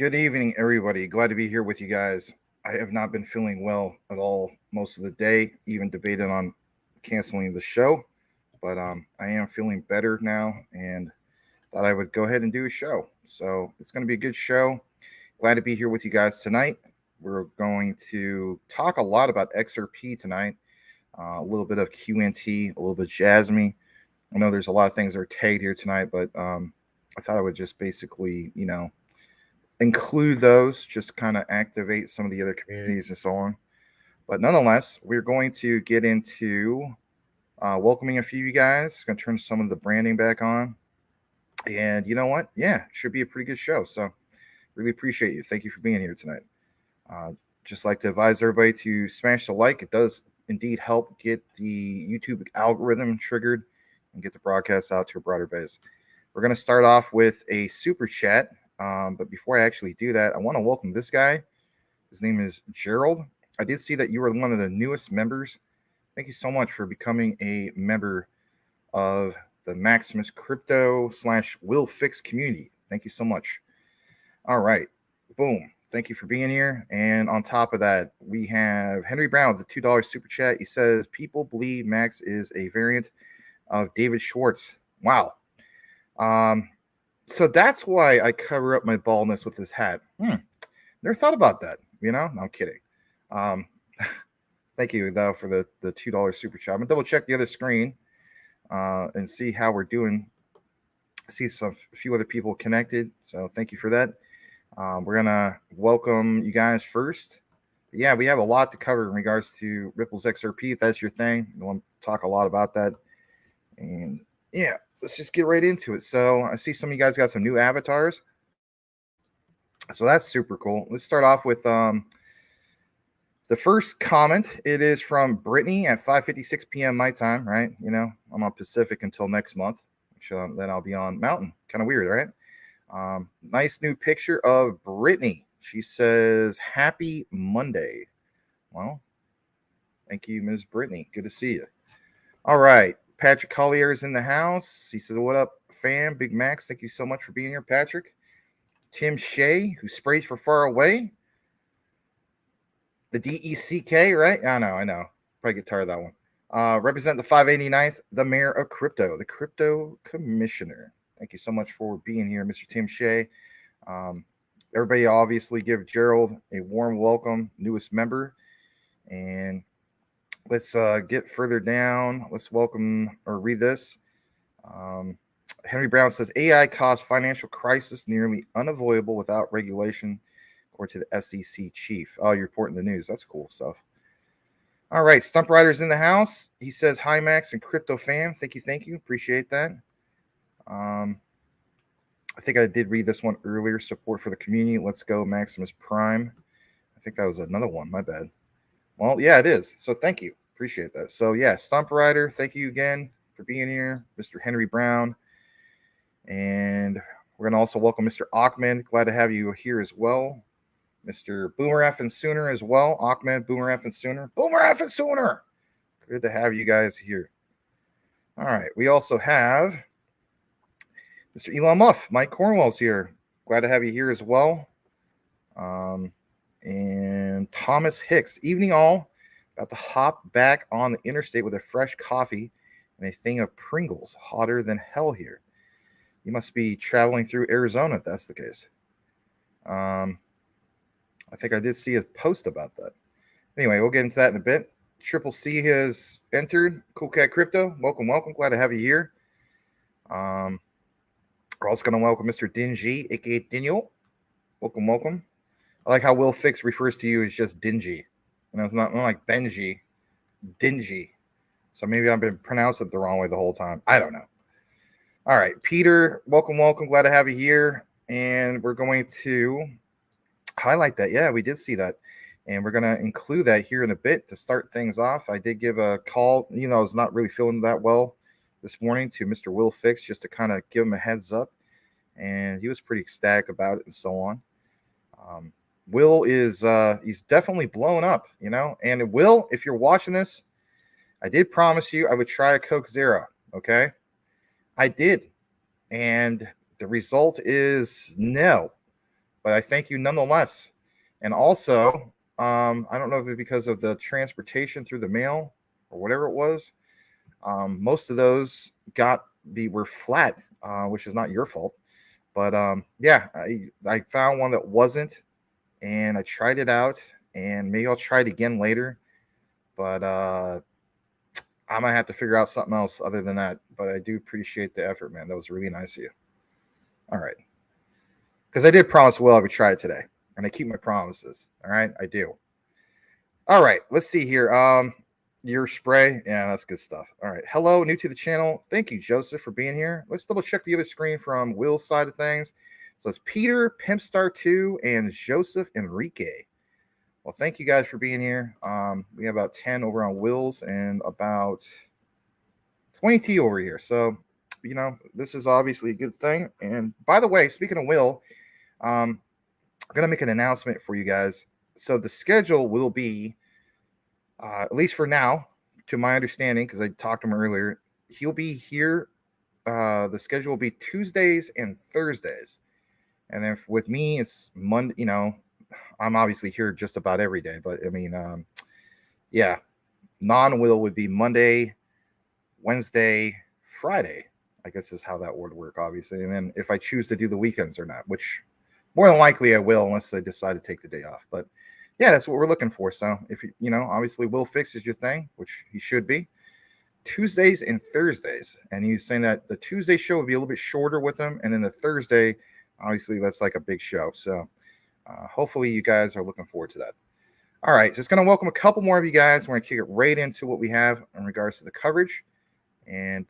Good evening, everybody. Glad to be here with you guys. I have not been feeling well at all most of the day, even debated on canceling the show, but I am feeling better now and thought I would go ahead and do a show. So it's going to be a good show. Glad to be here with you guys tonight. We're going to talk a lot about XRP tonight, a little bit of QNT, a little bit of JASMY. I know there's a lot of things that are tagged here tonight, but I thought I would just basically, include those just to kind of activate some of the other communities and so on. But nonetheless, we're going to get into welcoming a few of you guys. Going to turn some of the branding back on. And you know what? Yeah, should be a pretty good show. So really appreciate you. Thank you for being here tonight. Just like to advise everybody to smash the like. It does indeed help get the YouTube algorithm triggered and get the broadcast out to a broader base. We're going to start off with a super chat. But before I actually do that, I want to welcome this guy. His name is Gerald. I did see that you were one of the newest members. Thank you so much for becoming a member of the Maximus Crypto / Will Fix community. Thank you so much. All right. Boom. Thank you for being here. And on top of that, we have Henry Brown with the $2 super chat. He says, people believe Max is a variant of David Schwartz. Wow. So that's why I cover up my baldness with this hat. Never thought about that. No, I'm kidding. Thank you, though, for the $2 super chat. I'm going to double check the other screen and see how we're doing. I see a few other people connected, so thank you for that. We're going to welcome you guys first. But yeah, we have a lot to cover in regards to Ripple's XRP. If that's your thing, you want to talk a lot about that. And yeah. Let's just get right into it. So I see some of you guys got some new avatars. So that's super cool. Let's start off with the first comment. It is from Brittany at 5:56 p.m. my time, right? I'm on Pacific until next month. So then I'll be on Mountain. Kind of weird, right? Nice new picture of Brittany. She says, happy Monday. Well, thank you, Ms. Brittany. Good to see you. All right. Patrick Collier is in the house. He says, what up, fam? Big Max, thank you so much for being here, Patrick. Tim Shea, who sprays for far away. The DECK, right? I know. Probably get tired of that one. Represent the 589th, the mayor of crypto, the crypto commissioner. Thank you so much for being here, Mr. Tim Shea. Everybody obviously give Gerald a warm welcome, newest member. And let's get further down. Let's welcome or read this. Henry Brown says, AI caused financial crisis nearly unavoidable without regulation, according to the SEC chief. Oh, you're reporting the news. That's cool stuff. All right. Stump Rider's in the house. He says, hi, Max and crypto fam. Thank you. Appreciate that. I think I did read this one earlier. Support for the community. Let's go, Maximus Prime. I think that was another one. My bad. Well, yeah, it is. So thank you. Appreciate that. So yeah, Stomp Rider, thank you again for being here. Mr. Henry Brown. And we're going to also welcome Mr. Ahmed. Glad to have you here as well. Mr. Boomer F and Sooner as well. Ahmed, Boomer F and Sooner. Boomer F and Sooner. Good to have you guys here. All right. We also have Mr. Elon Muff. Mike Cornwell's here. Glad to have you here as well. And Thomas Hicks. Evening all. About to hop back on the interstate with a fresh coffee and a thing of Pringles. Hotter than hell here. You must be traveling through Arizona if that's the case. I think I did see a post about that. Anyway, we'll get into that in a bit. Triple C has entered. Cool Cat Crypto. Welcome. Glad to have you here. We're also going to welcome Mr. Dingy, aka Daniel. Welcome. I like how Will Fix refers to you as just dingy. It's not like Benji, dingy. So maybe I've been pronouncing it the wrong way the whole time. I don't know. All right, Peter, welcome. Glad to have you here. And we're going to highlight that. Yeah, we did see that. And we're going to include that here in a bit to start things off. I did give a call. I was not really feeling that well this morning to Mr. Will Fix just to kind of give him a heads up. And he was pretty ecstatic about it and so on. Will is he's definitely blown up, and Will, if you're watching this, I did promise you I would try a Coke Zero. Okay. I did. And the result is no. but I thank you nonetheless. And also, I don't know if it's because of the transportation through the mail or whatever it was. Most of those were flat, which is not your fault. But yeah, I found one that wasn't, and I tried it out, and maybe I'll try it again later. But I might have to figure out something else other than that. But I do appreciate the effort, man. That was really nice of you. All right, because I did promise Will I would try it today, and I keep my promises. All right, I do. All right, let's see here. Your spray, yeah, that's good stuff. All right, hello, new to the channel. Thank you, Joseph, for being here. Let's double check the other screen from Will's side of things. So it's Peter, Pimpstar2, and Joseph Enrique. Well, thank you guys for being here. We have about 10 over on Will's and about 20 over here. So, you know, this is obviously a good thing. And by the way, speaking of Will, I'm going to make an announcement for you guys. So the schedule will be, at least for now, to my understanding, because I talked to him earlier, he'll be here. The schedule will be Tuesdays and Thursdays. And then with me, it's Monday. You know, I'm obviously here just about every day. But, I mean, yeah, non-Will would be Monday, Wednesday, Friday, I guess is how that would work, obviously. And then if I choose to do the weekends or not, which more than likely I will unless I decide to take the day off. But yeah, that's what we're looking for. So if you know, obviously Will Fix is your thing, which he should be. Tuesdays and Thursdays. And he's saying that the Tuesday show would be a little bit shorter with him. And then the Thursday, obviously that's like a big show. So hopefully you guys are looking forward to that. All right, just going to welcome a couple more of you guys. We're going to kick it right into what we have in regards to the coverage. And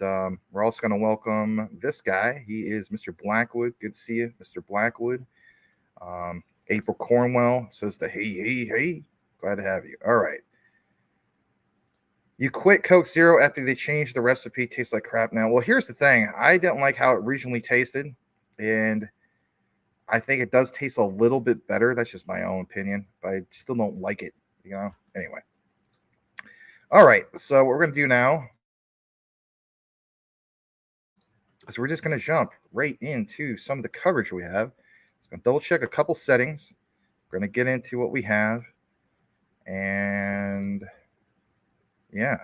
we're also going to welcome this guy. He is Mr. Blackwood. Good to see you, Mr. Blackwood. April Cornwell says the hey. Glad to have you. All right. You quit Coke Zero after they changed the recipe. Tastes like crap now. Well, here's the thing. I didn't like how it originally tasted. And I think it does taste a little bit better. That's just my own opinion. But I still don't like it. You know? Anyway. All right. So what we're going to do now. So we're just going to jump right into some of the coverage we have. Just going to double check a couple settings. We're going to get into what we have. And yeah.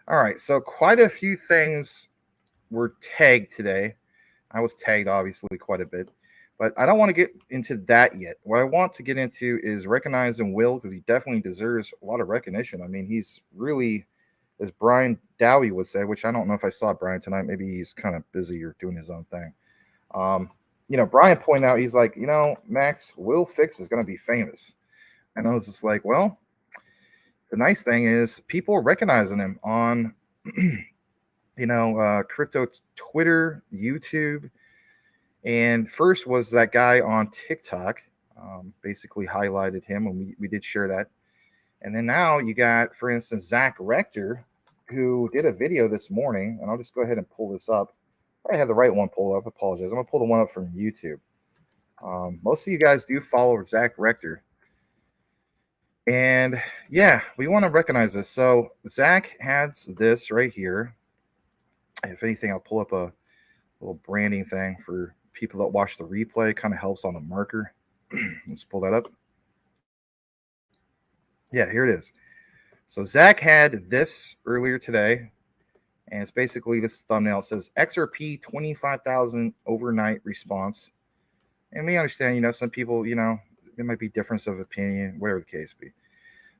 All right. So quite a few things were tagged today. I was tagged, obviously, quite a bit. But I don't want to get into that yet. What I want to get into is recognizing Will, because he definitely deserves a lot of recognition. I mean, he's really, as Brian Dowie would say, which I don't know if I saw Brian tonight. Maybe he's kind of busy or doing his own thing. You know, Brian pointed out, he's like, you know, Max, Will Fix is going to be famous. And I was just like, well, the nice thing is people are recognizing him on, you know, crypto Twitter, YouTube. And first was that guy on TikTok, basically highlighted him, and we did share that. And then now you got, for instance, Zach Rector, who did a video this morning, and I'll just go ahead and pull this up. I had the right one pulled up. Apologize. I'm going to pull the one up from YouTube. Most of you guys do follow Zach Rector. And yeah, we want to recognize this. So Zach has this right here. If anything, I'll pull up a little branding thing for people that watch the replay. Kind of helps on the marker. Let's pull that up. Yeah, here it is. So Zach had this earlier today, and it's basically this thumbnail. It says XRP 25,000 overnight response. And we understand, you know, some people, you know, it might be difference of opinion, whatever the case be.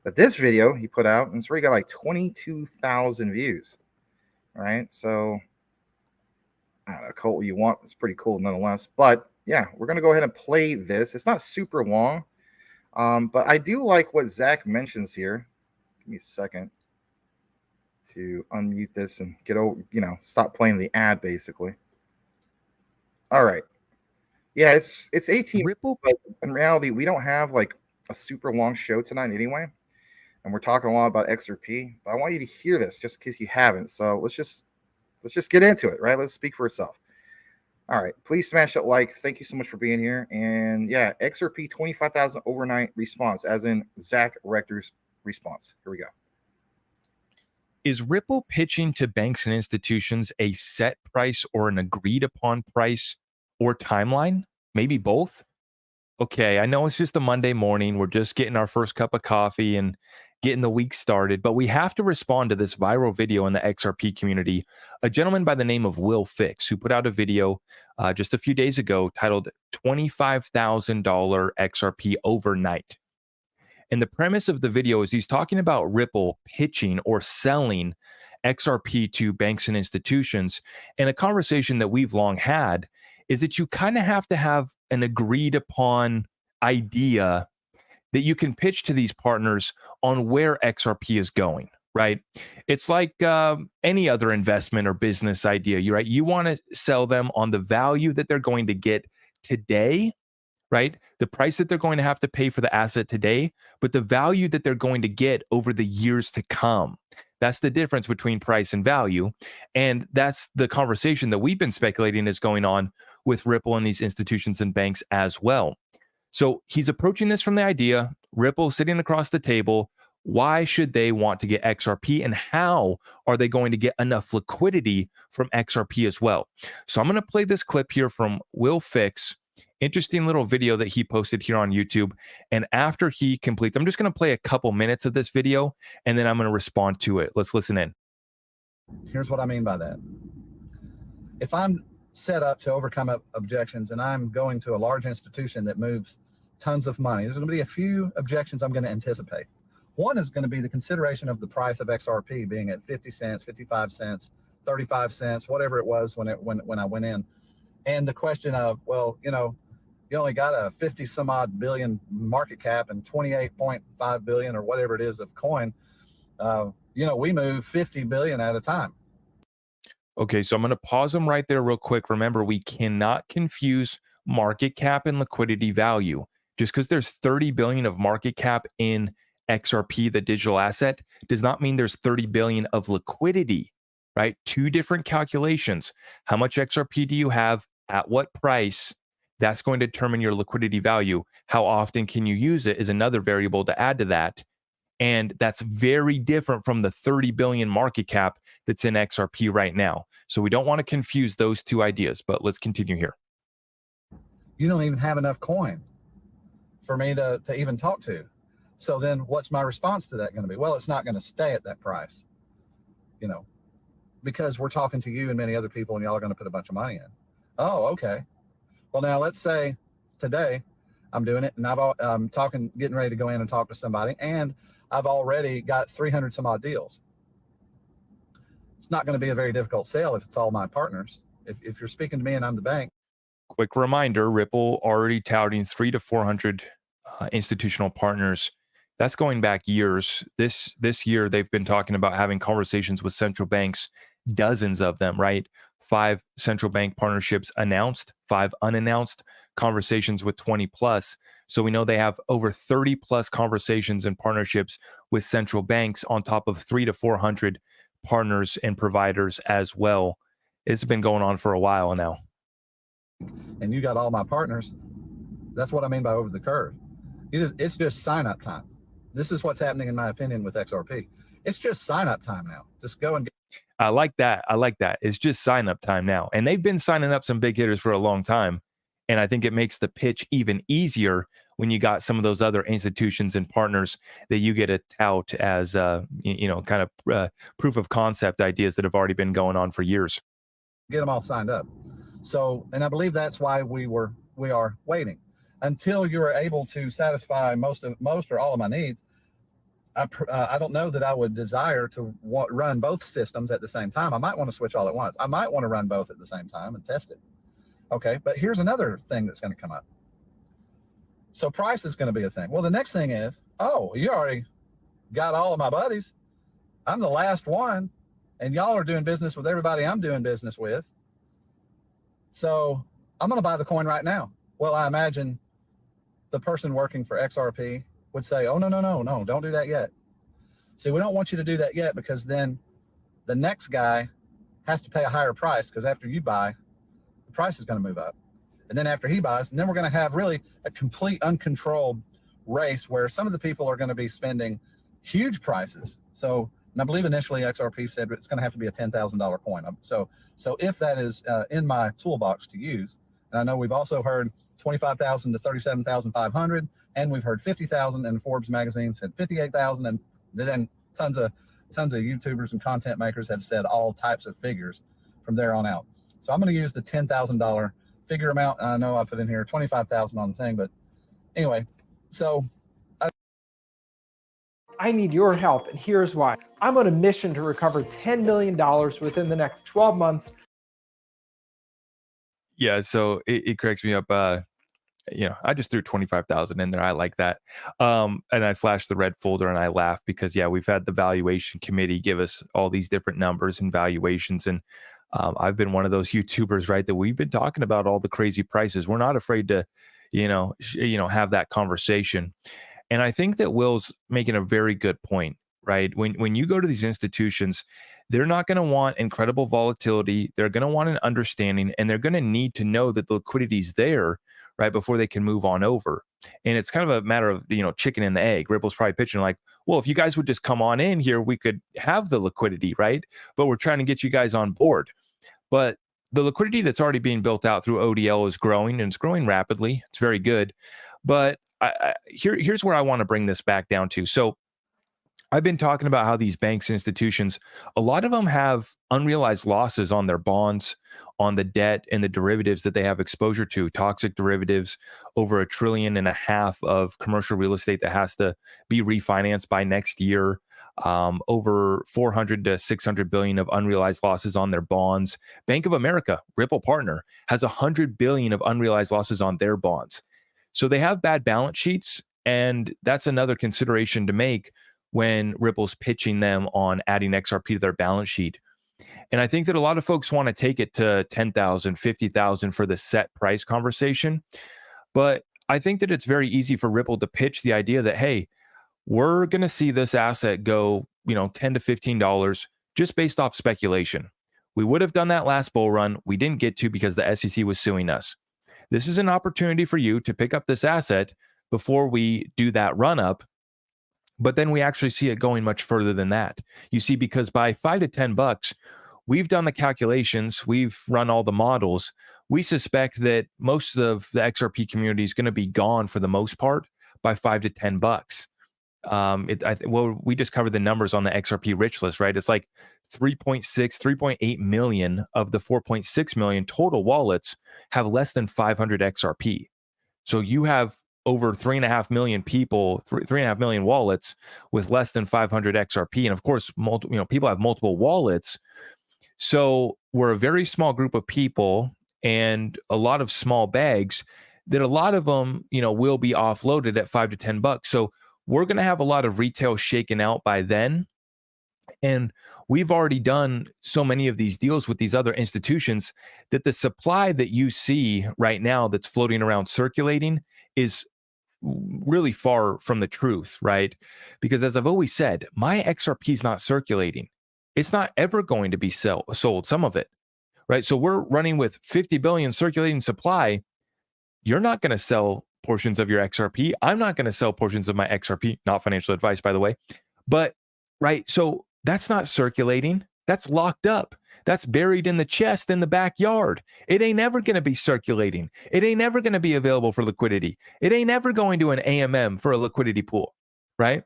But this video he put out, and it's already got like 22,000 views. All right, so I don't know, call it what you want. It's pretty cool nonetheless. But yeah, we're gonna go ahead and play this. It's not super long, but I do like what Zach mentions here. Give me a second to unmute this and get over, you know, stop playing the ad basically. All right. Yeah, it's 18. Ripple. But in reality, we don't have like a super long show tonight anyway. And we're talking a lot about XRP. But I want you to hear this just in case you haven't. So let's just get into it, right? Let's speak for itself. All right. Please smash that like. Thank you so much for being here. And yeah, XRP 25,000 overnight response, as in Zach Rector's response. Here we go. Is Ripple pitching to banks and institutions a set price or an agreed upon price or timeline? Maybe both? okay, I know it's just a Monday morning. We're just getting our first cup of coffee and getting the week started, but we have to respond to this viral video in the XRP community. A gentleman by the name of Will Fix, who put out a video just a few days ago titled $25,000 XRP overnight. And the premise of the video is he's talking about Ripple pitching or selling XRP to banks and institutions. And a conversation that we've long had is that you kind of have to have an agreed upon idea that you can pitch to these partners on where XRP is going, right? It's like any other investment or business idea, right? You want to sell them on the value that they're going to get today, right? The price that they're going to have to pay for the asset today, but the value that they're going to get over the years to come. That's the difference between price and value. And that's the conversation that we've been speculating is going on with Ripple and these institutions and banks as well. So he's approaching this from the idea, Ripple sitting across the table. Why should they want to get XRP, and how are they going to get enough liquidity from XRP as well? So I'm going to play this clip here from Will Fix. Interesting little video that he posted here on YouTube. And after he completes, I'm just going to play a couple minutes of this video, and then I'm going to respond to it. Let's listen in. Here's what I mean by that. If I'm set up to overcome objections and I'm going to a large institution that moves tons of money, there's going to be a few objections I'm going to anticipate. One is going to be the consideration of the price of XRP being at 50 cents, 55 cents, 35 cents, whatever it was when I went in. And the question of, well, you know, you only got a 50 some odd billion market cap and 28.5 billion or whatever it is of coin. You know, we move 50 billion at a time. Okay, so I'm going to pause them right there real quick. Remember, we cannot confuse market cap and liquidity value. Just because there's 30 billion of market cap in XRP, the digital asset, does not mean there's 30 billion of liquidity, right? Two different calculations. How much XRP do you have? At what price? That's going to determine your liquidity value. How often can you use it is another variable to add to that. And that's very different from the 30 billion market cap that's in XRP right now. So we don't want to confuse those two ideas, but let's continue here. You don't even have enough coin for me to even talk to. So then what's my response to that going to be? Well, it's not going to stay at that price, you know, because we're talking to you and many other people and y'all are going to put a bunch of money in. Oh, okay. Well, now let's say today I'm doing it and I'm getting ready to go in and talk to somebody, and I've already got 300 some odd deals. It's not going to be a very difficult sale if it's all my partners. If you're speaking to me and I'm the bank. Quick reminder, Ripple already touting 300 to 400 institutional partners. That's going back years. This year, they've been talking about having conversations with central banks, dozens of them, right? 5 central bank partnerships announced, 5 unannounced, conversations with 20 plus. So we know they have over 30 plus conversations and partnerships with central banks on top of 300 to 400 partners and providers as well. It's been going on for a while now. And you got all my partners. That's what I mean by over the curve. It's just sign up time. This is what's happening, in my opinion, with XRP. It's just sign up time now. Just go and get. I like that. It's just sign up time now. And they've been signing up some big hitters for a long time. And I think it makes the pitch even easier when you got some of those other institutions and partners that you get to tout as, kind of proof of concept ideas that have already been going on for years. Get them all signed up. So, and I believe that's why we are waiting until you're able to satisfy most or all of my needs. I don't know that I would desire to run both systems at the same time. I might want to switch all at once. I might want to run both at the same time and test it. Okay, but here's another thing that's going to come up. So price is going to be a thing. Well, the next thing is, oh, you already got all of my buddies. I'm the last one, and y'all are doing business with everybody I'm doing business with. So I'm going to buy the coin right now. Well, I imagine the person working for XRP would say, oh, no, don't do that yet. See, we don't want you to do that yet, because then the next guy has to pay a higher price, because after you buy, the price is going to move up. And then after he buys, and then we're going to have really a complete uncontrolled race where some of the people are going to be spending huge prices. So, and I believe initially XRP said it's going to have to be a $10,000 coin. So if that is in my toolbox to use, and I know we've also heard 25,000 to 37,500, and we've heard 50,000, and Forbes magazine said 58,000, and then tons of YouTubers and content makers have said all types of figures from there on out. So I'm going to use the $10,000 figure amount. I know I put in here 25,000 on the thing, but anyway, so I need your help, and here's why. I'm on a mission to recover $10 million within the next 12 months. Yeah, so it cracks me up. I just threw 25,000 in there. I like that. And I flashed the red folder and I laughed because, yeah, we've had the valuation committee give us all these different numbers and valuations. And I've been one of those YouTubers, right, that we've been talking about all the crazy prices. We're not afraid to, have that conversation. And I think that Will's making a very good point, right? When you go to these institutions, they're not going to want incredible volatility. They're going to want an understanding, and they're going to need to know that the liquidity is there, right, before they can move on over. And it's kind of a matter of, chicken and the egg. Ripple's probably pitching like, well, if you guys would just come on in here, we could have the liquidity, right? But we're trying to get you guys on board. But the liquidity that's already being built out through ODL is growing, and it's growing rapidly. It's very good. But here's where I want to bring this back down to. So I've been talking about how these banks, institutions, a lot of them have unrealized losses on their bonds, on the debt and the derivatives that they have exposure to, toxic derivatives, over $1.5 trillion of commercial real estate that has to be refinanced by next year, over 400 to 600 billion of unrealized losses on their bonds. Bank of America, Ripple partner, has 100 billion of unrealized losses on their bonds. So they have bad balance sheets, and that's another consideration to make when Ripple's pitching them on adding XRP to their balance sheet. And I think that a lot of folks want to take it to 10,000, 50,000 for the set price conversation. But I think that it's very easy for Ripple to pitch the idea that, hey, we're going to see this asset go, $10 to $15 just based off speculation. We would have done that last bull run. We didn't get to because the SEC was suing us. This is an opportunity for you to pick up this asset before we do that run up. But then we actually see it going much further than that. You see, because by $5 to $10, we've done the calculations, we've run all the models. We suspect that most of the XRP community is going to be gone for the most part by $5 to $10. We just covered the numbers on the XRP rich list, right? It's like 3.8 million of the 4.6 million total wallets have less than 500 XRP. So you have over 3.5 million people, 3.5 million wallets with less than 500 XRP. And of course, people have multiple wallets. So we're a very small group of people and a lot of small bags that a lot of them, will be offloaded at $5 to $10. So we're going to have a lot of retail shaken out by then. And we've already done so many of these deals with these other institutions that the supply that you see right now that's floating around circulating is really far from the truth, right? Because as I've always said, my XRP is not circulating. It's not ever going to be sold, some of it, right? So we're running with 50 billion circulating supply. You're not going to sell portions of your XRP. I'm not going to sell portions of my XRP, not financial advice, by the way. But, right, so that's not circulating. That's locked up. That's buried in the chest in the backyard. It ain't ever going to be circulating. It ain't ever going to be available for liquidity. It ain't ever going to an AMM for a liquidity pool, right?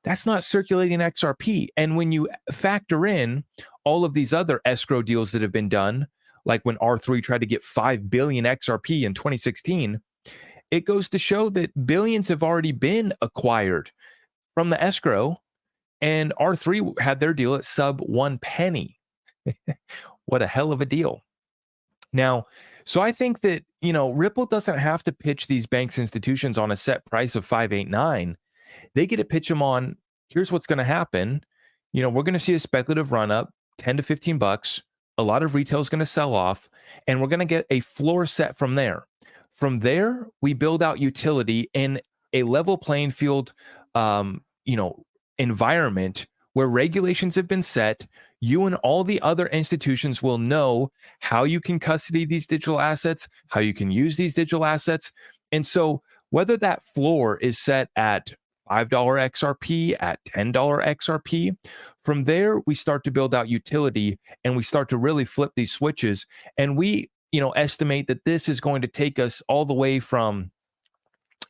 That's not circulating XRP. And when you factor in all of these other escrow deals that have been done, like when R3 tried to get 5 billion XRP in 2016, it goes to show that billions have already been acquired from the escrow, and R3 had their deal at sub 1 penny. What a hell of a deal. Now, so I think that, Ripple doesn't have to pitch these banks institutions on a set price of 589. They get to pitch them on, here's what's going to happen. We're going to see a speculative run up, 10 to 15 bucks. A lot of retail is going to sell off, and we're going to get a floor set from there. From there, we build out utility in a level playing field, environment where regulations have been set. You and all the other institutions will know how you can custody these digital assets, how you can use these digital assets. And so whether that floor is set at $5 XRP, at $10 XRP, from there, we start to build out utility and we start to really flip these switches. And we, estimate that this is going to take us all the way from,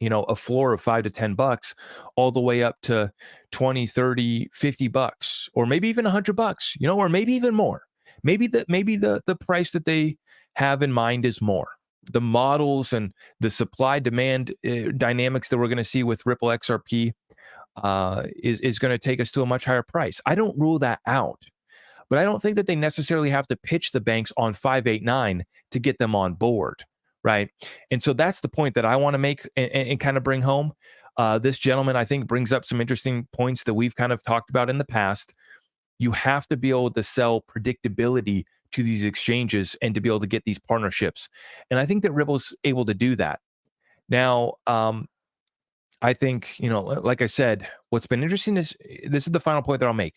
a floor of $5 to $10 all the way up to 20, 30, $50, or maybe even $100, or maybe even more. Maybe the price that they have in mind is more. The models and the supply demand dynamics that we're going to see with Ripple XRP is going to take us to a much higher price. I don't rule that out, but I don't think that they necessarily have to pitch the banks on 589 to get them on board, right? And so that's the point that I want to make and kind of bring home. This gentleman, I think, brings up some interesting points that we've kind of talked about in the past. You have to be able to sell predictability to these exchanges and to be able to get these partnerships. And I think that Ripple's able to do that. Now, I think, like I said, what's been interesting is, this is the final point that I'll make.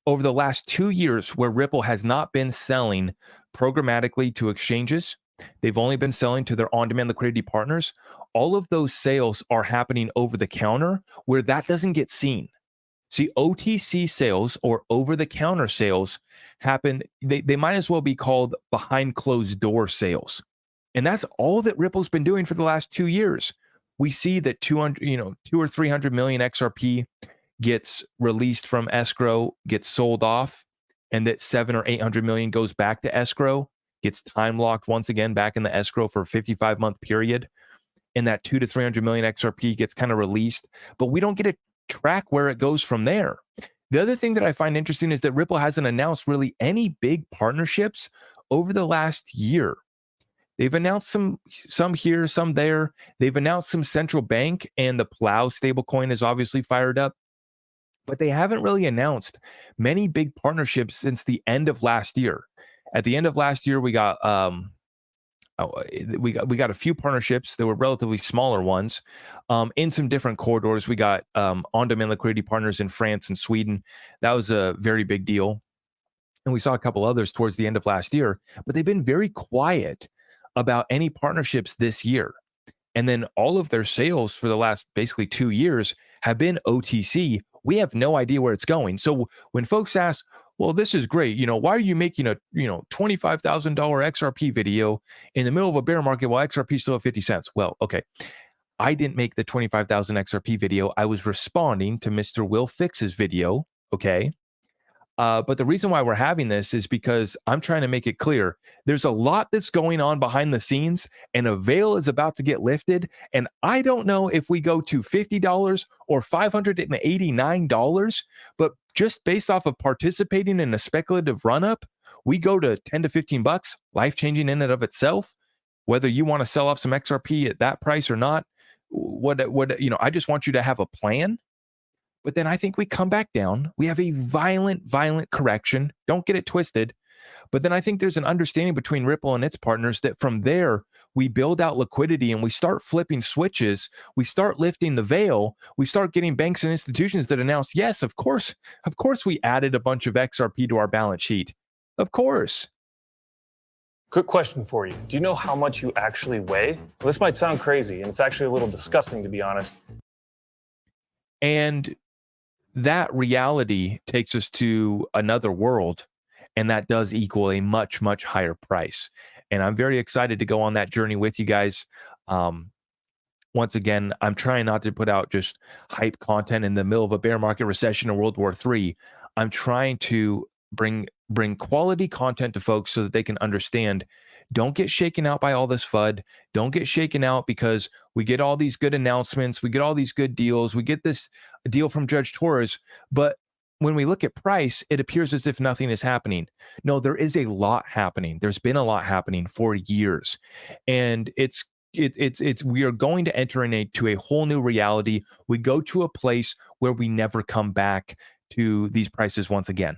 Over the last 2 years, where Ripple has not been selling programmatically to exchanges, they've only been selling to their on-demand liquidity partners. All of those sales are happening over the counter, where that doesn't get seen. See, OTC sales, or over-the-counter sales, happen. They might as well be called behind closed door sales. And that's all that Ripple's been doing for the last 2 years. We see that 200, 2 or 300 million XRP gets released from escrow, gets sold off, and that 7 or 800 million goes back to escrow, gets time locked once again back in the escrow for a 55-month period. And that 2 to 300 million XRP gets kind of released, but we don't get to track where it goes from there. The other thing that I find interesting is that Ripple hasn't announced really any big partnerships over the last year. They've announced some here, some there. They've announced some central bank, and the Plow stablecoin is obviously fired up. But they haven't really announced many big partnerships since the end of last year. At the end of last year, we got a few partnerships that were relatively smaller ones in some different corridors. We got on-demand liquidity partners in France and Sweden. That was a very big deal. And we saw a couple others towards the end of last year, but they've been very quiet about any partnerships this year. And then all of their sales for the last basically 2 years have been OTC. We have no idea where it's going. So when folks ask, well, this is great, why are you making a $25,000 XRP video in the middle of a bear market while XRP is still at 50 cents? Well, okay, I didn't make the 25,000 XRP video. I was responding to Mr. Will Fix's video, okay? But the reason why we're having this is because I'm trying to make it clear there's a lot that's going on behind the scenes, and a veil is about to get lifted. And I don't know if we go to $50 or $589, but just based off of participating in a speculative run-up, we go to 10 to 15 bucks, life-changing in and of itself. Whether you want to sell off some XRP at that price or not, I just want you to have a plan. But then I think we come back down. We have a violent correction. Don't get it twisted. But then I think there's an understanding between Ripple and its partners that from there, we build out liquidity and we start flipping switches. We start lifting the veil. We start getting banks and institutions that announce, yes, of course, we added a bunch of XRP to our balance sheet. Of course. Quick question for you. Do you know how much you actually weigh? Well, this might sound crazy, and it's actually a little disgusting, to be honest. And that reality takes us to another world, and that does equal a much, much higher price. And I'm very excited to go on that journey with you guys. Once again, I'm trying not to put out just hype content in the middle of a bear market recession or World War III. I'm trying to bring quality content to folks so that they can understand. Don't get shaken out by all this FUD. Don't get shaken out because we get all these good announcements. We get all these good deals. We get this deal from Judge Torres. But when we look at price, it appears as if nothing is happening. No, there is a lot happening. There's been a lot happening for years. And we are going to enter into a whole new reality. We go to a place where we never come back to these prices once again.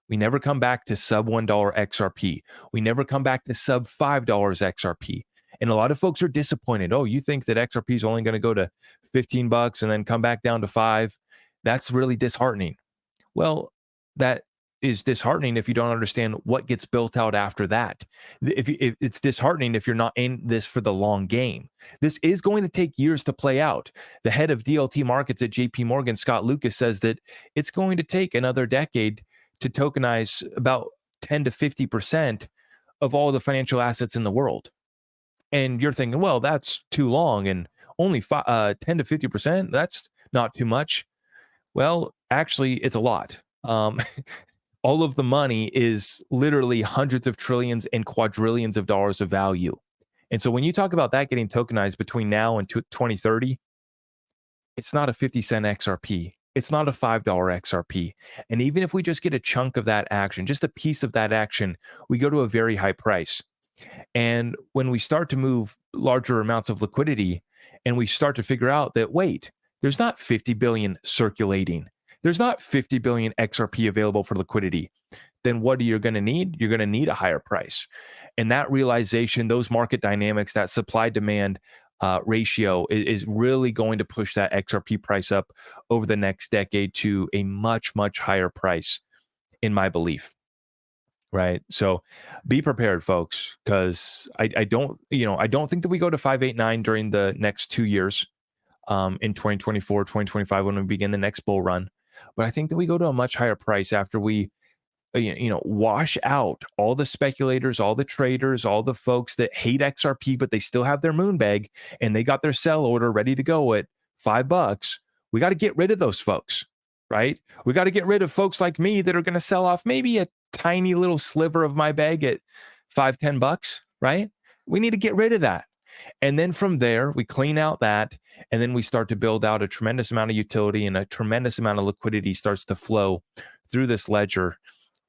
We never come back to sub $1 XRP. We never come back to sub $5 XRP. And a lot of folks are disappointed. Oh, you think that XRP is only going to go to 15 bucks and then come back down to 5? That's really disheartening. Well, that is disheartening if you don't understand what gets built out after that. If it's disheartening if you're not in this for the long game. This is going to take years to play out. The head of DLT markets at JP Morgan, Scott Lucas, says that it's going to take another decade to tokenize about 10 to 50% of all the financial assets in the world. And you're thinking, well, that's too long, and only 10 to 50%, that's not too much. Well, actually, it's a lot. All of the money is literally hundreds of trillions and quadrillions of dollars of value. And so when you talk about that getting tokenized between now and 2030, it's not a 50-cent XRP. It's not a $5 XRP. And even if we just get a chunk of that action, just a piece of that action, we go to a very high price. And when we start to move larger amounts of liquidity and we start to figure out that, wait, there's not 50 billion circulating, there's not 50 billion XRP available for liquidity, then what are you going to need? You're going to need a higher price. And that realization, those market dynamics, that supply demand ratio is really going to push that XRP price up over the next decade to a much, much higher price, in my belief. Right. So be prepared, folks, because I don't think that we go to 589 during the next 2 years, in 2024, 2025, when we begin the next bull run. But I think that we go to a much higher price after we, wash out all the speculators, all the traders, all the folks that hate XRP, but they still have their moon bag and they got their sell order ready to go at $5. We got to get rid of those folks, right? We got to get rid of folks like me that are going to sell off maybe a tiny little sliver of my bag at $5-10, right? We need to get rid of that. And then from there, we clean out that, and then we start to build out a tremendous amount of utility, and a tremendous amount of liquidity starts to flow through this ledger.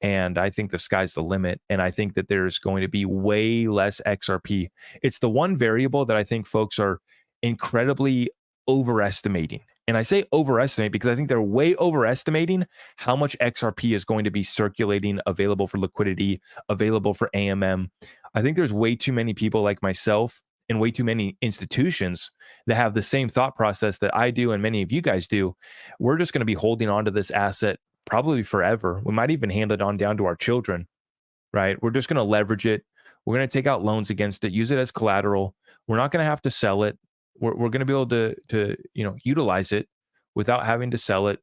And I think the sky's the limit. And I think that there's going to be way less XRP. It's the one variable that I think folks are incredibly overestimating. And I say overestimate because I think they're way overestimating how much XRP is going to be circulating, available for liquidity, available for AMM. I think there's way too many people like myself and way too many institutions that have the same thought process that I do and many of you guys do. We're just going to be holding on to this asset probably forever. We might even hand it on down to our children, right? We're just going to leverage it. We're going to take out loans against it, use it as collateral. We're not going to have to sell it. We're going to be able to utilize it without having to sell it,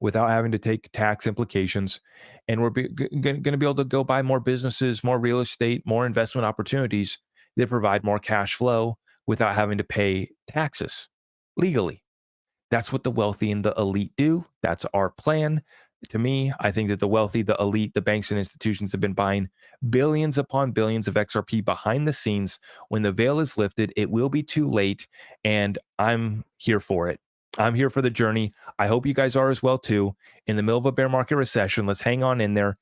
without having to take tax implications. And we're going to be able to go buy more businesses, more real estate, more investment opportunities that provide more cash flow without having to pay taxes legally. That's what the wealthy and the elite do. That's our plan. To me, I think that the wealthy, the elite, the banks and institutions have been buying billions upon billions of XRP behind the scenes. When the veil is lifted, it will be too late, and I'm here for it. I'm here for the journey. I hope you guys are as well too. In the middle of a bear market recession, let's hang on in there,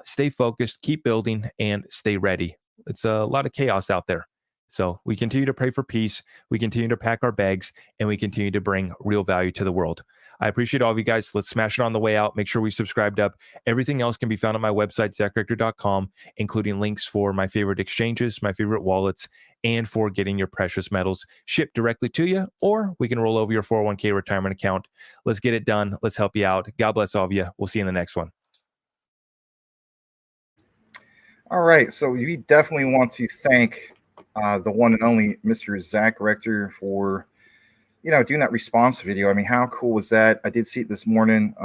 stay focused, keep building, and stay ready. It's a lot of chaos out there. So we continue to pray for peace. We continue to pack our bags, and we continue to bring real value to the world. I appreciate all of you guys. Let's smash it on the way out. Make sure we subscribed up. Everything else can be found on my website, zachrector.com, including links for my favorite exchanges, my favorite wallets, and for getting your precious metals shipped directly to you, or we can roll over your 401k retirement account. Let's get it done. Let's help you out. God bless all of you. We'll see you in the next one. All right. So we definitely want to thank the one and only Mr. Zach Rector for, doing that response video. I mean, how cool was that? I did see it this morning.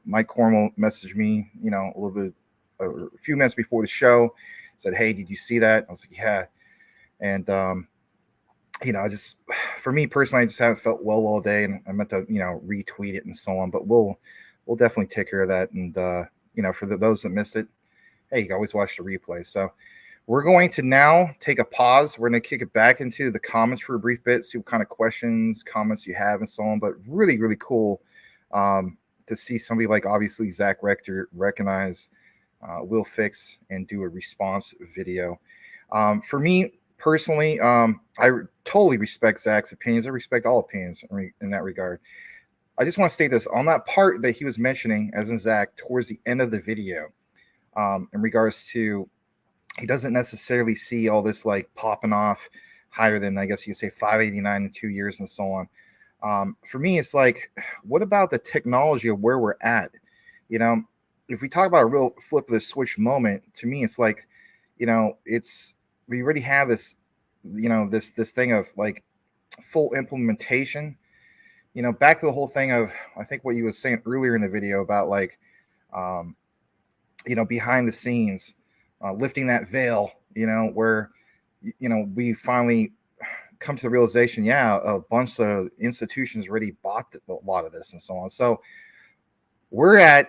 Mike Cornwell messaged me, a few minutes before the show, said, "Hey, did you see that?" I was like, "Yeah." And, for me personally, I just haven't felt well all day, and I meant to, retweet it and so on, but we'll definitely take care of that. And, for those that missed it, hey, you can always watch the replay. So we're going to now take a pause. We're going to kick it back into the comments for a brief bit, see what kind of questions, comments you have and so on. But really, really cool to see somebody like, obviously, Zach Rector recognize Will Fix and do a response video. For me personally, I totally respect Zach's opinions. I respect all opinions in that regard. I just want to state this on that part that he was mentioning, as in Zach, towards the end of the video, in regards to, he doesn't necessarily see all this like popping off higher than, I guess you could say, 589 in 2 years and so on. For me, it's like, what about the technology of where we're at? If we talk about a real flip of the switch moment, to me, it's like, we already have this, this thing of like full implementation. Back to the whole thing of, I think what you was saying earlier in the video about like, behind the scenes, lifting that veil, where, we finally come to the realization, yeah, a bunch of institutions already bought a lot of this and so on. So we're at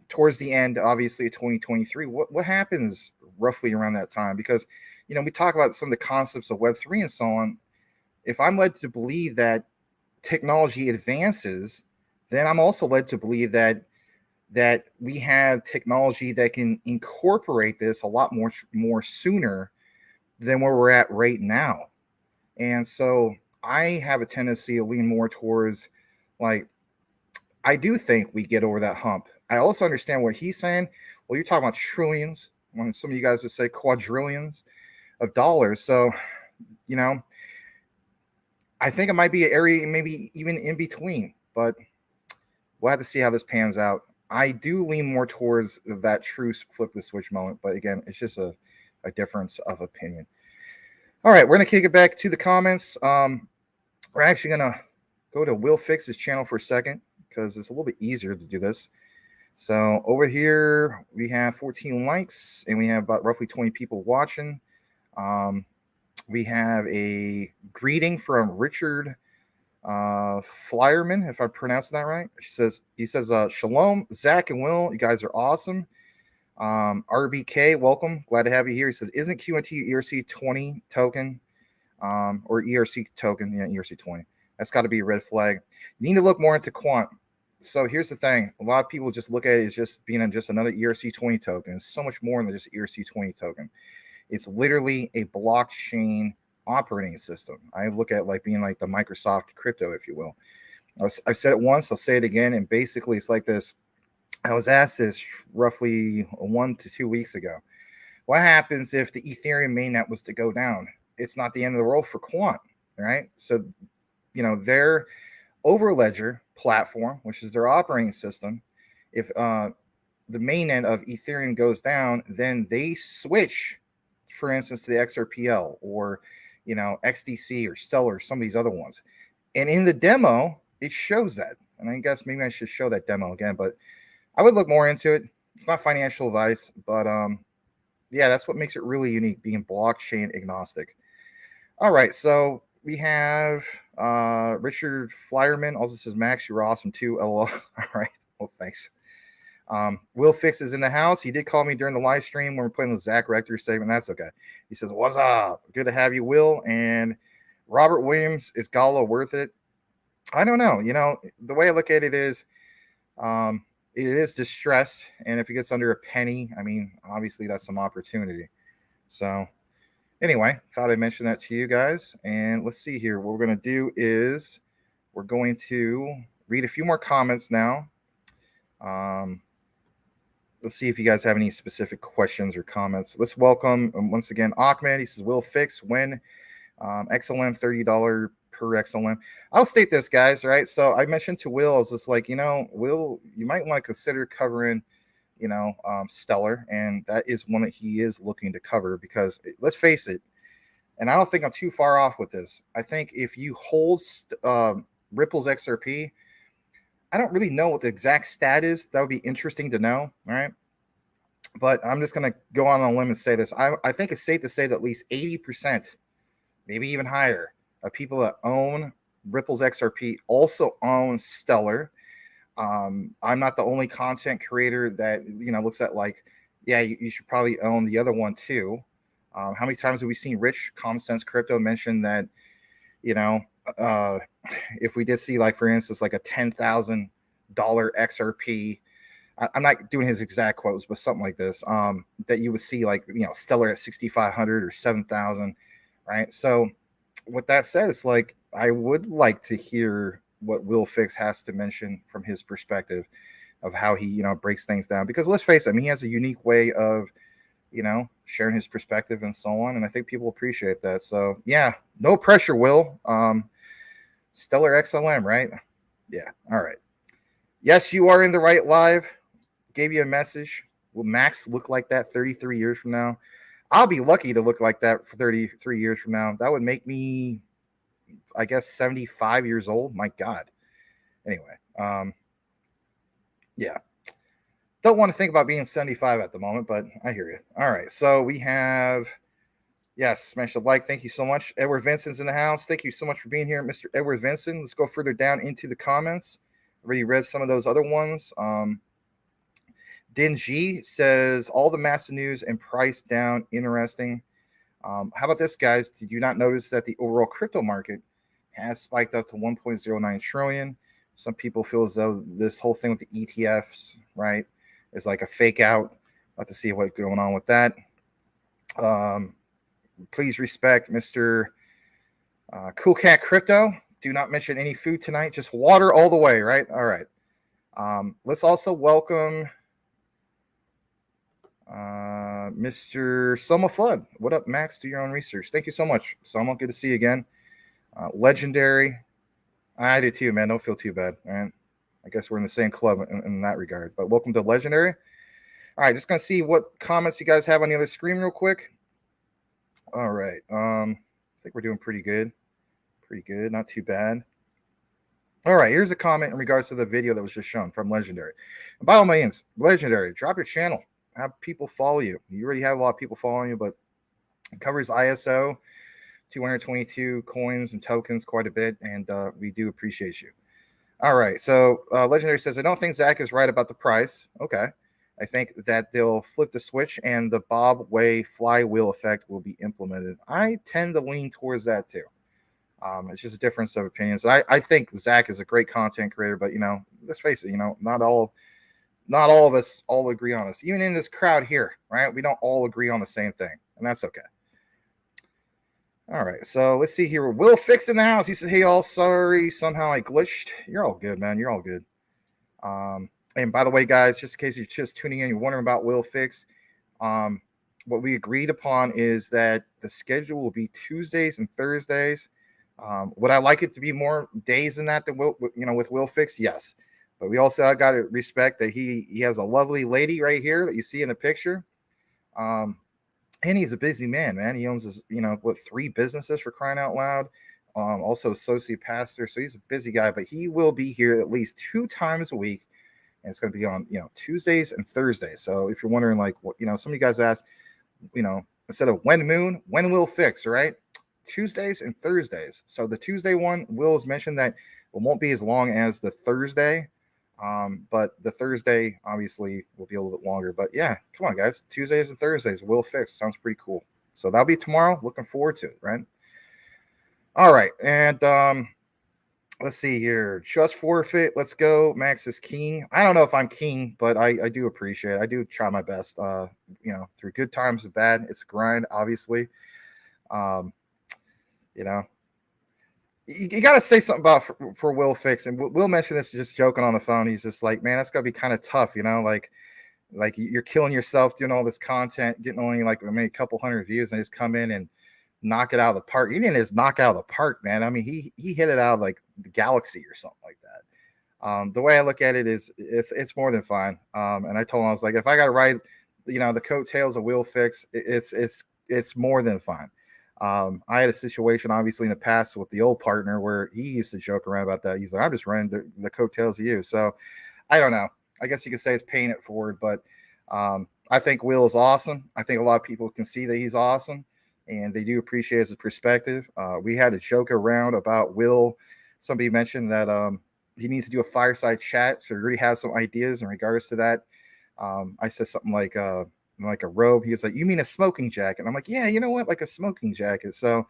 towards the end, obviously, of 2023. What happens roughly around that time? Because, we talk about some of the concepts of Web3 and so on. If I'm led to believe that technology advances, then I'm also led to believe that we have technology that can incorporate this a lot more sooner than where we're at right now. And so I have a tendency to lean more towards, like, I do think we get over that hump. I also understand what he's saying. Well, you're talking about trillions, when some of you guys would say quadrillions of dollars. So, I think it might be an area maybe even in between, but we'll have to see how this pans out. I do lean more towards that true flip the switch moment, but again, it's just a difference of opinion. All right, we're going to kick it back to the comments. We're actually going to go to Will Fix's channel for a second because it's a little bit easier to do this. So over here, we have 14 likes and we have about roughly 20 people watching. We have a greeting from Richard Flyerman, if I'm pronouncing that right. He says, Shalom, Zach and Will, you guys are awesome. RBK, welcome. Glad to have you here. He says, isn't QNT ERC20 token or ERC token? Yeah, ERC20. That's got to be a red flag. You need to look more into quant. So here's the thing. A lot of people just look at it as just being just another ERC20 token. It's so much more than just ERC20 token. It's literally a blockchain operating system. I look at it like being like the Microsoft crypto, if you will. I've said it once, I'll say it again. And basically it's like this. I was asked this roughly 1 to 2 weeks ago. What happens if the Ethereum mainnet was to go down? It's not the end of the world for quant, right? So, their Overledger platform, which is their operating system, if the mainnet of Ethereum goes down, then they switch, for instance, to the XRPL or, XDC or Stellar, or some of these other ones. And in the demo, it shows that. And I guess maybe I should show that demo again, but I would look more into it. It's not financial advice, but yeah, that's what makes it really unique, being blockchain agnostic. All right, so we have Richard Flyerman. Also says, Max, you're awesome too. LOL. All right, well, thanks. Will Fix is in the house. He did call me during the live stream when we're playing with Zach Rector's segment. That's okay. He says, what's up? Good to have you, Will. And Robert Williams, is Gala worth it? I don't know. The way I look at it is distressed. And if it gets under a penny, I mean, obviously that's some opportunity. So anyway, thought I'd mention that to you guys. And let's see here. What we're going to do is we're going to read a few more comments now. Let's see if you guys have any specific questions or comments. Let's welcome once again Ahmed. He says, Will Fix when XLM $30 per XLM. I'll state this, guys. Right. So I mentioned to Will, I was just like, Will, you might want to consider covering, Stellar, and that is one that he is looking to cover because let's face it, and I don't think I'm too far off with this. I think if you hold Ripple's XRP, I don't really know what the exact stat is. That would be interesting to know, all right? But I'm just going to go on a limb and say this. I think it's safe to say that at least 80%, maybe even higher, of people that own Ripple's XRP also own Stellar. I'm not the only content creator that, looks at like, yeah, you should probably own the other one too. How many times have we seen Rich Common Sense Crypto mention that, if we did see, like, for instance, like a $10,000 XRP, I'm not doing his exact quotes, but something like this, that you would see, like, Stellar at 6,500 or 7,000, right? So with that said, it's like, I would like to hear what Will Fix has to mention from his perspective of how he, breaks things down, because let's face it, I mean, he has a unique way of, sharing his perspective and so on. And I think people appreciate that. So yeah, no pressure, Will. Stellar XLM, right? Yeah. All right. Yes, you are in the right live. Gave you a message. Will Max look like that 33 years from now? I'll be lucky to look like that for 33 years from now. That would make me, I guess, 75 years old. My God. Anyway, yeah. don't want to think about being 75 at the moment, but I hear you. All right, so we have, yes, smash the like. Thank you so much. Edward Vincent's in the house. Thank you so much for being here, Mr. Edward Vincent. Let's go further down into the comments. Already read some of those other ones. Din G says all the massive news and price down. Interesting. How about this, guys? Did you not notice that the overall crypto market has spiked up to 1.09 trillion? Some people feel as though this whole thing with the ETFs, right, is like a fake out. Let's see what's going on with that. Please respect Mr. Cool Cat Crypto. Do not mention any food tonight. Just water all the way, right? All right. Let's also welcome Mr. Selma Flood. What up, Max? Do your own research. Thank you so much, Selma. Good to see you again. Legendary. I do too, man. Don't feel too bad. All right. I guess we're in the same club in that regard. But welcome to Legendary. All right, just gonna see what comments you guys have on the other screen real quick. All right. I think we're doing pretty good. Pretty good. Not too bad. All right, here's a comment in regards to the video that was just shown from Legendary. And by all means, Legendary, drop your channel. Have people follow you. You already have a lot of people following you, but it covers ISO, 222 coins and tokens quite a bit, and we do appreciate you. All right, so Legendary says, I don't think Zach is right about the price. Okay. I think that they'll flip the switch and the Bob Way flywheel effect will be implemented. I tend to lean towards that too. It's just a difference of opinions. I think Zach is a great content creator, but let's face it, not all of us all agree on this. Even in this crowd here, right? We don't all agree on the same thing, and that's okay. All right, so let's see here. Will Fix in the house. He says, hey, all, sorry, somehow I glitched. You're all good, man. You're all good. And by the way, guys, just in case you're just tuning in, you're wondering about Will Fix, what we agreed upon is that the schedule will be Tuesdays and Thursdays. Would I like it to be more days than that than with Will Fix? Yes. But we also got to respect that he has a lovely lady right here that you see in the picture. And he's a busy man. He owns his, 3 businesses, for crying out loud. Also associate pastor. So he's a busy guy, but he will be here at least 2 times a week. And it's going to be on, Tuesdays and Thursdays. So if you're wondering, like, what, some of you guys ask, instead of when Will Fix, right? Tuesdays and Thursdays. So the Tuesday one, Will's mentioned that it won't be as long as the Thursday. But the Thursday obviously will be a little bit longer. But yeah, come on, guys. Tuesdays and Thursdays, Will Fix. Sounds pretty cool. So that'll be tomorrow. Looking forward to it, right? All right. And let's see here. Just forfeit. Let's go. Max is king. I don't know if I'm king, but I do appreciate it. I do try my best. Through good times and bad. It's a grind, obviously. You got to say something about for Will Fix. And Will mentioned this just joking on the phone. He's just like, man, that's got to be kind of tough, like you're killing yourself doing all this content, getting only like maybe a couple hundred views, and just come in and knock it out of the park. He didn't just knock out of the park, man. I mean, he hit it out of like the galaxy or something like that. The way I look at it is it's more than fine. And I told him, I was like, if I got to ride, the coattails of Will Fix, it's more than fine. I had a situation obviously in the past with the old partner where he used to joke around about that. He's like, I'm just running the coattails of you. So I don't know. I guess you could say it's paying it forward, but I think Will is awesome. I think a lot of people can see that he's awesome, and they do appreciate his perspective. We had a joke around about Will. Somebody mentioned that he needs to do a fireside chat, so he really has some ideas in regards to that. I said something like a robe. He was like, you mean a smoking jacket? And I'm like, yeah, you know what? Like a smoking jacket. So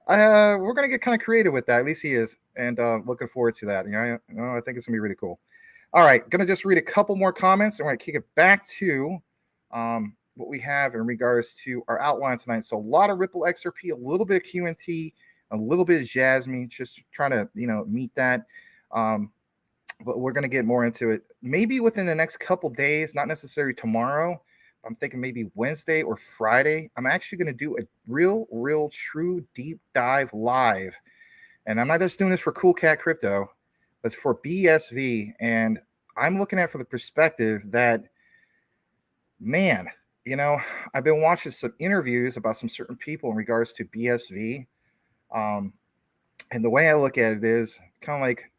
we're going to get kind of creative with that. At least he is. And looking forward to that. I think it's going to be really cool. All right. Going to just read a couple more comments. And we're going to kick it back to what we have in regards to our outline tonight. So a lot of Ripple XRP, a little bit of QNT, a little bit of JASMY, just trying to, meet that. But we're going to get more into it. Maybe within the next couple days, not necessarily tomorrow. I'm thinking maybe Wednesday or Friday. I'm actually going to do a real, true deep dive live. And I'm not just doing this for Cool Cat Crypto, but it's for BSV. And I'm looking at it from the perspective that, man, I've been watching some interviews about some certain people in regards to BSV. And the way I look at it is kind of like,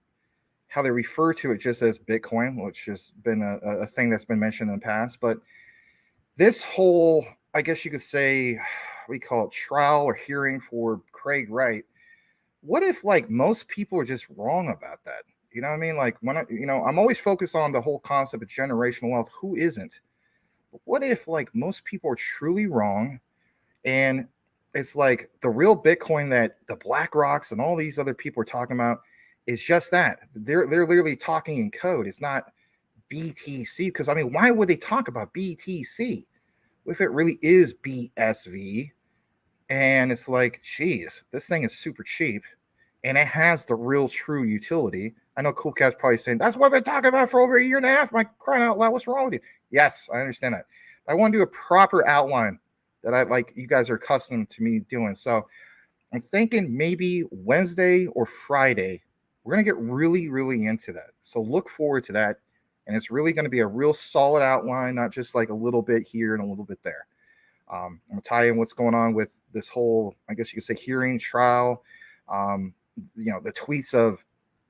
how they refer to it just as Bitcoin, which has been a thing that's been mentioned in the past. But this whole, I guess you could say, we call it trial or hearing for Craig Wright. What if like most people are just wrong about that? You know what I mean? Like when I'm always focused on the whole concept of generational wealth. Who isn't? But what if like most people are truly wrong, and it's like the real Bitcoin that the Black Rocks and all these other people are talking about is just that. They're literally talking in code. It's not BTC, because I mean, why would they talk about BTC if it really is BSV? And it's like, geez, this thing is super cheap and it has the real true utility. I know Cool Cat's probably saying, that's what I've been talking about for over a year and a half. My crying out loud, what's wrong with you? Yes, I understand that. I want to do a proper outline that I like you guys are accustomed to me doing. So I'm thinking maybe Wednesday or Friday, we're going to get really, really into that. So look forward to that. And it's really going to be a real solid outline, not just like a little bit here and a little bit there. I'm going to tie in what's going on with this whole, I guess you could say, hearing trial. The tweets of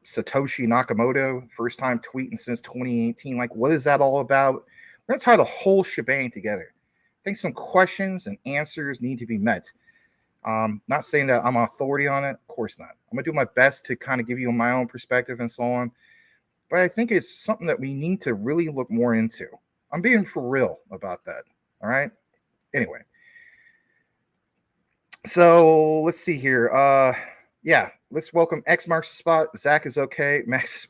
Satoshi Nakamoto, first time tweeting since 2018. Like, what is that all about? We're going to tie the whole shebang together. I think some questions and answers need to be met. Not saying that I'm an authority on it. Of course not. I'm going to do my best to kind of give you my own perspective and so on. But I think it's something that we need to really look more into. I'm being for real about that. All right. Anyway. So let's see here. Let's welcome X marks the spot. Zach is okay. Max is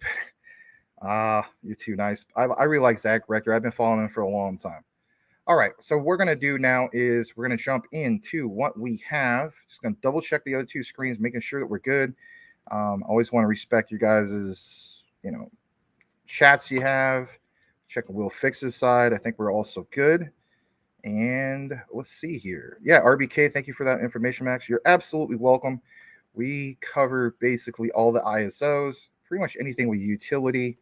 better. You're too nice. I really like Zach Rector. I've been following him for a long time. All right. So what we're going to do now is we're going to jump into what we have. Just going to double check the other two screens, making sure that we're good. Always want to respect you guys' chats you have. Check the Will Fix's side. I think we're also good. And let's see here. Yeah, RBK, thank you for that information, Max. You're absolutely welcome. We cover basically all the ISOs, pretty much anything with utility.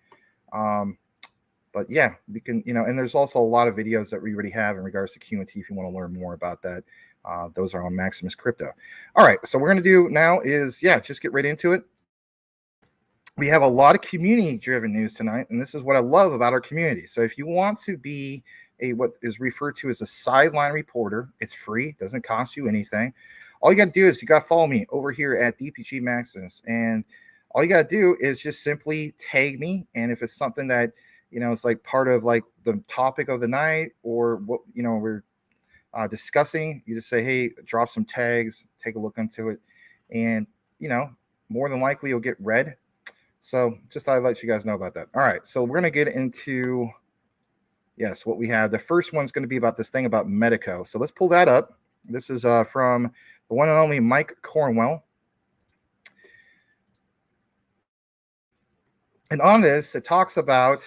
But yeah, we can, and there's also a lot of videos that we already have in regards to Q&T if you want to learn more about that. Those are on Maximus Crypto. All right, so what we're going to do now is, just get right into it. We have a lot of community-driven news tonight, and this is what I love about our community. So if you want to be what is referred to as a sideline reporter, it's free, doesn't cost you anything. All you got to do is you got to follow me over here at DPG Maximus, and all you got to do is just simply tag me. And if it's something that it's like part of like the topic of the night or what we're discussing, you just say, hey, drop some tags, take a look into it, and more than likely you'll get read. So just thought I'd let you guys know about that. All right, so we're gonna get into what we have. The first one's going to be about this thing about Medico. So let's pull that up. This is from the one and only Mike Cornwell. And on this, it talks about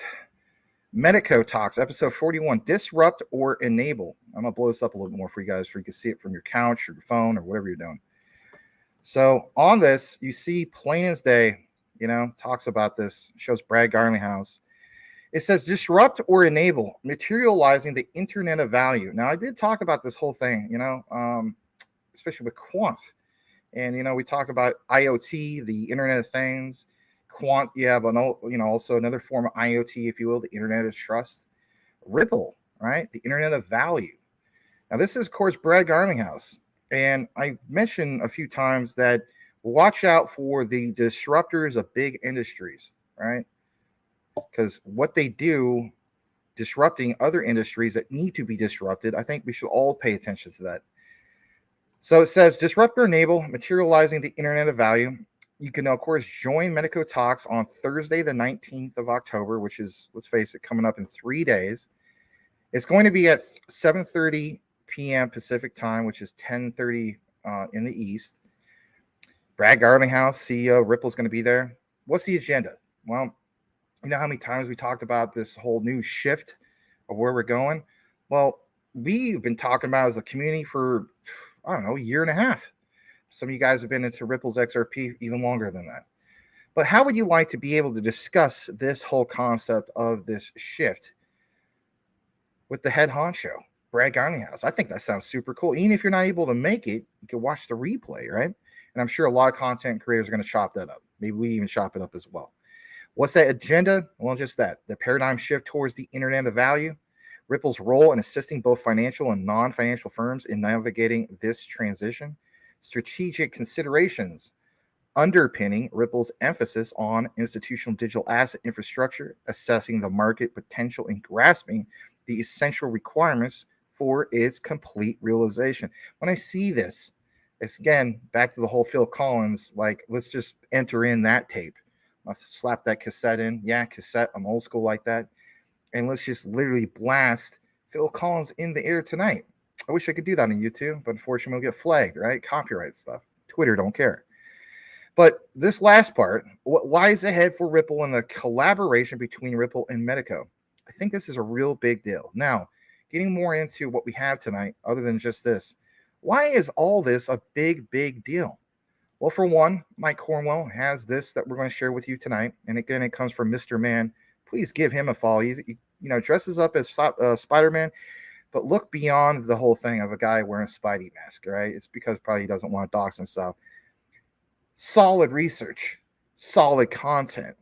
Medico Talks, episode 41, disrupt or enable. I'm going to blow this up a little more for you guys so you can see it from your couch or your phone or whatever you're doing. So on this, you see plain as day, talks about this, shows Brad Garlinghouse. It says disrupt or enable, materializing the Internet of Value. Now, I did talk about this whole thing, especially with quant. And, we talk about IoT, the Internet of Things. Quant, you have also another form of IoT, if you will, the Internet of Trust. Ripple, right? The Internet of Value. Now, this is, of course, Brad Garlinghouse. And I mentioned a few times that watch out for the disruptors of big industries, right? Because what they do, disrupting other industries that need to be disrupted, I think we should all pay attention to that. So it says, disrupt or enable, materializing the Internet of Value. You can, of course, join Medico Talks on Thursday, the 19th of October, which is, let's face it, coming up in 3 days. It's going to be at 7:30 p.m. Pacific time, which is 10:30 in the East. Brad Garlinghouse, CEO, Ripple's going to be there. What's the agenda? Well, you know how many times we talked about this whole new shift of where we're going? Well, we've been talking about as a community for, I don't know, a year and a half. Some of you guys have been into Ripple's XRP even longer than that. But how would you like to be able to discuss this whole concept of this shift with the head honcho, Brad Garlinghouse? I think that sounds super cool. Even if you're not able to make it, you can watch the replay, right? And I'm sure a lot of content creators are going to chop that up. Maybe we even chop it up as well. What's that agenda? Well, just that, the paradigm shift towards the internet of value, Ripple's role in assisting both financial and non-financial firms in navigating this transition, strategic considerations underpinning Ripple's emphasis on institutional digital asset infrastructure, assessing the market potential and grasping the essential requirements for its complete realization. When I see this, it's again back to the whole Phil Collins, like, let's just enter in that tape. I'll slap that cassette in. Yeah, cassette. I'm old school like that. And let's just literally blast Phil Collins in the air tonight. I wish I could do that on YouTube, but unfortunately we'll get flagged, right? Copyright stuff. Twitter don't care. But this last part, what lies ahead for Ripple and the collaboration between Ripple and Medico, I think this is a real big deal. Now, getting more into what we have tonight, other than just this, why is all this a big, big deal? Well, for one, Mike Cornwell has this that we're going to share with you tonight. And again, it comes from Mr. Man. Please give him a follow. He dresses up as Spider-Man, but look beyond the whole thing of a guy wearing a Spidey mask, right? It's because probably he doesn't want to dox himself. Solid research, solid content.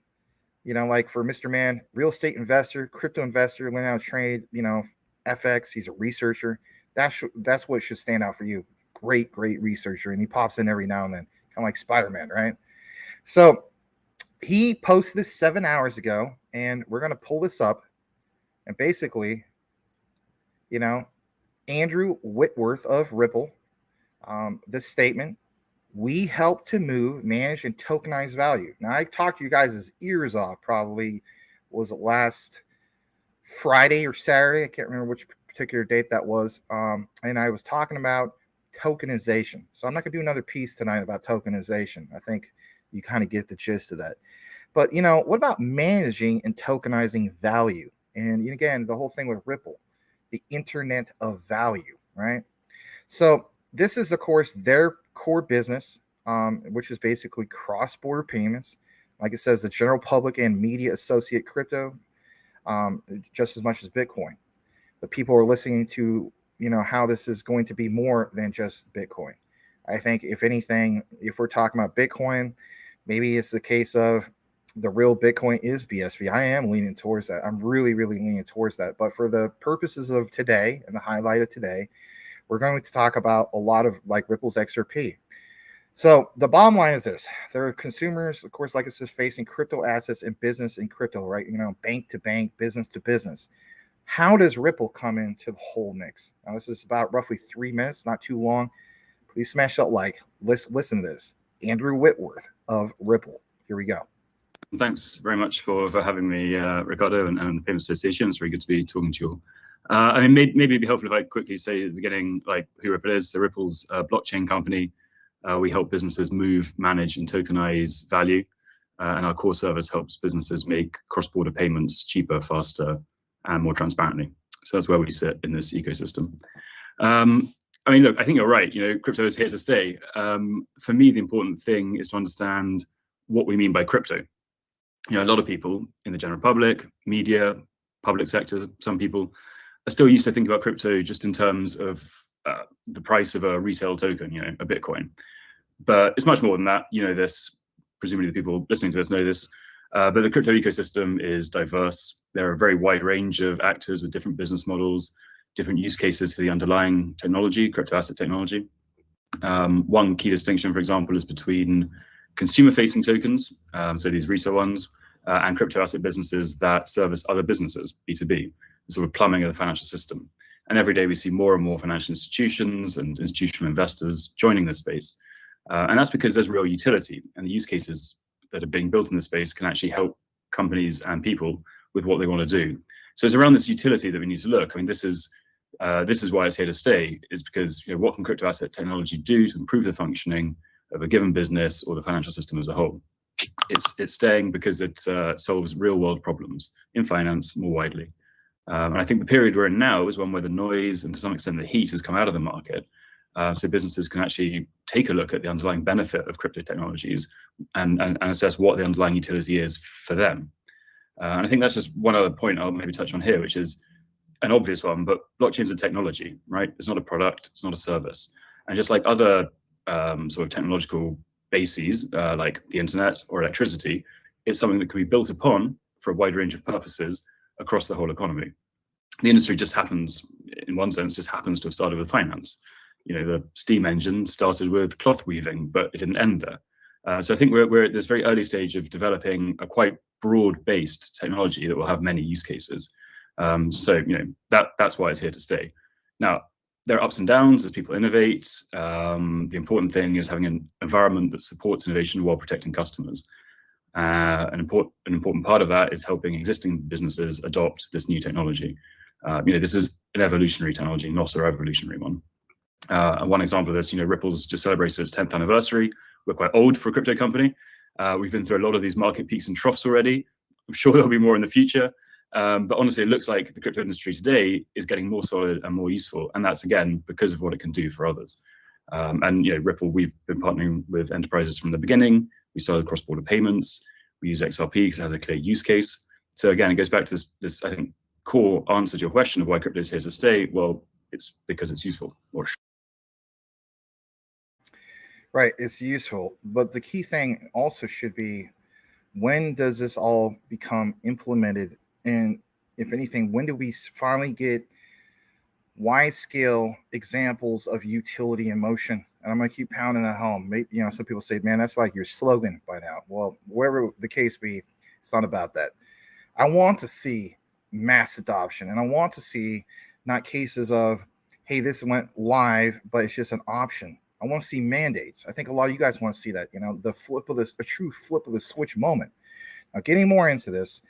Like for Mr. Man, real estate investor, crypto investor, learn how to trade, FX. He's a researcher. That's what should stand out for you. Great researcher. And he pops in every now and then, kind of like Spider-Man, right? So he posted this 7 hours ago, and we're going to pull this up. And basically, Andrew Whitworth of Ripple, this statement: we help to move, manage, and tokenize value. Now, I talked to you guys' ears off, probably, was it last Friday or Saturday? I can't remember which particular date that was. And I was talking about tokenization. So I'm not going to do another piece tonight about tokenization. I think you kind of get the gist of that. But, what about managing and tokenizing value? And again, the whole thing with Ripple, the internet of value, right? So this is, of course, their core business, which is basically cross-border payments. Like it says, the general public and media associate crypto just as much as Bitcoin. But people are listening to, how this is going to be more than just Bitcoin. I think, if anything, if we're talking about Bitcoin, maybe it's the case of the real Bitcoin is BSV. I am leaning towards that. I'm really, really leaning towards that. But for the purposes of today and the highlight of today, we're going to talk about a lot of like Ripple's XRP. So the bottom line is this: there are consumers, of course, like it says, facing crypto assets and business in crypto, right? Bank to bank, business to business. How does Ripple come into the whole mix? Now, this is about roughly 3 minutes, not too long. Please smash that like. Listen to this. Andrew Whitworth of Ripple. Here we go. Thanks very much for having me, Ricardo, and the Payment Association. It's very good to be talking to you all. Maybe it'd be helpful if I quickly say at the beginning, like, who Ripple is. So Ripple's a blockchain company. We help businesses move, manage, and tokenize value. And our core service helps businesses make cross-border payments cheaper, faster, and more transparently. So that's where we sit in this ecosystem. Look, I think you're right. Crypto is here to stay. For me, the important thing is to understand what we mean by crypto. A lot of people in the general public, media, public sector, some people are still used to think about crypto just in terms of the price of a resale token, a Bitcoin. But it's much more than that. This, presumably the people listening to this know this, but the crypto ecosystem is diverse. There are a very wide range of actors with different business models, different use cases for the underlying technology, crypto asset technology. One key distinction, for example, is between consumer-facing tokens, so these retail ones, and crypto asset businesses that service other businesses, B2B, the sort of plumbing of the financial system. And every day we see more and more financial institutions and institutional investors joining this space. And that's because there's real utility, and the use cases that are being built in this space can actually help companies and people with what they want to do. So it's around this utility that we need to look. This is why it's here to stay, is because what can crypto asset technology do to improve the functioning of a given business or the financial system as a whole? It's staying because it solves real world problems in finance more widely. And I think the period we're in now is one where the noise and to some extent the heat has come out of the market. So businesses can actually take a look at the underlying benefit of crypto technologies and assess what the underlying utility is for them. And I think that's just one other point I'll maybe touch on here, which is an obvious one, but blockchain is a technology, right? It's not a product, it's not a service. And just like other sort of technological bases, like the internet or electricity, it's something that can be built upon for a wide range of purposes across the whole economy. The industry just happens, in one sense, just happens to have started with finance. You know, the steam engine started with cloth weaving, but it didn't end there. So I think we're at this very early stage of developing a quite broad-based technology that will have many use cases. So you know, that's why it's here to stay. Now, there are ups and downs as people innovate. The important thing is having an environment that supports innovation while protecting customers. An important part of that is helping existing businesses adopt this new technology. You know, this is an evolutionary technology, not a revolutionary one. And one example of this, you know, Ripple's just celebrated its 10th anniversary. We're quite old for a crypto company. We've been through a lot of these market peaks and troughs already. I'm sure there'll be more in the future. But honestly, it looks like the crypto industry today is getting more solid and more useful. And that's, again, because of what it can do for others. And, you know, Ripple, we've been partnering with enterprises from the beginning. We started cross-border payments. We use XRP because it has a clear use case. So again, it goes back to this, I think, core answer to your question of why crypto is here to stay. Well, it's because it's useful. Right, it's useful. But the key thing also should be, when does this all become implemented? And if anything, when do we finally get wide-scale examples of utility in motion? And I'm going to keep pounding that home. Maybe, you know, some people say, man, that's like your slogan by now. Well, wherever the case be, it's not about that. I want to see mass adoption, and I want to see not cases of, hey, this went live, but it's just an option. I want to see mandates. I think a lot of you guys want to see that, you know, the flip of this, a true flip of the switch moment. Now, getting more into this,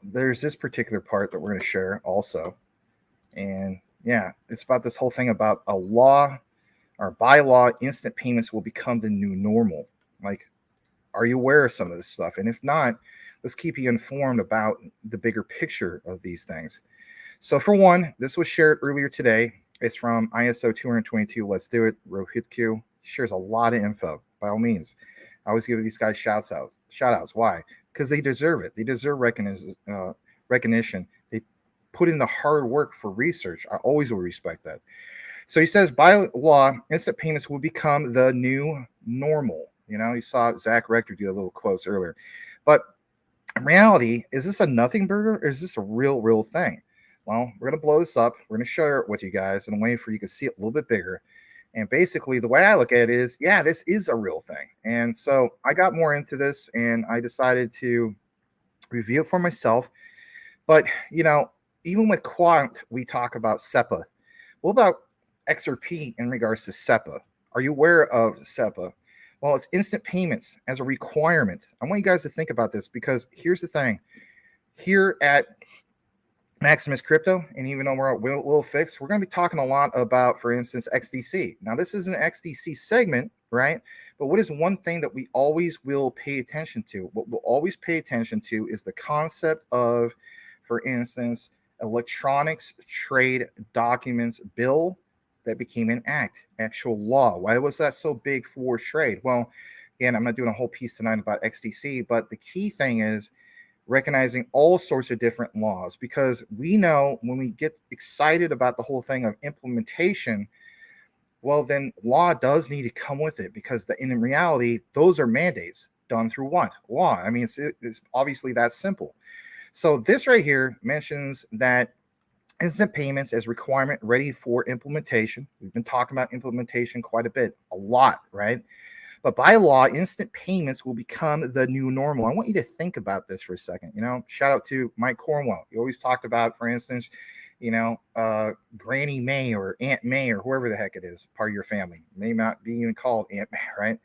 there's this particular part that we're going to share also. And yeah, it's about this whole thing about a law, or by law, instant payments will become the new normal. Like, are you aware of some of this stuff? And if not, let's keep you informed about the bigger picture of these things. So for one, this was shared earlier today. It's from ISO 222. Let's do it. Rohit Q shares a lot of info. By all means, I always give these guys shout outs. Why? Because they deserve it. They deserve recognition. They put in the hard work for research. I always will respect that. So he says, by law, instant payments will become the new normal. You know, you saw Zach Rector do a little quotes earlier. But in reality, is this a nothing burger, or is this a real thing? Well, we're going to blow this up. We're going to share it with you guys in a way for you to see it a little bit bigger. And basically, the way I look at it is, yeah, this is a real thing. And so I got more into this, and I decided to review it for myself. But, you know, even with Quant, we talk about SEPA. What about XRP in regards to SEPA? Are you aware of SEPA? Well, it's instant payments as a requirement. I want you guys to think about this, because here's the thing. Here at Maximus Crypto, and even though we're at Will Fix, we're going to be talking a lot about, for instance, XDC. Now, this is an XDC segment, right? But what is one thing that we always will pay attention to? What we'll always pay attention to is the concept of, for instance, electronics trade documents bill that became an actual law. Why was that so big for trade? Well, again, I'm not doing a whole piece tonight about XDC, but the key thing is recognizing all sorts of different laws, because we know when we get excited about the whole thing of implementation, well, then law does need to come with it, because in reality, those are mandates done through what? Law. I mean, it's obviously that simple. So this right here mentions that instant payments as requirement ready for implementation. We've been talking about implementation quite a lot, right? But by law, instant payments will become the new normal. I want you to think about this for a second. You know, shout out to Mike Cornwell. He always talked about, for instance, you know, Granny May or Aunt May or whoever the heck it is, part of your family. May not be even called Aunt May, right?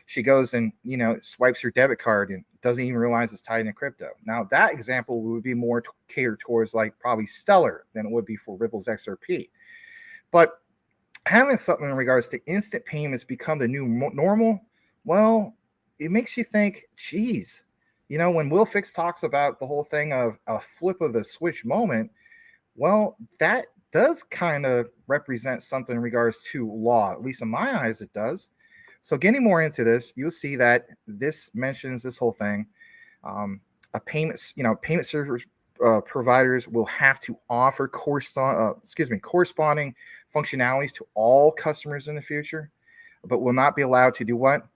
She goes and, you know, swipes her debit card and doesn't even realize it's tied into crypto. Now, that example would be more catered towards like probably Stellar than it would be for Ripple's XRP. But having something in regards to instant payments become the new normal, well, it makes you think, geez, you know, when Will Fix talks about the whole thing of a flip of the switch moment, well, that does kind of represent something in regards to law. At least in my eyes, it does. So getting more into this, you'll see that this mentions this whole thing. Payment service providers will have to offer corresponding functionalities to all customers in the future, but will not be allowed to do what?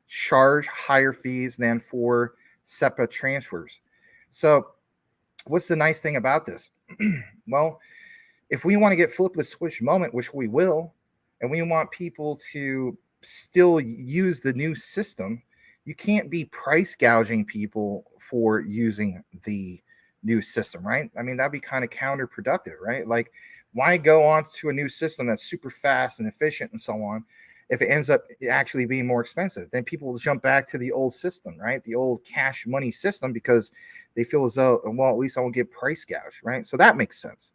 Charge higher fees than for SEPA transfers. So what's the nice thing about this? Well, if we want to get flip the switch moment, which we will, and we want people to still use the new system, you can't be price gouging people for using the new system, right? I mean, that'd be kind of counterproductive, right? Like, why go on to a new system that's super fast and efficient and so on if it ends up actually being more expensive? Then people will jump back to the old system, right? The old cash money system, because they feel as though, well, at least I won't get price gouged, right? So that makes sense.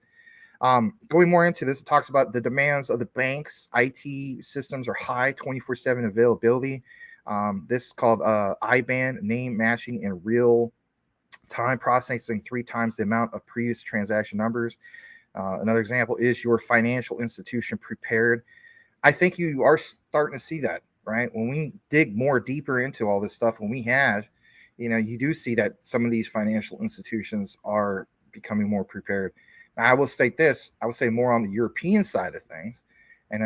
Going more into this, it talks about the demands of the banks. IT systems are high, 24/7 availability. This is called IBAN, name matching in real time processing 3 times the amount of previous transaction numbers. Another example is your financial institution prepared. I think you are starting to see that, right? When we dig more deeper into all this stuff, when we have, you do see that some of these financial institutions are becoming more prepared. Now, I will state this, I would say more on the European side of things. And,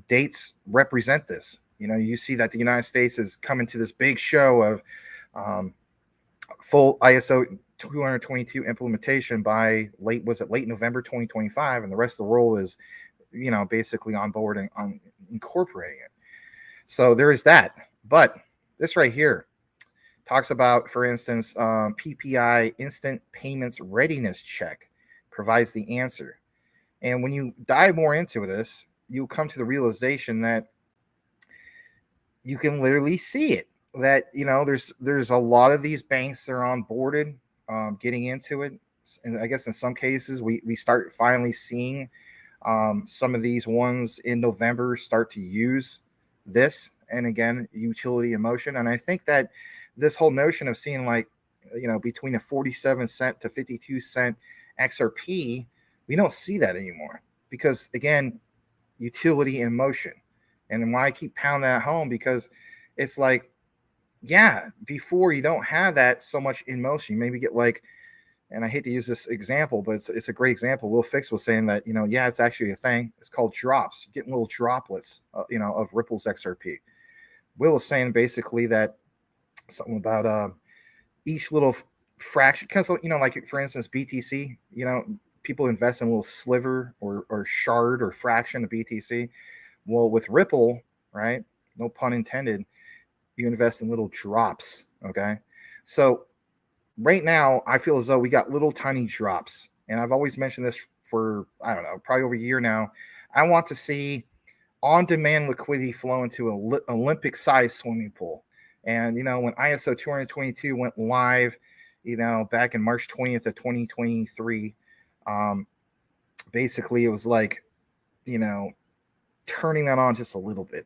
dates represent this. You see that the United States is coming to this big show of full ISO 222 implementation by late November 2025, and the rest of the world is basically on board and on incorporating it. So there is that. But this right here talks about, for instance, PPI instant payments readiness check provides the answer. And when you dive more into this, you'll come to the realization that you can literally see it, that there's a lot of these banks that are onboarded, getting into it. And I guess in some cases we start finally seeing some of these ones in November start to use this, and again, utility in motion. And I think that this whole notion of seeing between a 47 cent to 52 cent XRP, we don't see that anymore, because again, utility in motion. And why I keep pounding that home, because it's like, yeah, before you don't have that so much in motion. You maybe get and I hate to use this example, but it's a great example. Will Fix was saying that, yeah, it's actually a thing. It's called drops. You're getting little droplets, of Ripple's XRP. Will was saying basically that something about each little fraction, because like for instance BTC, people invest in a little sliver or shard or fraction of BTC. Well, with Ripple, right, no pun intended, you invest in little drops. Okay, so right now I feel as though we got little tiny drops, and I've always mentioned this for, I don't know, probably over a year now. I want to see on-demand liquidity flow into an Olympic-sized swimming pool. And when ISO 222 went live, back in March 20th of 2023, basically it was like, turning that on just a little bit.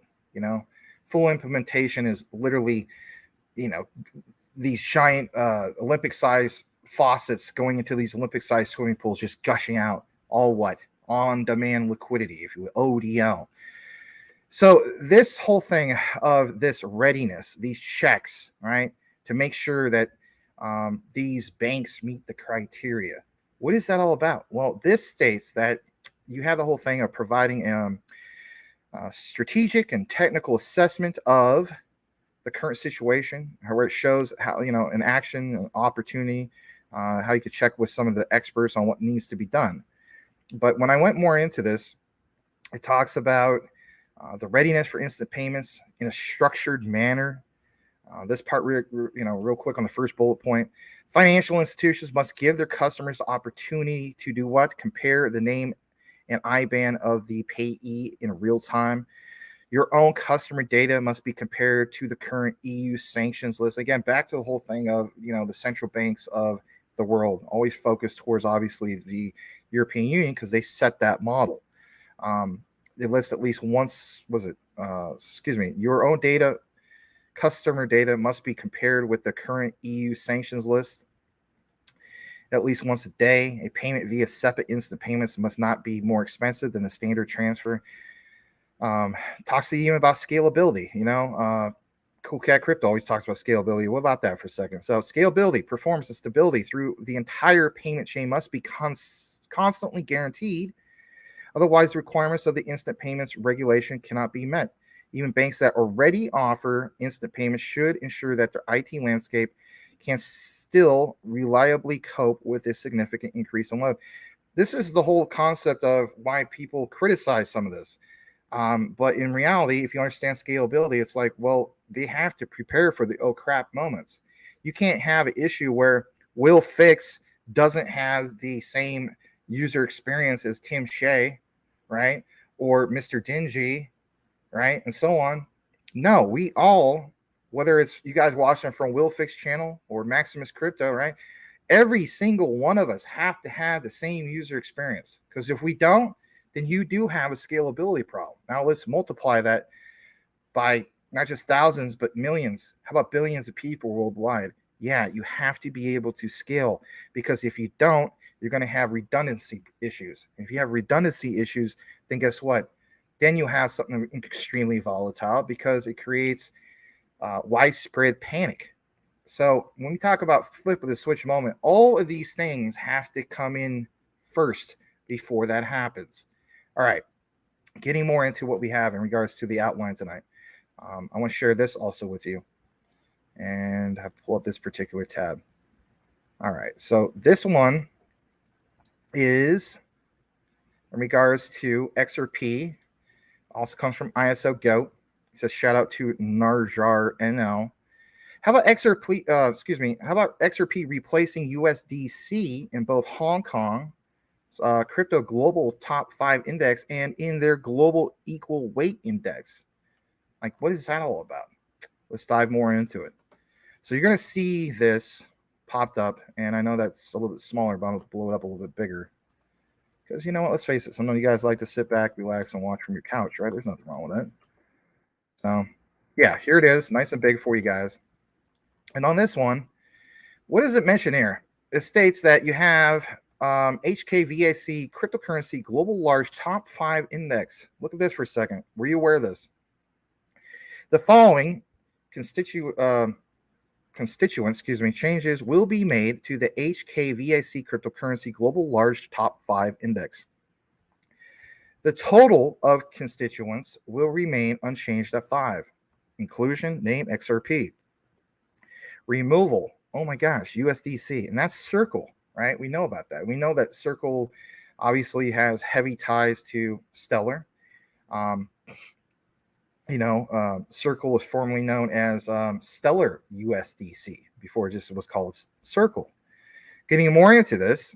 Full implementation is literally, these giant Olympic-sized faucets going into these Olympic-sized swimming pools, just gushing out all on-demand liquidity, if you will, ODL. So this whole thing of this readiness, these checks, right, to make sure that these banks meet the criteria. What is that all about? Well, this states that you have the whole thing of providing strategic and technical assessment of the current situation, where it shows how, an action, an opportunity, how you could check with some of the experts on what needs to be done. But when I went more into this, it talks about the readiness for instant payments in a structured manner. This part, real quick on the first bullet point, financial institutions must give their customers the opportunity to do what? Compare the name and IBAN of the payee in real time. Your own customer data must be compared to the current EU sanctions list. Again, back to the whole thing of, the central banks of the world, always focused towards obviously the European Union, because they set that model. They list at least once, your own data, customer data must be compared with the current EU sanctions list at least once a day. A payment via SEPA instant payments must not be more expensive than the standard transfer. Talks to you about scalability. Cool Cat Crypto always talks about scalability. What about that for a second? So scalability, performance, and stability through the entire payment chain must be constantly guaranteed. Otherwise, the requirements of the instant payments regulation cannot be met. Even banks that already offer instant payments should ensure that their IT landscape can still reliably cope with a significant increase in load. This is the whole concept of why people criticize some of this. But in reality, if you understand scalability, it's like, well, they have to prepare for the oh crap moments. You can't have an issue where Will Fix doesn't have the same user experience as Tim Shea, right? Or Mr. Dingy, right? And so on. No, we all, whether it's you guys watching from Will Fix channel or Maximus Crypto, right? Every single one of us have to have the same user experience, because if we don't, then you do have a scalability problem. Now let's multiply that by not just thousands, but millions. How about billions of people worldwide? Yeah, you have to be able to scale, because if you don't, you're going to have redundancy issues. If you have redundancy issues, then guess what? Then you have something extremely volatile, because it creates widespread panic. So when we talk about flip of the switch moment, all of these things have to come in first before that happens. All right, getting more into what we have in regards to the outline tonight. I want to share this also with you, and I have to pull up this particular tab. All right, so this one is in regards to XRP. Also comes from ISO Goat. It says shout out to Narjar NL. How about XRP? How about XRP replacing USDC in both Hong Kong, crypto global top 5 index, and in their global equal weight index? Like, what is that all about? Let's dive more into it. So you're going to see this popped up, and I know that's a little bit smaller, but I'm going to blow it up a little bit bigger. Because you know what? Let's face it. Some of you guys like to sit back, relax, and watch from your couch, right? There's nothing wrong with that. So, yeah, here it is. Nice and big for you guys. And on this one, what does it mention here? It states that you have HKVAC cryptocurrency global large top 5 index. Look at this for a second. Were you aware of this? The following constituents, changes will be made to the HKVAC cryptocurrency global large top 5 index. The total of constituents will remain unchanged at 5. Inclusion, name XRP. Removal, oh my gosh, USDC, and that's Circle, right? We know about that. We know that Circle obviously has heavy ties to Stellar. Circle was formerly known as Stellar USDC before it just was called Circle. Getting more into this,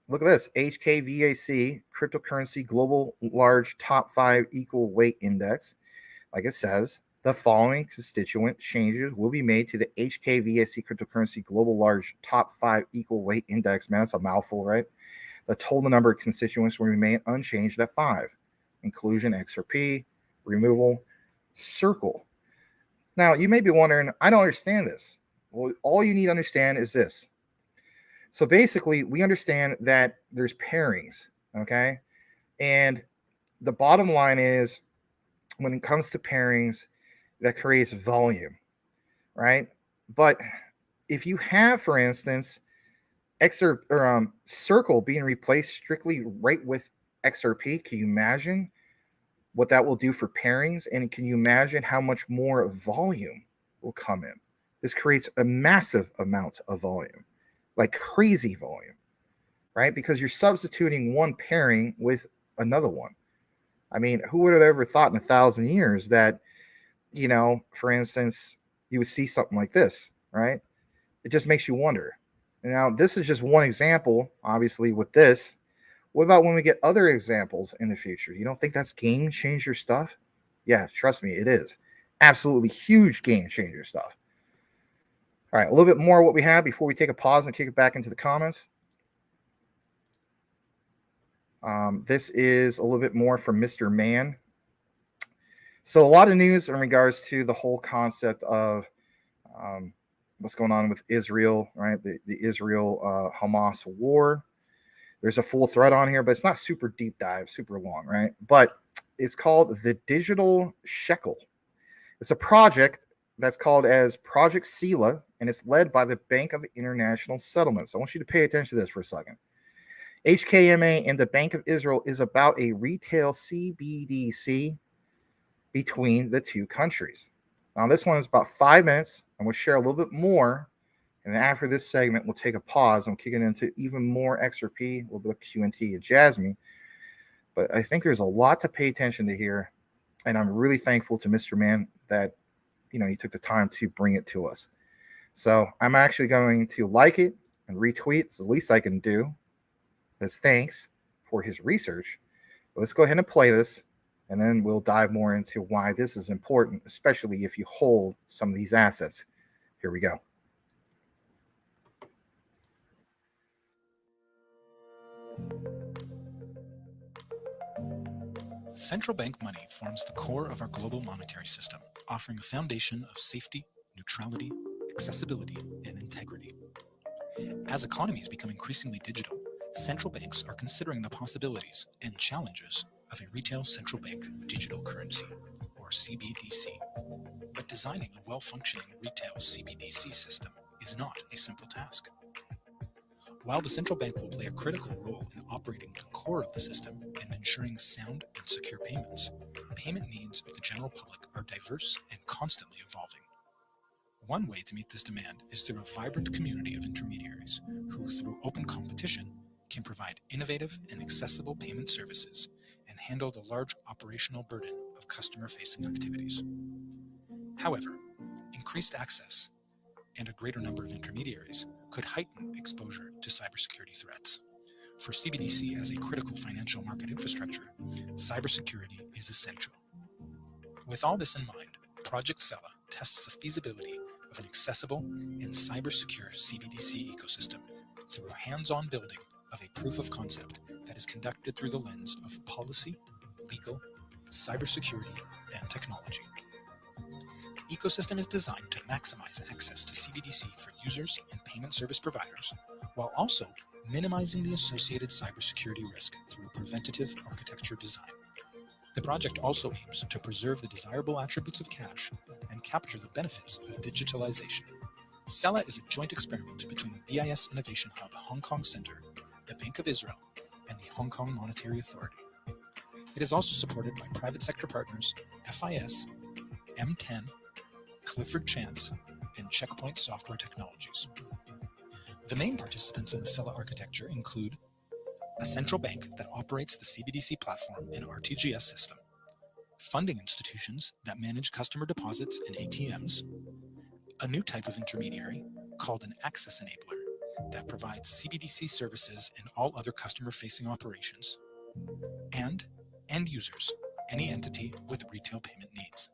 look at this. HKVAC cryptocurrency global large top 5 equal weight index. Like it says, the following constituent changes will be made to the HKVAC cryptocurrency global large top 5 equal weight index. Man, that's a mouthful, right? The total number of constituents will remain unchanged at 5. Inclusion, XRP. Removal, Circle. Now, you may be wondering, I don't understand this. Well, all you need to understand is this. So basically, we understand that there's pairings, okay? And the bottom line is, when it comes to pairings, that creates volume, right? But if you have, for instance, Circle being replaced strictly right with XRP, can you imagine what that will do for pairings? And can you imagine how much more volume will come in? This creates a massive amount of volume, like crazy volume, right? Because you're substituting one pairing with another one. I mean, who would have ever thought in 1,000 years that, for instance, you would see something like this, right? It just makes you wonder. Now, this is just one example, obviously, with this. What about when we get other examples in the future? You don't think that's game changer stuff? Yeah, trust me, it is. Absolutely huge game changer stuff. All right, a little bit more of what we have before we take a pause and kick it back into the comments. This is a little bit more from Mr. Man. So a lot of news in regards to the whole concept of what's going on with Israel, right? The Israel-Hamas war. There's a full thread on here, but it's not super deep dive, super long, right? But it's called the Digital Shekel. It's a project that's called as Project Sela, and it's led by the Bank of International Settlements. I want you to pay attention to this for a second. HKMA and the Bank of Israel is about a retail CBDC between the two countries. Now, this one is about 5 minutes, and we'll share a little bit more. And then after this segment, we'll take a pause and we'll kick it into even more XRP, a little bit of Q&T at JASMY. But I think there's a lot to pay attention to here. And I'm really thankful to Mr. Man that, he took the time to bring it to us. So I'm actually going to like it and retweet. It's the least I can do as thanks for his research. But let's go ahead and play this, and then we'll dive more into why this is important, especially if you hold some of these assets. Here we go. Central bank money forms the core of our global monetary system, offering a foundation of safety, neutrality, accessibility, and integrity. As economies become increasingly digital, central banks are considering the possibilities and challenges of a retail central bank digital currency, or CBDC. But designing a well-functioning retail CBDC system is not a simple task. While the central bank will play a critical role in operating the core of the system and ensuring sound and secure payments, payment needs of the general public are diverse and constantly evolving. One way to meet this demand is through a vibrant community of intermediaries who, through open competition, can provide innovative and accessible payment services and handle the large operational burden of customer-facing activities. However, increased access and a greater number of intermediaries could heighten exposure to cybersecurity threats. For CBDC as a critical financial market infrastructure, cybersecurity is essential. With all this in mind, Project Sela tests the feasibility of an accessible and cyber-secure CBDC ecosystem through hands-on building of a proof of concept that is conducted through the lens of policy, legal, cybersecurity, and technology. The ecosystem is designed to maximize access to CBDC for users and payment service providers, while also minimizing the associated cybersecurity risk through preventative architecture design. The project also aims to preserve the desirable attributes of cash and capture the benefits of digitalization. Sela is a joint experiment between the BIS Innovation Hub Hong Kong Center, the Bank of Israel, and the Hong Kong Monetary Authority. It is also supported by private sector partners FIS, M10, Clifford Chance, and Checkpoint Software Technologies. The main participants in the Sela architecture include a central bank that operates the CBDC platform and RTGS system, funding institutions that manage customer deposits and ATMs, a new type of intermediary called an access enabler that provides CBDC services and all other customer-facing operations, and end users, any entity with retail payment needs.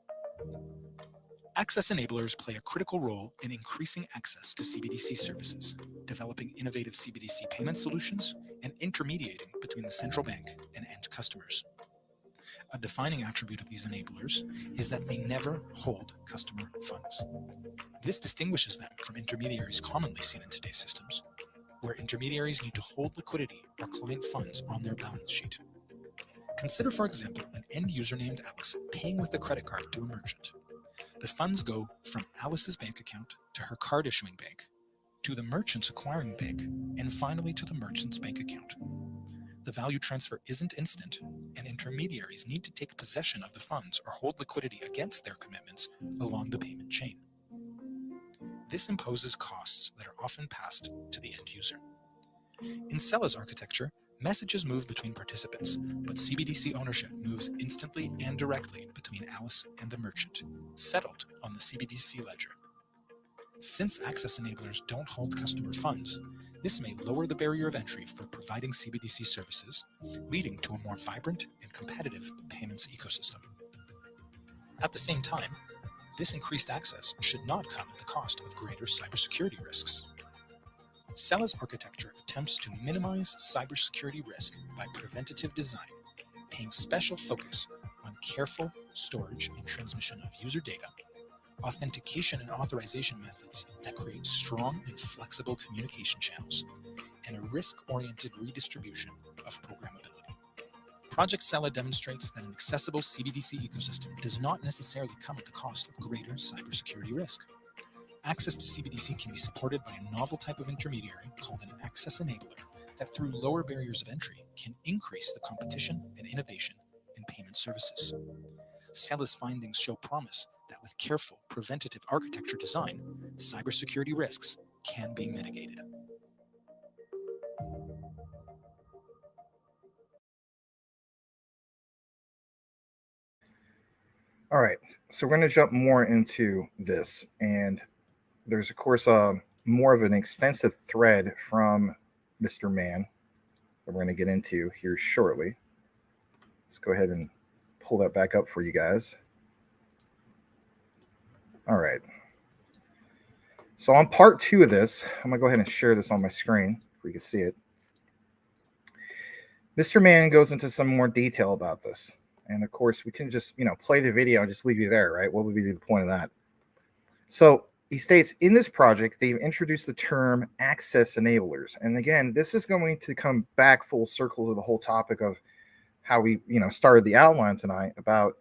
Access enablers play a critical role in increasing access to CBDC services, developing innovative CBDC payment solutions, and intermediating between the central bank and end customers. A defining attribute of these enablers is that they never hold customer funds. This distinguishes them from intermediaries commonly seen in today's systems, where intermediaries need to hold liquidity or client funds on their balance sheet. Consider, for example, an end user named Alice paying with a credit card to a merchant. The funds go from Alice's bank account to her card issuing bank, to the merchant's acquiring bank, and finally to the merchant's bank account. The value transfer isn't instant, and intermediaries need to take possession of the funds or hold liquidity against their commitments along the payment chain. This imposes costs that are often passed to the end user. In Sela's architecture, messages move between participants, but CBDC ownership moves instantly and directly between Alice and the merchant, settled on the CBDC ledger. Since access enablers don't hold customer funds, this may lower the barrier of entry for providing CBDC services, leading to a more vibrant and competitive payments ecosystem. At the same time, this increased access should not come at the cost of greater cybersecurity risks. Sela's architecture attempts to minimize cybersecurity risk by preventative design, paying special focus on careful storage and transmission of user data, authentication and authorization methods that create strong and flexible communication channels, and a risk-oriented redistribution of programmability. Project Sela demonstrates that an accessible CBDC ecosystem does not necessarily come at the cost of greater cybersecurity risk. Access to CBDC can be supported by a novel type of intermediary called an access enabler that, through lower barriers of entry, can increase the competition and innovation in payment services. Sellis findings show promise that with careful preventative architecture design, cybersecurity risks can be mitigated. All right, so we're going to jump more into this, and there's of course more of an extensive thread from Mr. Mann that we're going to get into here shortly. Let's go ahead and pull that back up for you guys. All right. So on part 2 of this, I'm going to go ahead and share this on my screen so you can see it. Mr. Mann goes into some more detail about this. And of course, we can just, play the video and just leave you there, right? What would be the point of that? So he states, in this project, they've introduced the term access enablers. And again, this is going to come back full circle to the whole topic of how we, started the outline tonight about,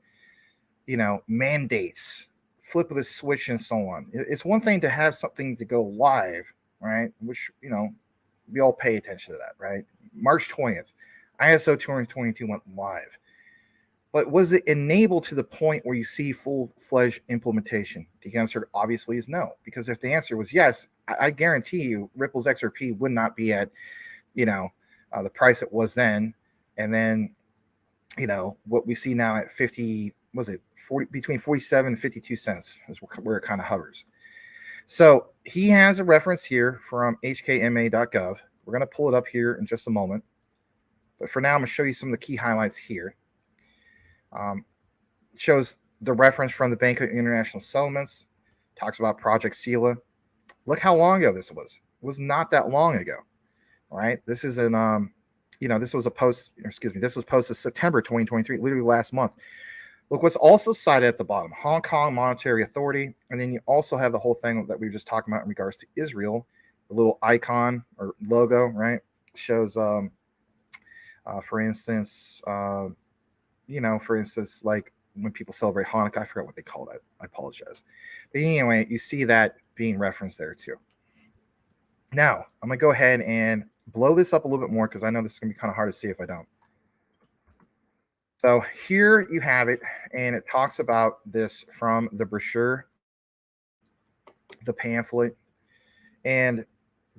mandates, flip of the switch and so on. It's one thing to have something to go live, right? Which, we all pay attention to that, right? March 20th, ISO 2022 went live. But was it enabled to the point where you see full-fledged implementation? The answer obviously is no, because if the answer was yes, I guarantee you Ripple's XRP would not be at, the price it was then. And then, what we see now at 40, between 47 and 52 cents is where it kind of hovers. So he has a reference here from hkma.gov. We're going to pull it up here in just a moment. But for now, I'm going to show you some of the key highlights here. Shows the reference from the Bank of International Settlements, talks about Project Sela. Look how long ago this was. It was not that long ago. All right. This is an, this was a post, this was posted September 2023, literally last month. Look what's also cited at the bottom, Hong Kong Monetary Authority. And then you also have the whole thing that we were just talking about in regards to Israel, the little icon or logo, right? Shows, for instance, like when people celebrate Hanukkah, I forgot what they call that. I apologize. But anyway, you see that being referenced there too. Now, I'm going to go ahead and blow this up a little bit more because I know this is going to be kind of hard to see if I don't. So here you have it, and it talks about this from the brochure, the pamphlet, and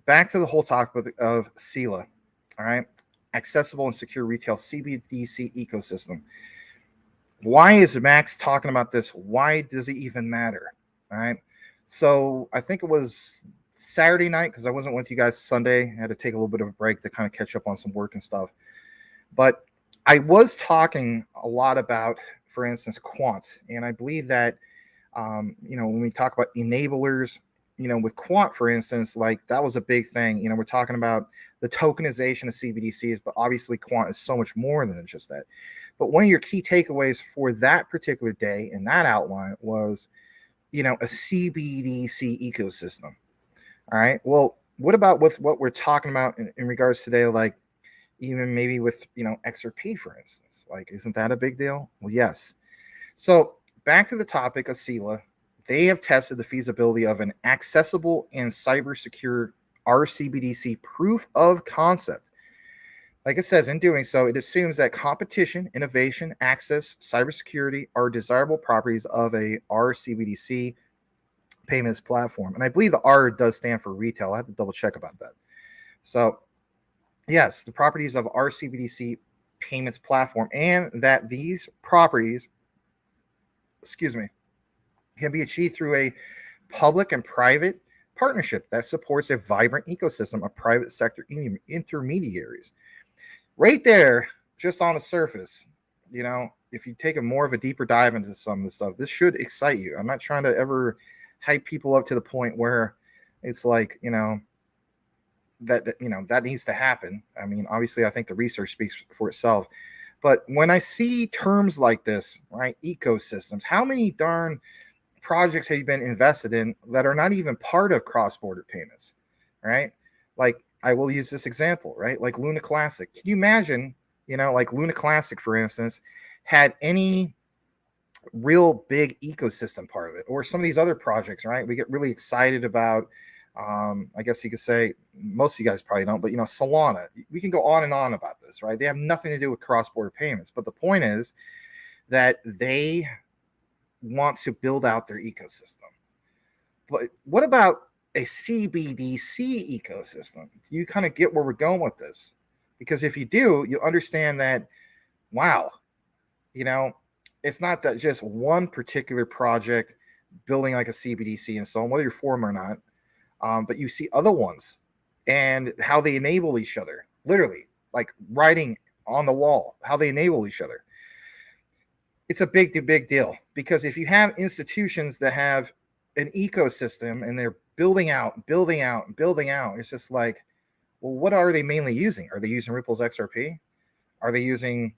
back to the whole topic of Sela, all right? Accessible and secure retail CBDC ecosystem. Why is Max talking about this? Why does it even matter? All right. So I think it was Saturday night because I wasn't with you guys Sunday. I had to take a little bit of a break to kind of catch up on some work and stuff. But I was talking a lot about, for instance, quant. And I believe that, when we talk about enablers, with quant, for instance, like that was a big thing. We're talking about the tokenization of CBDCs, but obviously quant is so much more than just that. But one of your key takeaways for that particular day in that outline was, a CBDC ecosystem. All right. Well, what about with what we're talking about in regards today, like even maybe with, XRP, for instance, like, isn't that a big deal? Well, yes. So back to the topic of Sela. They have tested the feasibility of an accessible and cyber secure RCBDC proof of concept. Like it says, in doing so, it assumes that competition, innovation, access, cybersecurity are desirable properties of a RCBDC payments platform. And I believe the R does stand for retail. I have to double check about that. So yes, the properties of RCBDC payments platform, and that these properties, can be achieved through a public and private partnership that supports a vibrant ecosystem of private sector intermediaries. Right there, just on the surface, if you take a more of a deeper dive into some of the stuff, this should excite you. I'm not trying to ever hype people up to the point where it's like, that needs to happen. I mean, obviously, I think the research speaks for itself. But when I see terms like this, right, ecosystems, how many darn projects have you been invested in that are not even part of cross-border payments, right? Like, I will use this example, right? Like Luna Classic. Can you imagine, like Luna Classic, for instance, had any real big ecosystem part of it, or some of these other projects, right? We get really excited about, I guess you could say, most of you guys probably don't, but Solana. We can go on and on about this, right? They have nothing to do with cross-border payments. But the point is that they want to build out their ecosystem. But what about a CBDC ecosystem? You kind of get where we're going with this. Because if you do, you understand that, wow, it's not that just one particular project building like a CBDC and so on, whether you're for them or not, but you see other ones and how they enable each other, literally, like writing on the wall, how they enable each other. It's a big deal, because if you have institutions that have an ecosystem and they're building out, it's just like, well, what are they mainly using? Are they using Ripple's XRP? Are they using,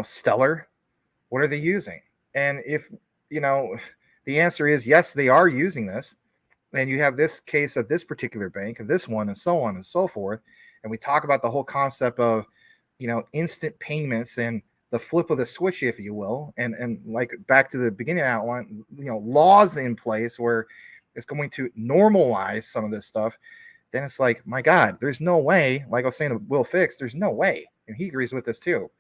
Stellar? What are they using? And if, the answer is yes, they are using this. And you have this case of this particular bank, of this one, and so on and so forth. And we talk about the whole concept of, instant payments and the flip of the switch, if you will. And like back to the beginning outline, laws in place where it's going to normalize some of this stuff. Then it's like, my God, there's no way, like I was saying to Will Fix, there's no way, and he agrees with this too,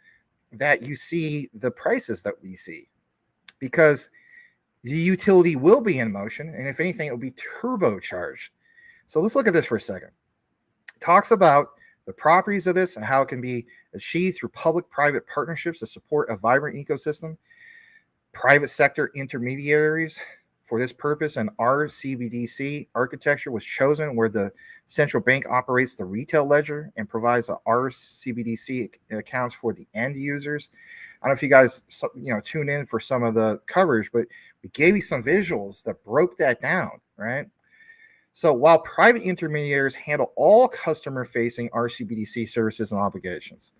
that you see the prices that we see, because the utility will be in motion, and if anything, it will be turbocharged. So let's look at this for a second. It talks about the properties of this and how it can be achieved through public-private partnerships to support a vibrant ecosystem, private sector intermediaries. For this purpose, an RCBDC architecture was chosen where the central bank operates the retail ledger and provides a RCBDC accounts for the end users. I don't know if you guys, tune in for some of the coverage, but we gave you some visuals that broke that down, right? So while private intermediaries handle all customer-facing RCBDC services and obligations.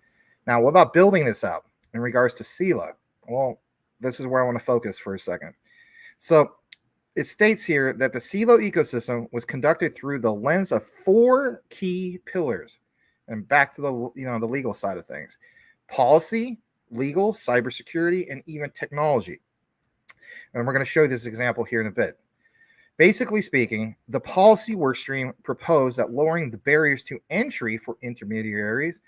Now, what about building this out in regards to SELA? Well, this is where I want to focus for a second. So it states here that the CELO ecosystem was conducted through the lens of 4 key pillars. And back to the the legal side of things: policy, legal, cybersecurity, and even technology. And we're going to show you this example here in a bit. Basically speaking, the policy workstream proposed that lowering the barriers to entry for intermediaries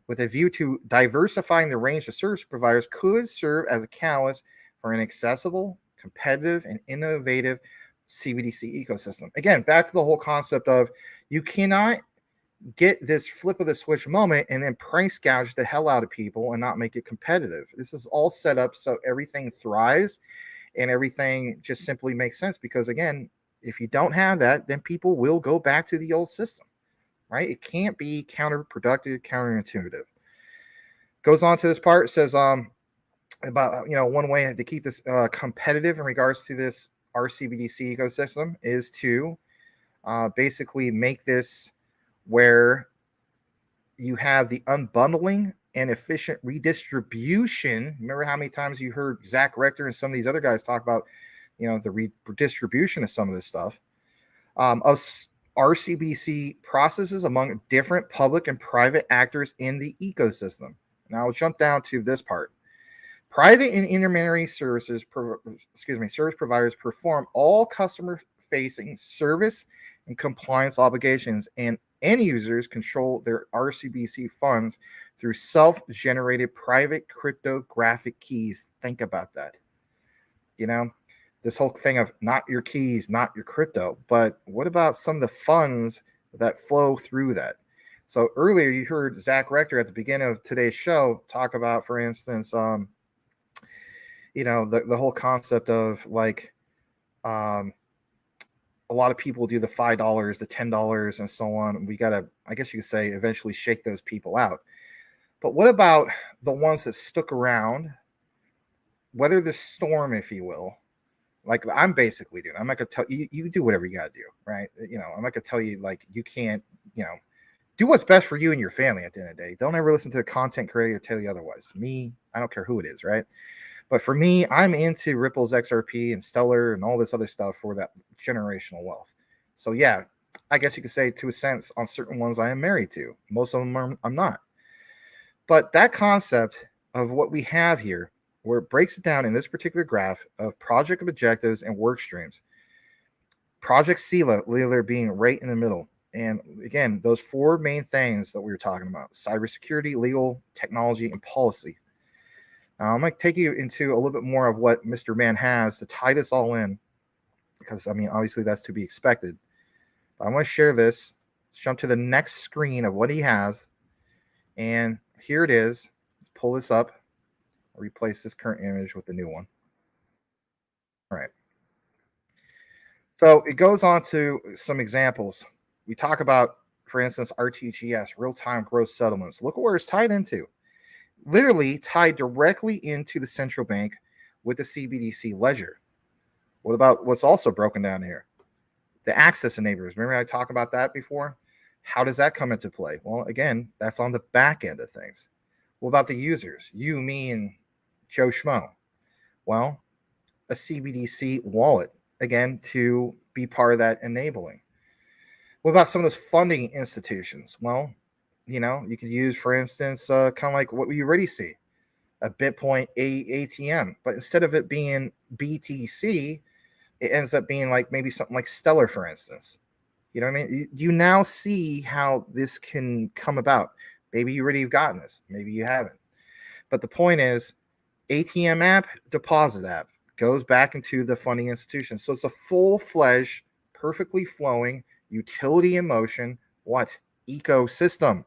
with a view to diversifying the range of service providers could serve as a catalyst for an accessible, competitive, and innovative CBDC ecosystem. Again, back to the whole concept of you cannot get this flip of the switch moment and then price gouge the hell out of people and not make it competitive. This is all set up so everything thrives and everything just simply makes sense, because again, if you don't have that, then people will go back to the old system, right? It can't be counterproductive, counterintuitive. Goes on to this part, says about one way to keep this competitive in regards to this RCBDC ecosystem is to basically make this where you have the unbundling and efficient redistribution. Remember how many times you heard Zach Rector and some of these other guys talk about the redistribution of some of this stuff of RCBDC processes among different public and private actors in the ecosystem. Now I'll jump down to this part. Private and intermediary service providers perform all customer-facing service and compliance obligations, and end users control their RCBDC funds through self-generated private cryptographic keys. Think about that. This whole thing of not your keys, not your crypto, but what about some of the funds that flow through that? So earlier you heard Zach Rector at the beginning of today's show talk about, for instance, the whole concept of like a lot of people do the $5, the $10, and so on. We got to, I guess you could say, eventually shake those people out. But what about the ones that stuck around, weather the storm, if you will? Like I'm basically doing. I'm not gonna tell you, you do whatever you gotta do, right? I'm not gonna tell you like you can't, do what's best for you and your family at the end of the day. Don't ever listen to a content creator tell you otherwise. Me, I don't care who it is, right? But for me, I'm into Ripple's XRP and Stellar and all this other stuff for that generational wealth. So yeah, I guess you could say to a sense on certain ones I am married to. Most of them I'm not. But that concept of what we have here, where it breaks it down in this particular graph of project objectives and work streams. Project SELA being right in the middle. And again, those 4 main things that we were talking about: cybersecurity, legal, technology, and policy. I'm going to take you into a little bit more of what Mr. Man has to tie this all in, because, I mean, obviously that's to be expected. But I'm going to share this. Let's jump to the next screen of what he has. And here it is. Let's pull this up. I'll replace this current image with the new one. All right. So it goes on to some examples. We talk about, for instance, RTGS, real-time gross settlements. Look at where it's tied into. Literally tied directly into the central bank with the CBDC ledger. What about what's also broken down here? The access enablers. Remember I talked about that before? How does that come into play? Well, again, that's on the back end of things. What about the users? You, me, and Joe Schmo. Well, a CBDC wallet, again, to be part of that enabling. What about some of those funding institutions? Well, you know, you could use, for instance, kind of like what we already see, a Bitcoin ATM. But instead of it being BTC, it ends up being like maybe something like Stellar, for instance. You know what I mean? You now see how this can come about. Maybe you already have gotten this. Maybe you haven't. But the point is, ATM app, deposit app goes back into the funding institution. So it's a full-fledged, perfectly flowing utility in motion. What? Ecosystem.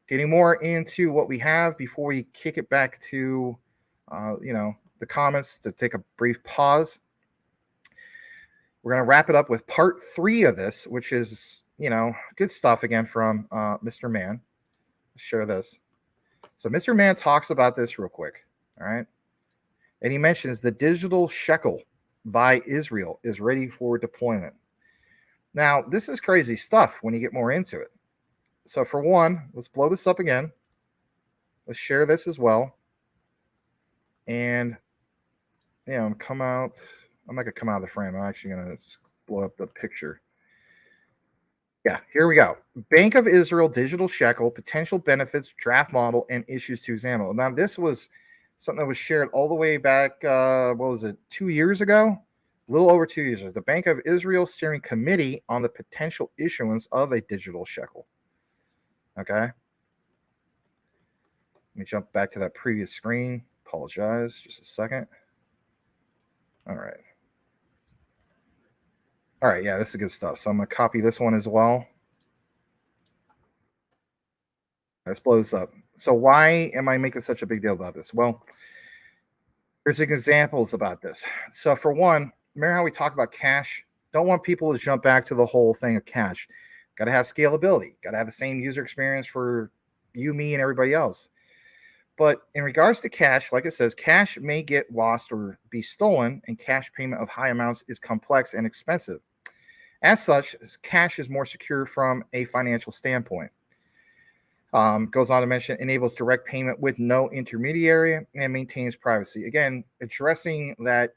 Getting more into what we have before we kick it back to, the comments, to take a brief pause. We're going to wrap it up with part 3 of this, which is, good stuff again from Mr. Man. Let's share this. So Mr. Man talks about this real quick. All right. And he mentions the digital shekel by Israel is ready for deployment. Now, this is crazy stuff when you get more into it. So for one, let's blow this up again. Let's share this as well. And, come out. I'm not going to come out of the frame. I'm actually going to blow up the picture. Yeah, here we go. Bank of Israel digital shekel, potential benefits, draft model, and issues to examine. Now, this was something that was shared all the way back, 2 years ago? A little over 2 years ago. The Bank of Israel Steering Committee on the potential issuance of a digital shekel. Okay. Let me jump back to that previous screen. Apologize. Just a second. All right. All right. Yeah, this is good stuff. So I'm going to copy this one as well. Let's blow this up. So why am I making such a big deal about this? Well, there's examples about this. So for one, remember how we talk about cash? Don't want people to jump back to the whole thing of cash. Got to have scalability. Got to have the same user experience for you, me, and everybody else. But in regards to cash, like it says, cash may get lost or be stolen, and cash payment of high amounts is complex and expensive. As such, cash is more secure from a financial standpoint. Goes on to mention enables direct payment with no intermediary and maintains privacy. Again, addressing that,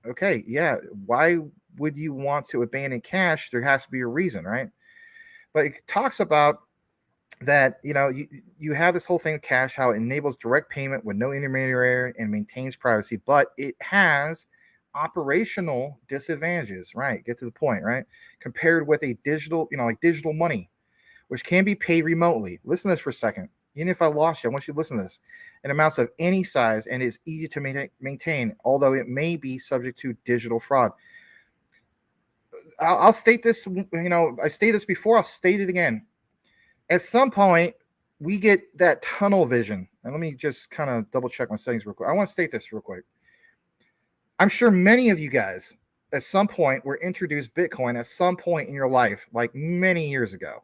okay, yeah, why would you want to abandon cash? There has to be a reason, right? But it talks about that, you have this whole thing of cash, how it enables direct payment with no intermediary and maintains privacy, but it has operational disadvantages, right? Get to the point, right? Compared with a digital, like digital money, which can be paid remotely. Listen to this for a second. Even if I lost you, I want you to listen to this. In amounts of any size and is easy to maintain, although it may be subject to digital fraud. I'll state this, I stated this before, I'll state it again. At some point, we get that tunnel vision. And let me just kind of double check my settings real quick. I want to state this real quick. I'm sure many of you guys at some point were introduced Bitcoin at some point in your life, like many years ago.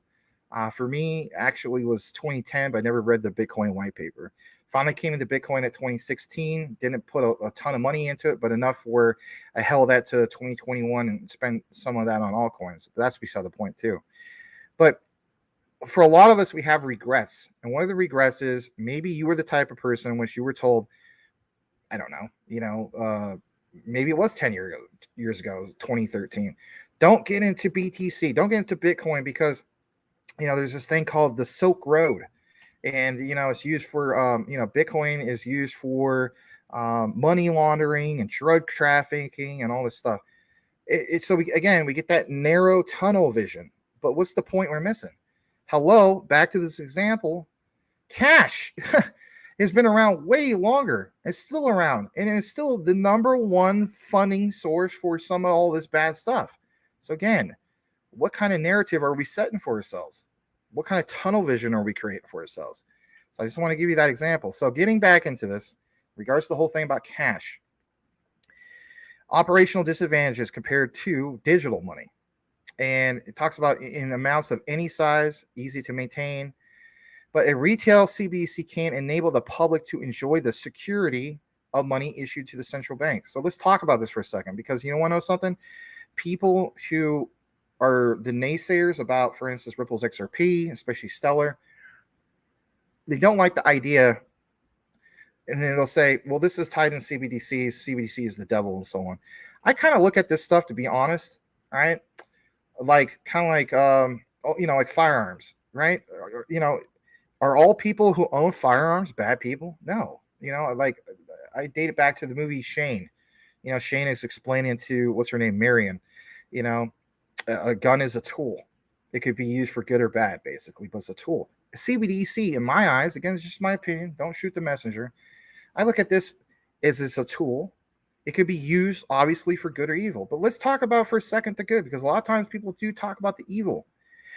For me, actually, it was 2010, but I never read the Bitcoin white paper. Finally came into Bitcoin at 2016. Didn't put a ton of money into it, but enough where I held that to 2021 and spent some of that on altcoins. That's beside the point too. But for a lot of us, we have regrets. And one of the regrets is maybe you were the type of person in which you were told, I don't know, maybe it was 10 years ago, 2013. Don't get into BTC. Don't get into Bitcoin because, there's this thing called the Silk Road. And, it's used for, Bitcoin is used for money laundering and drug trafficking and all this stuff. So we get that narrow tunnel vision. But what's the point we're missing? Hello, back to this example. Cash. It's been around way longer. It's still around, and it's still the number one funding source for some of all this bad stuff. So again, what kind of narrative are we setting for ourselves? What kind of tunnel vision are we creating for ourselves? So I just want to give you that example. So getting back into this, regards to the whole thing about cash, operational disadvantages compared to digital money. And it talks about in amounts of any size, easy to maintain. But a retail CBDC can enable the public to enjoy the security of money issued to the central bank. So let's talk about this for a second, because you want to know something? People who are the naysayers about, for instance, Ripple's XRP, especially Stellar, they don't like the idea. And then they'll say, well, this is tied in CBDCs. CBDC is the devil and so on. I kind of look at this stuff, to be honest, all right? Like kind of like, like firearms, right? Are all people who own firearms bad people? No. Like I date it back to the movie Shane. Shane is explaining to, what's her name, Marion, a gun is a tool. It could be used for good or bad, basically, but it's a tool. CBDC, in my eyes, again, it's just my opinion. Don't shoot the messenger. I look at this as it's a tool. It could be used, obviously, for good or evil. But let's talk about for a second the good, because a lot of times people do talk about the evil.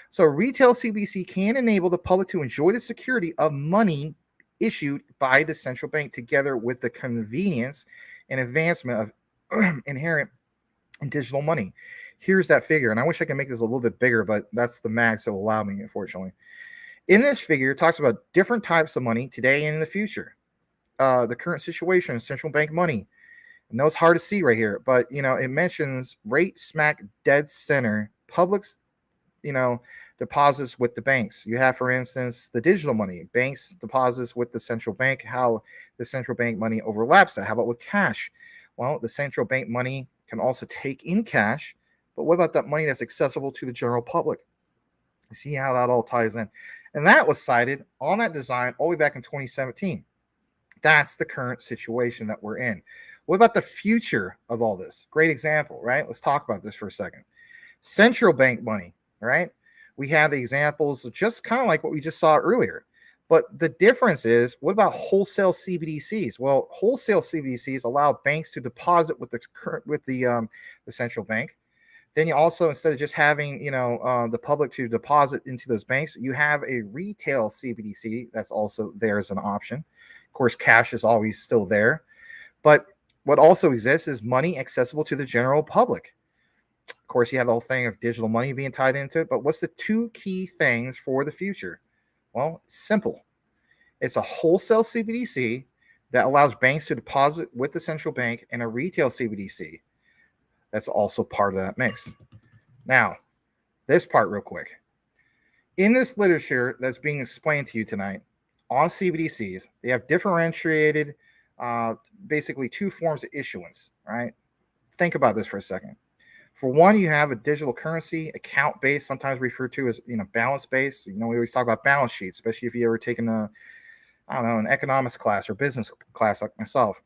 So retail CBDC can enable the public to enjoy the security of money issued by the central bank, together with the convenience and advancement of inherent in digital money. Here's that figure, and I wish I could make this a little bit bigger, but that's the max that will allow me, unfortunately. In this figure, it talks about different types of money today and in the future. The current situation, central bank money. I know it's hard to see right here, but it mentions right smack dead center public's deposits with the banks. You have, for instance, the digital money, banks deposits with the central bank, how the central bank money overlaps that. How about with cash? Well, the central bank money can also take in cash, but what about that money that's accessible to the general public? You see how that all ties in. And that was cited on that design all the way back in 2017. That's the current situation that we're in. What about the future of all this? Great example, right? Let's talk about this for a second. Central bank money, right? We have the examples of just kind of like what we just saw earlier. But the difference is, what about wholesale CBDCs? Well, wholesale CBDCs allow banks to deposit with the central bank. Then you also, instead of just having the public to deposit into those banks, you have a retail CBDC that's also there as an option. Of course, cash is always still there, but what also exists is money accessible to the general public. Of course, you have the whole thing of digital money being tied into it, but what's the two key things for the future? Well, it's simple. It's a wholesale CBDC that allows banks to deposit with the central bank, and a retail CBDC that's also part of that mix. Now, this part real quick. In this literature that's being explained to you tonight on CBDCs, they have differentiated basically two forms of issuance, right? Think about this for a second. For one, you have a digital currency, account-based, sometimes referred to as balance-based. We always talk about balance sheets, especially if you ever taken an economics class or business class like myself.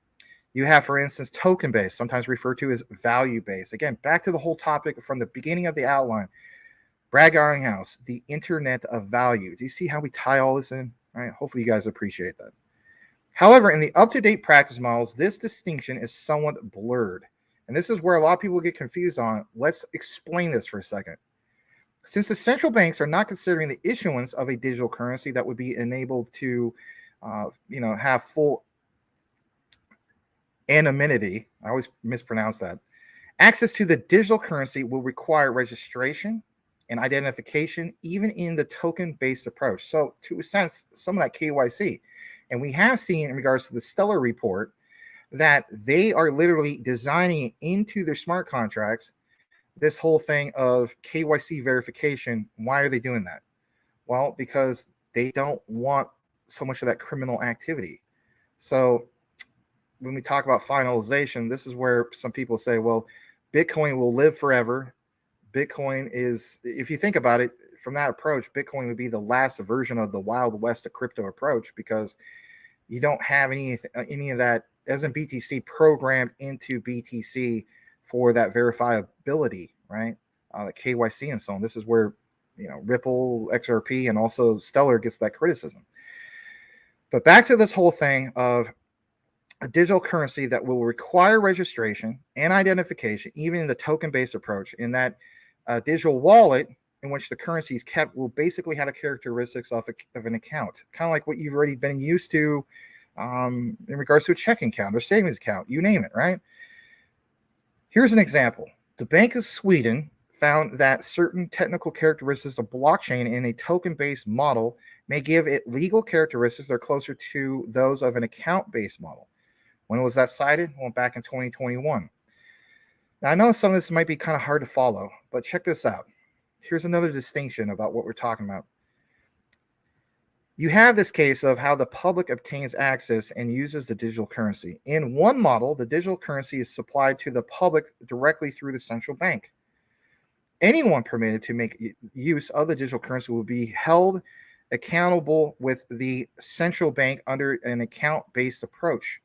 You have, for instance, token-based, sometimes referred to as value-based. Again, back to the whole topic from the beginning of the outline. Brad Garlinghouse, the internet of value. Do you see how we tie all this in? All right. Hopefully you guys appreciate that. However, in the up-to-date practice models, this distinction is somewhat blurred. And this is where a lot of people get confused on. Let's explain this for a second. Since the central banks are not considering the issuance of a digital currency that would be enabled to, have full anonymity, I always mispronounce that, access to the digital currency will require registration and identification, even in the token-based approach. So, to a sense, some of that KYC. And we have seen in regards to the Stellar report that they are literally designing into their smart contracts this whole thing of KYC verification. Why are they doing that? Well, because they don't want so much of that criminal activity. So when we talk about finalization, this is where some people say, well, Bitcoin will live forever. Bitcoin is, if you think about it from that approach, Bitcoin would be the last version of the Wild West of crypto approach, because you don't have any of that isn't BTC programmed into BTC for that verifiability, right? The KYC and so on. This is where Ripple, XRP, and also Stellar gets that criticism. But back to this whole thing of a digital currency that will require registration and identification, even in the token-based approach, in that digital wallet in which the currency is kept will basically have the characteristics of an account, kind of like what you've already been used to in regards to a checking account or savings account, you name it, right? Here's an example. The Bank of Sweden found that certain technical characteristics of blockchain in a token-based model may give it legal characteristics that are closer to those of an account-based model. When was that cited? Well, back in 2021. Now, I know some of this might be kind of hard to follow, but check this out. Here's another distinction about what we're talking about. You have this case of how the public obtains access and uses the digital currency. In one model, the digital currency is supplied to the public directly through the central bank. Anyone permitted to make use of the digital currency will be held accountable with the central bank under an account-based approach.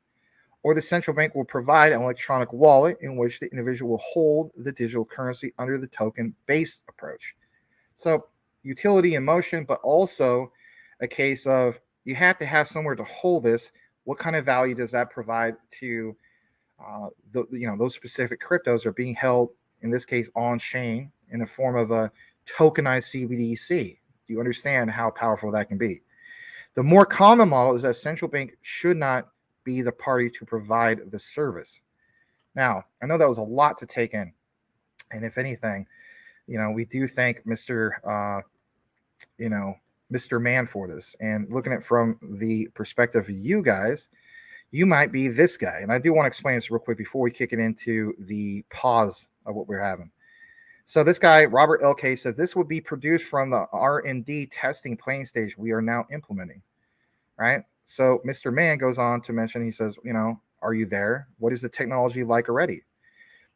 Or the central bank will provide an electronic wallet in which the individual will hold the digital currency under the token-based approach. So utility in motion, but also a case of you have to have somewhere to hold this. What kind of value does that provide to those specific cryptos are being held, in this case, on chain in the form of a tokenized CBDC? Do you understand how powerful that can be? The more common model is that central bank should not be the party to provide the service. Now, I know that was a lot to take in. And if anything, we do thank Mr. Man for this. And looking at it from the perspective of you guys, you might be this guy. And I do want to explain this real quick before we kick it into the pause of what we're having. So this guy, Robert LK, says this would be produced from the R&D testing planning stage we are now implementing, right? So Mr. Man goes on to mention, he says, are you there? What is the technology like already?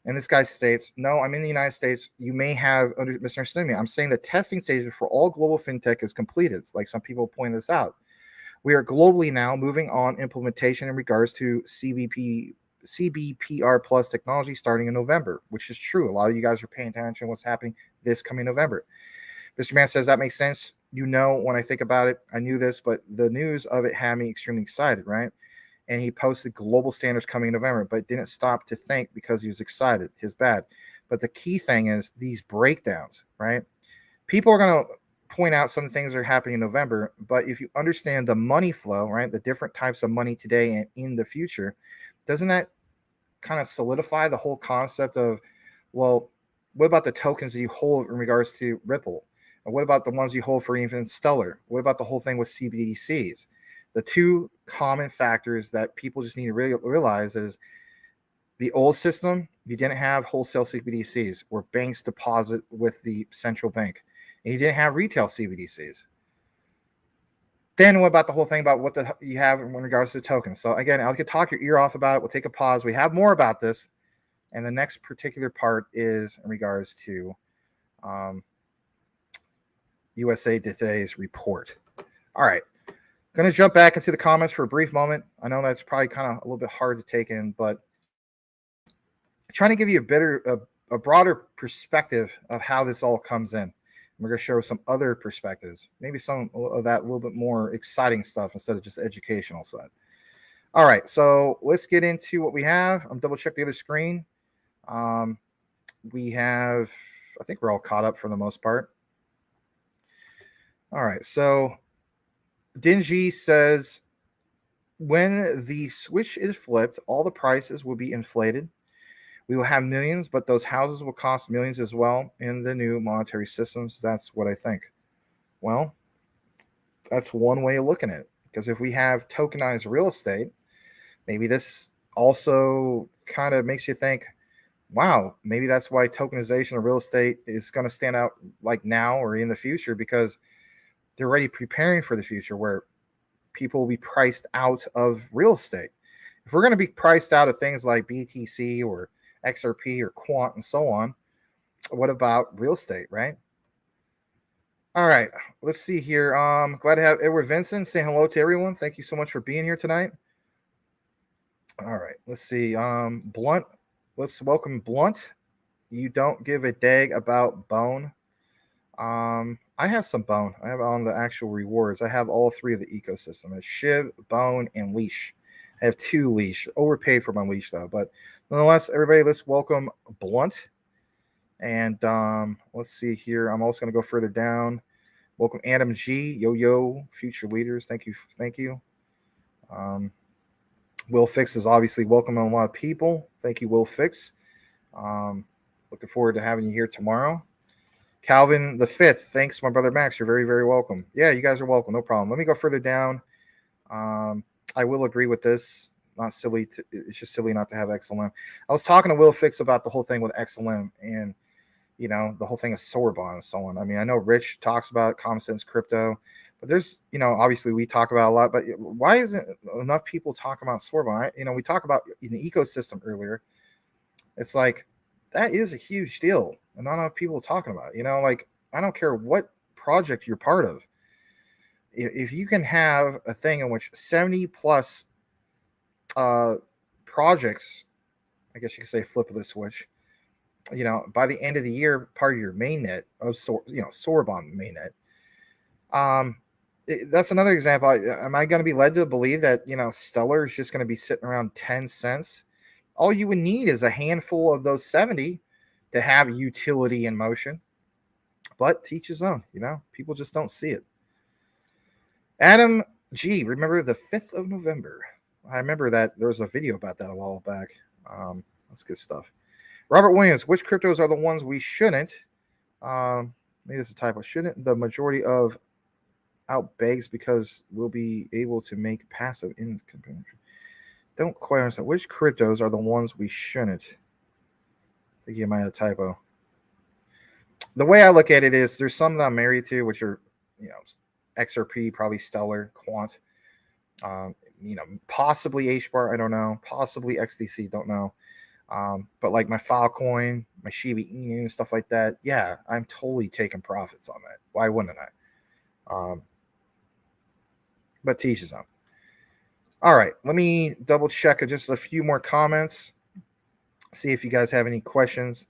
And this guy states, no, I'm in the United States. You may have misunderstood me. I'm saying the testing stage for all global fintech is completed. Like some people point this out. We are globally now moving on implementation in regards to CBPR plus technology starting in November, which is true. A lot of you guys are paying attention to what's happening this coming November. Mr. Man says that makes sense. When I think about it, I knew this, but the news of it had me extremely excited, right? And he posted global standards coming in November, but didn't stop to think because he was excited. His bad. But the key thing is these breakdowns, right? People are going to point out some things that are happening in November, but if you understand the money flow, right, the different types of money today and in the future, doesn't that kind of solidify the whole concept of, well, what about the tokens that you hold in regards to Ripple? And what about the ones you hold for even Stellar? What about the whole thing with CBDCs? The two common factors that people just need to realize is the old system, you didn't have wholesale CBDCs where banks deposit with the central bank. And you didn't have retail CBDCs. Then what about the whole thing about what you have in regards to tokens? So again, I could talk your ear off about it. We'll take a pause. We have more about this. And the next particular part is in regards to USA Today's report. All right. Going to jump back into the comments for a brief moment. I know that's probably kind of a little bit hard to take in, but trying to give you a broader perspective of how this all comes in. We're going to share some other perspectives, maybe some of that little bit more exciting stuff instead of just educational side. All right, so let's get into what we have. I'm double check the other screen. We have, I think we're all caught up for the most part. All right, so Dingy says, when the switch is flipped, all the prices will be inflated. We will have millions, but those houses will cost millions as well in the new monetary systems. That's what I think. Well, that's one way of looking at it. Because if we have tokenized real estate, maybe this also kind of makes you think, wow, maybe that's why tokenization of real estate is going to stand out like now or in the future, because they're already preparing for the future where people will be priced out of real estate. If we're going to be priced out of things like BTC or XRP or Quant and so on, what about real estate, right? All right, let's see here. Glad to have Edward Vincent say hello to everyone. Thank you so much for being here tonight. All right, let's see. Blunt, let's welcome Blunt. You don't give a dag about bone. I have some Bone. I have on the actual rewards. I have all three of the ecosystem. It's Shiv, Bone, and Leash. I have 2 Leash. Overpaid for my Leash though, but nonetheless, everybody, let's welcome Blunt. And let's see here. I'm also going to go further down. Welcome Adam G, Yo, future leaders. Thank you. Will Fix is obviously welcoming a lot of people. Thank you, Will Fix. Looking forward to having you here tomorrow. Calvin the Fifth, thanks, my brother Max. You're very, very welcome. Yeah, you guys are welcome. No problem. Let me go further down. I will agree with this. Not silly. It's just silly not to have XLM. I was talking to Will Fix about the whole thing with XLM and the whole thing of Sorbonne and so on. I mean, I know Rich talks about common sense crypto, but there's obviously we talk about a lot. But why isn't enough people talking about Sorbonne? We talk about an ecosystem earlier. It's like that is a huge deal. And not enough people talking about it. Like I don't care what project you're part of. If you can have a thing in which 70 plus projects, I guess you could say flip of the switch, by the end of the year, part of your mainnet of Sorbonne mainnet. That's another example. Am I going to be led to believe that Stellar is just going to be sitting around 10 cents? All you would need is a handful of those 70 to have utility in motion, but to each his own. People just don't see it. Adam G, remember the 5th of November? I remember that there was a video about that a while back. That's good stuff. Robert Williams, which cryptos are the ones we shouldn't? Maybe it's a typo. Shouldn't the majority of outbegs because we'll be able to make passive income? Don't quite understand. Which cryptos are the ones we shouldn't? I think you might have a typo. The way I look at it is there's some that I'm married to, which are, XRP, probably Stellar, Quant, possibly HBAR, I don't know, possibly XDC, don't know. But like my Filecoin, my Shiba Inu, stuff like that, yeah, I'm totally taking profits on that. Why wouldn't I? But teach his own. All right, let me double check just a few more comments. See if you guys have any questions.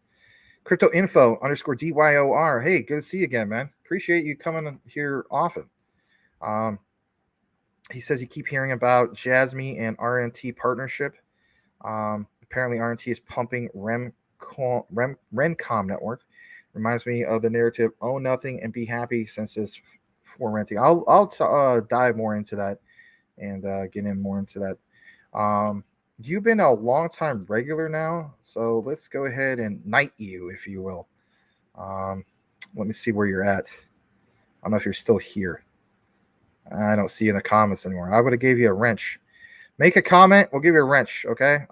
Crypto info _DYOR. Hey, good to see you again, man. Appreciate you coming here often. He says you keep hearing about JASMY and RNT partnership. Apparently, RNT is pumping Rencom network. Reminds me of the narrative "own nothing and be happy" since it's for renting. I'll dive more into that and get in more into that. You've been a long-time regular now, so let's go ahead and knight you, if you will. Let me see where you're at. I don't know if you're still here. I don't see you in the comments anymore. I would have gave you a wrench. Make a comment. We'll give you a wrench, okay?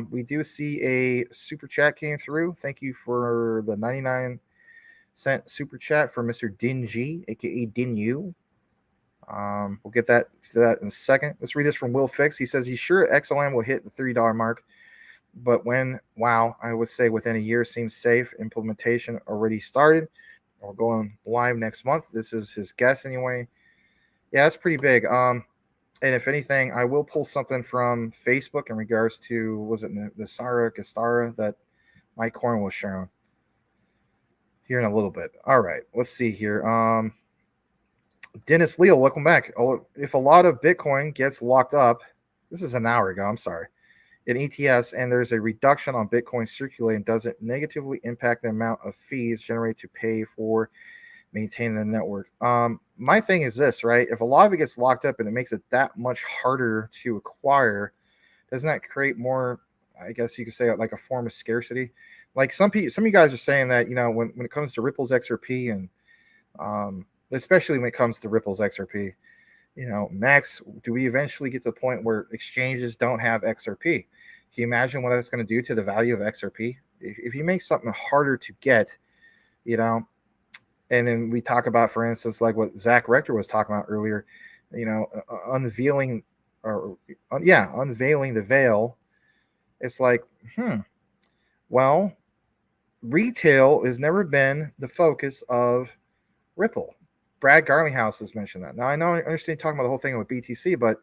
We do see a super chat came through. Thank you for the 99-cent super chat for Mr. Dingy, a.k.a. Dinu. We'll get to that in a second. Let's read this from Will Fix. He says he's sure XLM will hit the $3 mark, but when, I would say within a year seems safe. Implementation already started. We're going live next month. This is his guess anyway. Yeah, that's pretty big. And if anything, I will pull something from Facebook in regards to, was it the Gastara that my coin was shown here in a little bit. All right, let's see here. Dennis Leal, welcome back. If a lot of Bitcoin gets locked up, this is an hour ago, I'm sorry, in ETFs, and there's a reduction on Bitcoin circulating, does it negatively impact the amount of fees generated to pay for maintaining the network? My thing is this, right? If a lot of it gets locked up and it makes it that much harder to acquire, doesn't that create more, I guess you could say, like a form of scarcity? Like some of you guys are saying that, when it comes to Ripple's XRP and especially when it comes to Ripple's XRP, Max, do we eventually get to the point where exchanges don't have XRP? Can you imagine what that's going to do to the value of XRP? If you make something harder to get, and then we talk about, for instance, like what Zach Rector was talking about earlier, unveiling the veil. It's like, well, retail has never been the focus of Ripple. Brad Garlinghouse has mentioned that. Now, I understand talking about the whole thing with BTC, but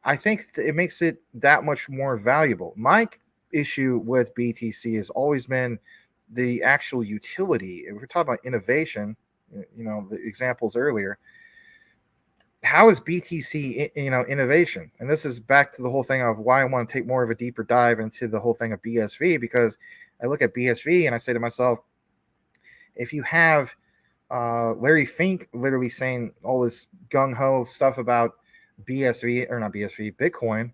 I think it makes it that much more valuable. My issue with BTC has always been the actual utility. If we're talking about innovation, the examples earlier. How is BTC, innovation? And this is back to the whole thing of why I want to take more of a deeper dive into the whole thing of BSV, because I look at BSV and I say to myself, if you have Larry Fink literally saying all this gung-ho stuff about BSV, or not BSV, Bitcoin,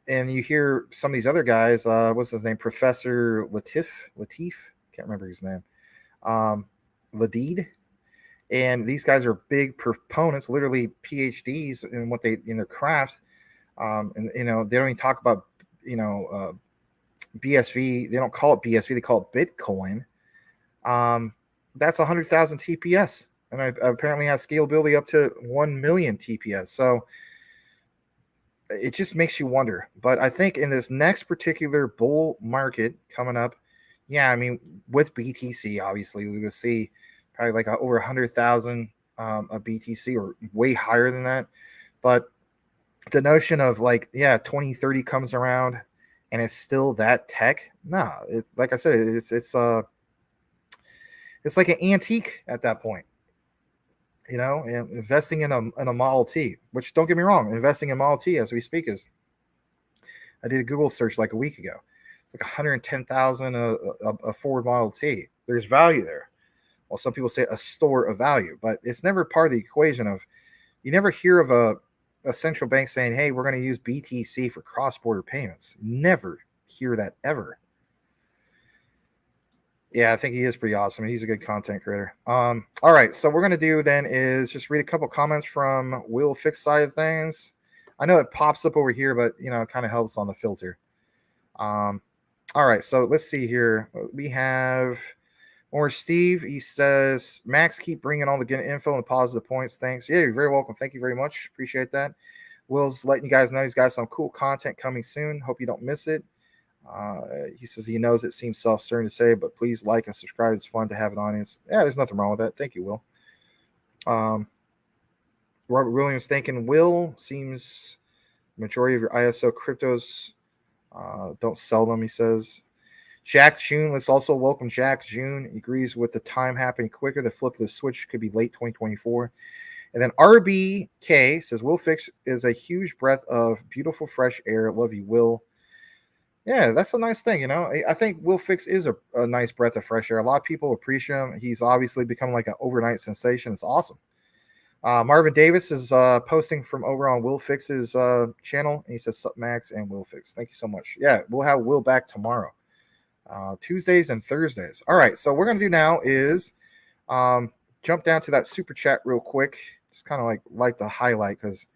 and you hear some of these other guys, what's his name? Professor Latif, can't remember his name. Ladid. And these guys are big proponents, literally PhDs in their craft. And they don't even talk about, BSV. They don't call it BSV. They call it Bitcoin. That's 100,000 TPS. And I apparently has scalability up to 1 million TPS. So it just makes you wonder. But I think in this next particular bull market coming up, with BTC, obviously, we will see probably like over 100,000 of BTC, or way higher than that. But the notion of 2030 comes around and it's still that tech. Nah, it's like I said, it's like an antique at that point. And investing in a Model T, which, don't get me wrong, investing in Model T as we speak I did a Google search like a week ago. It's like 110,000 a Ford Model T. There's value there. Well, some people say a store of value, but it's never part of the equation of, you never hear of a central bank saying, hey, we're going to use BTC for cross-border payments. Never hear that ever. Yeah, I think he is pretty awesome. He's a good content creator. All right, so what we're going to do then is just read a couple comments from Will Fix side of things. I know it pops up over here, but, it kind of helps on the filter. All right, so let's see here. We have more Steve. He says, Max, keep bringing all the good info and the positive points. Thanks. Yeah, you're very welcome. Thank you very much. Appreciate that. Will's letting you guys know he's got some cool content coming soon. Hope you don't miss it. He says he knows it seems self-serving to say, but please like and subscribe. It's fun to have an audience. Yeah, there's nothing wrong with that. Thank you, Will. Robert Williams thinking, Will, seems majority of your ISO cryptos don't sell them, he says. Jack June, let's also welcome Jack June. He agrees with the time happening quicker. The flip of the switch could be late 2024. And then RBK says, Will Fix is a huge breath of beautiful fresh air. Love you, Will. Yeah, that's a nice thing, I think Will Fix is a nice breath of fresh air. A lot of people appreciate him. He's obviously become like an overnight sensation. It's awesome. Marvin Davis is posting from over on Will Fix's channel, and he says, Sup Max and Will Fix. Thank you so much. Yeah, we'll have Will back tomorrow. Tuesdays and Thursdays. All right, so what we're going to do now is jump down to that super chat real quick. Just kind of like to highlight, because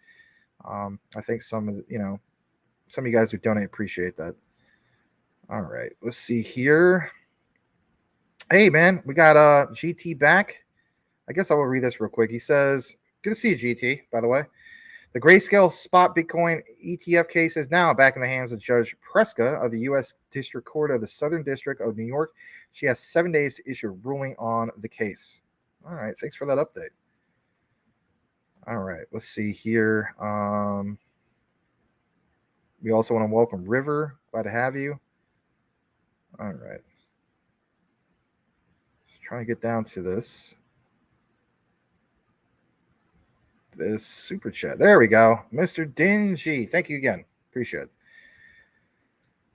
I think some of you guys who donate appreciate that. All right, let's see here. Hey, man, we got GT back. I guess I will read this real quick. He says, good to see you, GT, by the way. The grayscale spot Bitcoin ETF case is now back in the hands of Judge Preska of the U.S. District Court of the Southern District of New York. She has 7 days to issue a ruling on the case. All right, thanks for that update. All right, let's see here. We also want to welcome River. Glad to have you. All right. Just trying to get down to this super chat. There we go. Mr. Dingy. Thank you again. Appreciate it.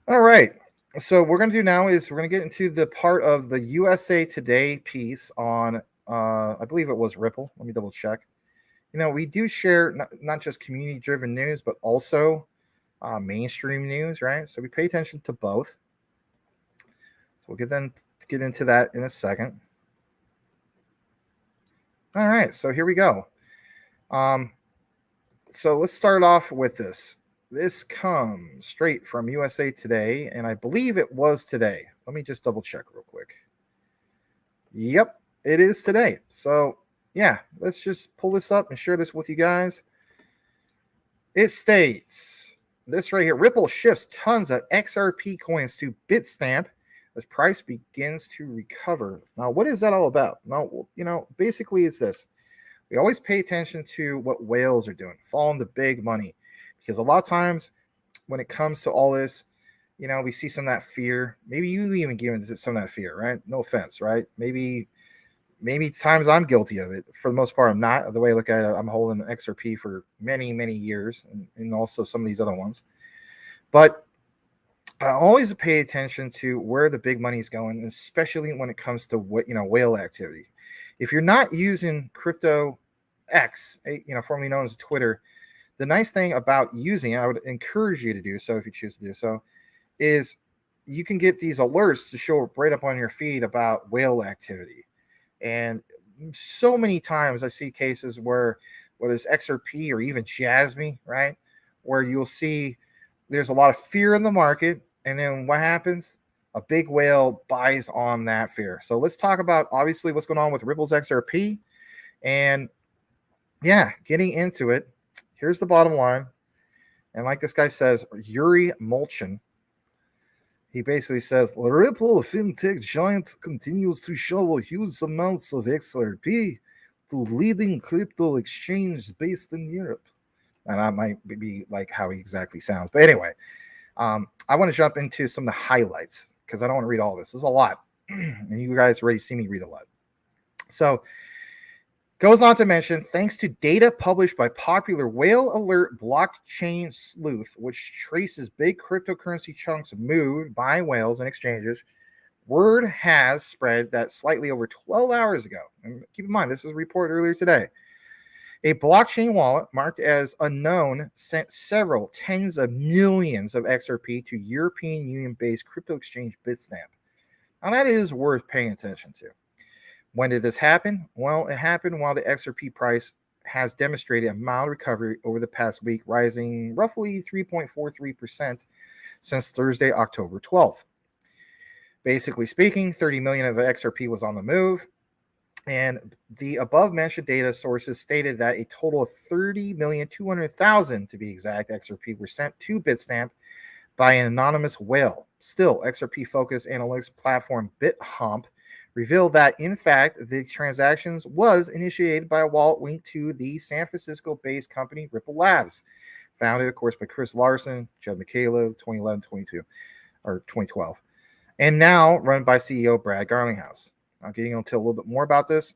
All right. So what we're going to do now is we're going to get into the part of the USA Today piece on, I believe it was Ripple. Let me double check. We do share not just community-driven news, but also mainstream news, right? So we pay attention to both. So we'll get into that in a second. All right, so here we go. So let's start off with this. This comes straight from USA Today, and I believe it was today. Let me just double check real quick. Yep, it is today. So yeah, let's just pull this up and share this with you guys. It states this right here: Ripple shifts tons of XRP coins to Bitstamp as price begins to recover. Now, what is that all about? Now, basically it's this. We always pay attention to what whales are doing, following the big money, because a lot of times when it comes to all this, we see some of that fear. Maybe you even give into some of that fear, right? No offense, right? Maybe, maybe times I'm guilty of it. For the most part, I'm not. The way I look at it, I'm holding an XRP for many, many years, and also some of these other ones. But I always pay attention to where the big money is going, especially when it comes to what whale activity. If you're not using crypto X, formerly known as Twitter, the nice thing about using it, I would encourage you to do so if you choose to do so, is you can get these alerts to show up right up on your feed about whale activity. And so many times I see cases where whether it's XRP or even JASMY, right, where you'll see there's a lot of fear in the market, and then what happens? A big whale buys on that fear. So let's talk about obviously what's going on with Ripple's XRP, and getting into it. Here's the bottom line, and like this guy says, Yuri Molchin, he basically says, the Ripple fintech giant continues to shovel huge amounts of XRP to leading crypto exchange based in Europe. And that might be like how he exactly sounds. But anyway, I want to jump into some of the highlights because I don't want to read all this. There's a lot. And you guys already see me read a lot. So goes on to mention, thanks to data published by popular Whale Alert blockchain sleuth, which traces big cryptocurrency chunks moved by whales and exchanges, word has spread that slightly over 12 hours ago, and keep in mind, this was reported earlier today, a blockchain wallet marked as unknown sent several tens of millions of XRP to European Union-based crypto exchange Bitstamp. Now that is worth paying attention to. When did this happen? Well, it happened while the XRP price has demonstrated a mild recovery over the past week, rising roughly 3.43% since Thursday, October 12th. Basically speaking, 30 million of XRP was on the move, and the above-mentioned data sources stated that a total of 30,200,000, to be exact, XRP were sent to Bitstamp by an anonymous whale. Still, XRP-focused analytics platform BitHump revealed that, in fact, the transactions was initiated by a wallet linked to the San Francisco-based company Ripple Labs, founded, of course, by Chris Larson, Judd McCaleb, 2012, and now run by CEO Brad Garlinghouse. I'm getting into a little bit more about this.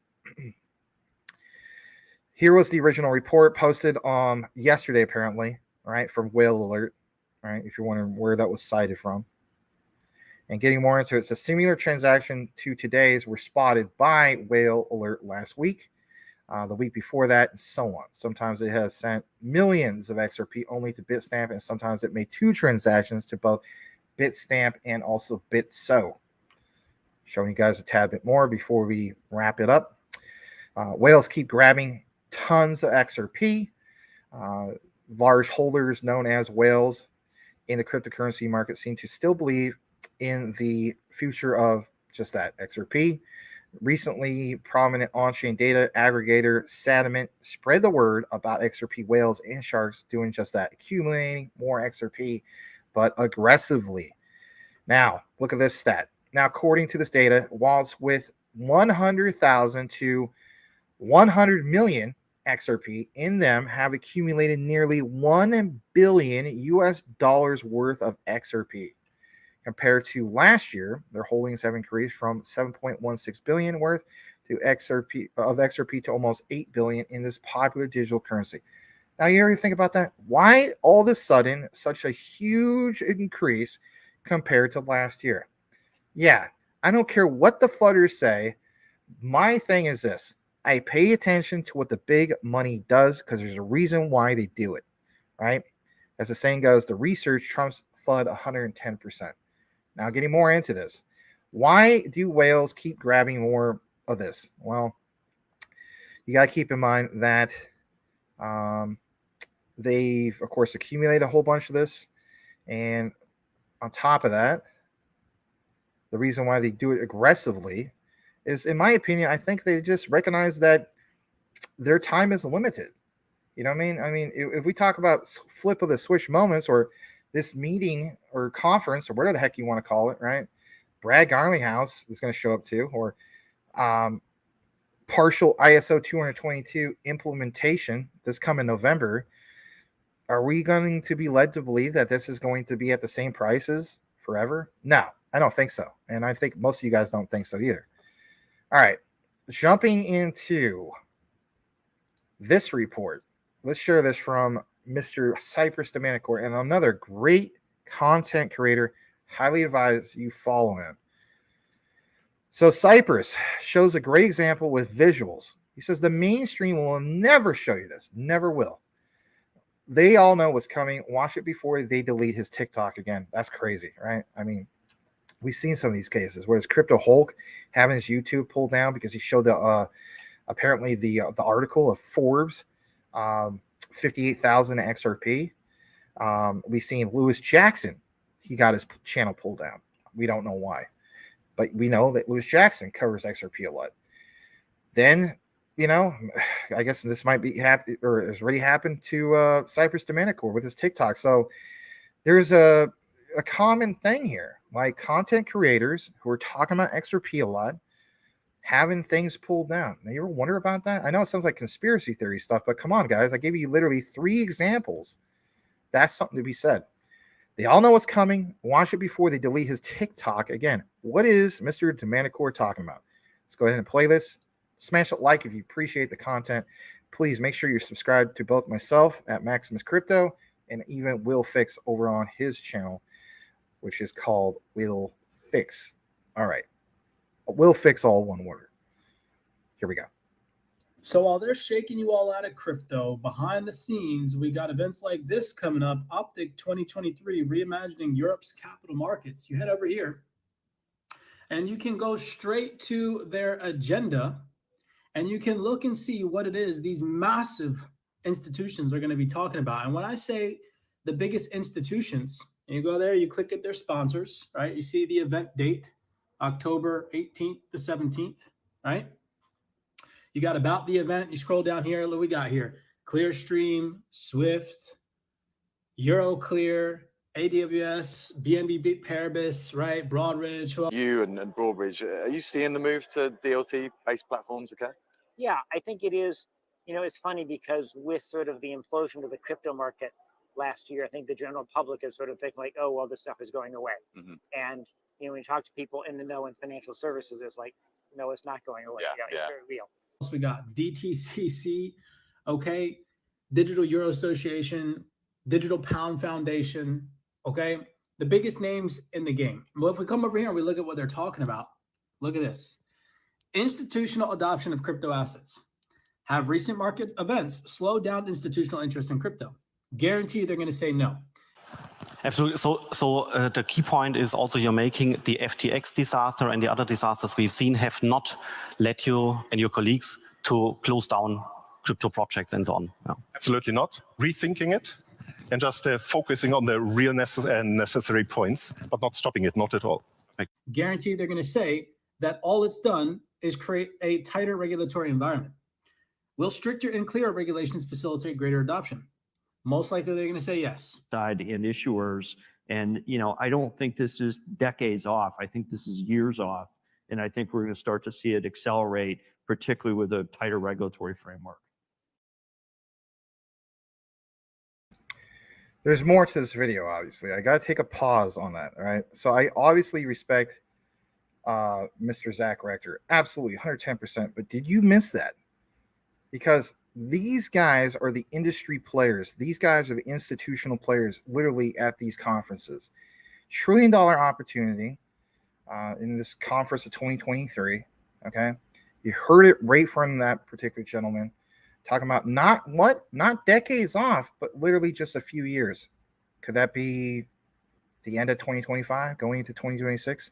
Here was the original report posted on yesterday, apparently, right, from Whale Alert, right, if you're wondering where that was cited from. And getting more into it, it's a similar transaction to today's were spotted by Whale Alert last week, the week before that, and so on. Sometimes it has sent millions of XRP only to Bitstamp, and sometimes it made two transactions to both Bitstamp and also Bitso. Showing you guys a tad bit more before we wrap it up. Whales keep grabbing tons of XRP. Large holders known as whales in the cryptocurrency market seem to still believe in the future of just that, XRP. Recently, prominent on-chain data aggregator Sediment spread the word about XRP whales and sharks doing just that, accumulating more XRP, but aggressively. Now, look at this stat. Now, according to this data, wallets with 100,000 to 100 million XRP in them have accumulated nearly $1 billion worth of XRP. Compared to last year, their holdings have increased from 7.16 billion worth to XRP to almost 8 billion in this popular digital currency. Now, you ever think about that? Why all of a sudden such a huge increase compared to last year? Yeah, I don't care what the fudders say. My thing is this. I pay attention to what the big money does because there's a reason why they do it, right? As the saying goes, the research trumps FUD 110%. Now, getting more into this. Why do whales keep grabbing more of this? Well, you got to keep in mind that they've, of course, accumulated a whole bunch of this. And on top of that, the reason why they do it aggressively is, in my opinion, I think they just recognize that their time is limited. You know what I mean? I mean, if we talk about flip of the switch moments or this meeting or conference or whatever the heck you want to call it, right? Brad Garlinghouse is going to show up too, or partial ISO 222 implementation this coming November. Are we going to be led to believe that this is going to be at the same prices forever? No, I don't think so. And I think most of you guys don't think so either. All right. jumping into this report, let's share this from Mr. Cypress Domenicore, and another great content creator. Highly advise you follow him. So Cypress shows a great example with visuals. He says the mainstream will never show you this, never will. They all know what's coming. Watch it before they delete his TikTok again. That's crazy, right? I mean, we've seen some of these cases where it's Crypto Hulk having his YouTube pulled down because he showed the apparently the article of Forbes, 58,000 XRP. We've seen Lewis Jackson. He got his channel pulled down. We don't know why, but we know that Lewis Jackson covers XRP a lot. Then, you know, I guess this might be happened or has already happened to Cypress Domenicore with his TikTok. So there's a common thing here, like content creators who are talking about XRP a lot, having things pulled down. Now, you ever wonder about that? I know it sounds like conspiracy theory stuff, but come on, guys. I gave you literally 3 examples. That's something to be said. They all know what's coming. Watch it before they delete his TikTok again. What is Mr. Domenicore talking about? Let's go ahead and play this. Smash that like if you appreciate the content. Please make sure you're subscribed to both myself at Maximus Crypto and even Will Fix over on his channel, which is called Will Fix. All right. Will Fix, all one word. Here we go. So while they're shaking you all out of crypto, behind the scenes, we got events like this coming up. Optic 2023, reimagining Europe's capital markets. You head over here and you can go straight to their agenda and you can look and see what it is these massive institutions are going to be talking about. And when I say the biggest institutions, you go there, you click at their sponsors, right? You see the event date, October 18th to 17th, right? You got about the event. You scroll down here. Look, we got here Clearstream, Swift, Euroclear, AWS, BNB Paribas, right? Broadridge. You and Broadridge, are you seeing the move to DLT-based platforms? Okay. Yeah, I think it is. You know, it's funny because with sort of the implosion of the crypto market last year, I think the general public is sort of thinking like, oh, well, this stuff is going away. Mm-hmm. And, you know, when you talk to people in the know in financial services, it's like, no, it's not going away. Yeah, it's very real. We got DTCC, okay, Digital Euro Association, Digital Pound Foundation, okay, the biggest names in the game. Well, if we come over here and we look at what they're talking about, look at this. Institutional adoption of crypto assets. Have recent market events slowed down institutional interest in crypto? Guarantee they're going to say no. Absolutely. So the key point is also you're making the FTX disaster and the other disasters we've seen have not led you and your colleagues to close down crypto projects and so on. Yeah. Absolutely not. Rethinking it and just focusing on the real necessary points, but not stopping it, not at all. Guarantee they're going to say that all it's done is create a tighter regulatory environment. Will stricter and clearer regulations facilitate greater adoption? Most likely they're going to say yes. And issuers. And, you know, I don't think this is decades off. I think this is years off. And I think we're going to start to see it accelerate, particularly with a tighter regulatory framework. There's more to this video, obviously. I got to take a pause on that, all right? So I obviously respect Mr. Zach Rector. Absolutely, 110%. But did you miss that? Because these guys are the industry players. These guys are the institutional players literally at these conferences. $1 trillion opportunity in this conference of 2023. Okay. You heard it right from that particular gentleman talking about not decades off, but literally just a few years. Could that be the end of 2025 going into 2026?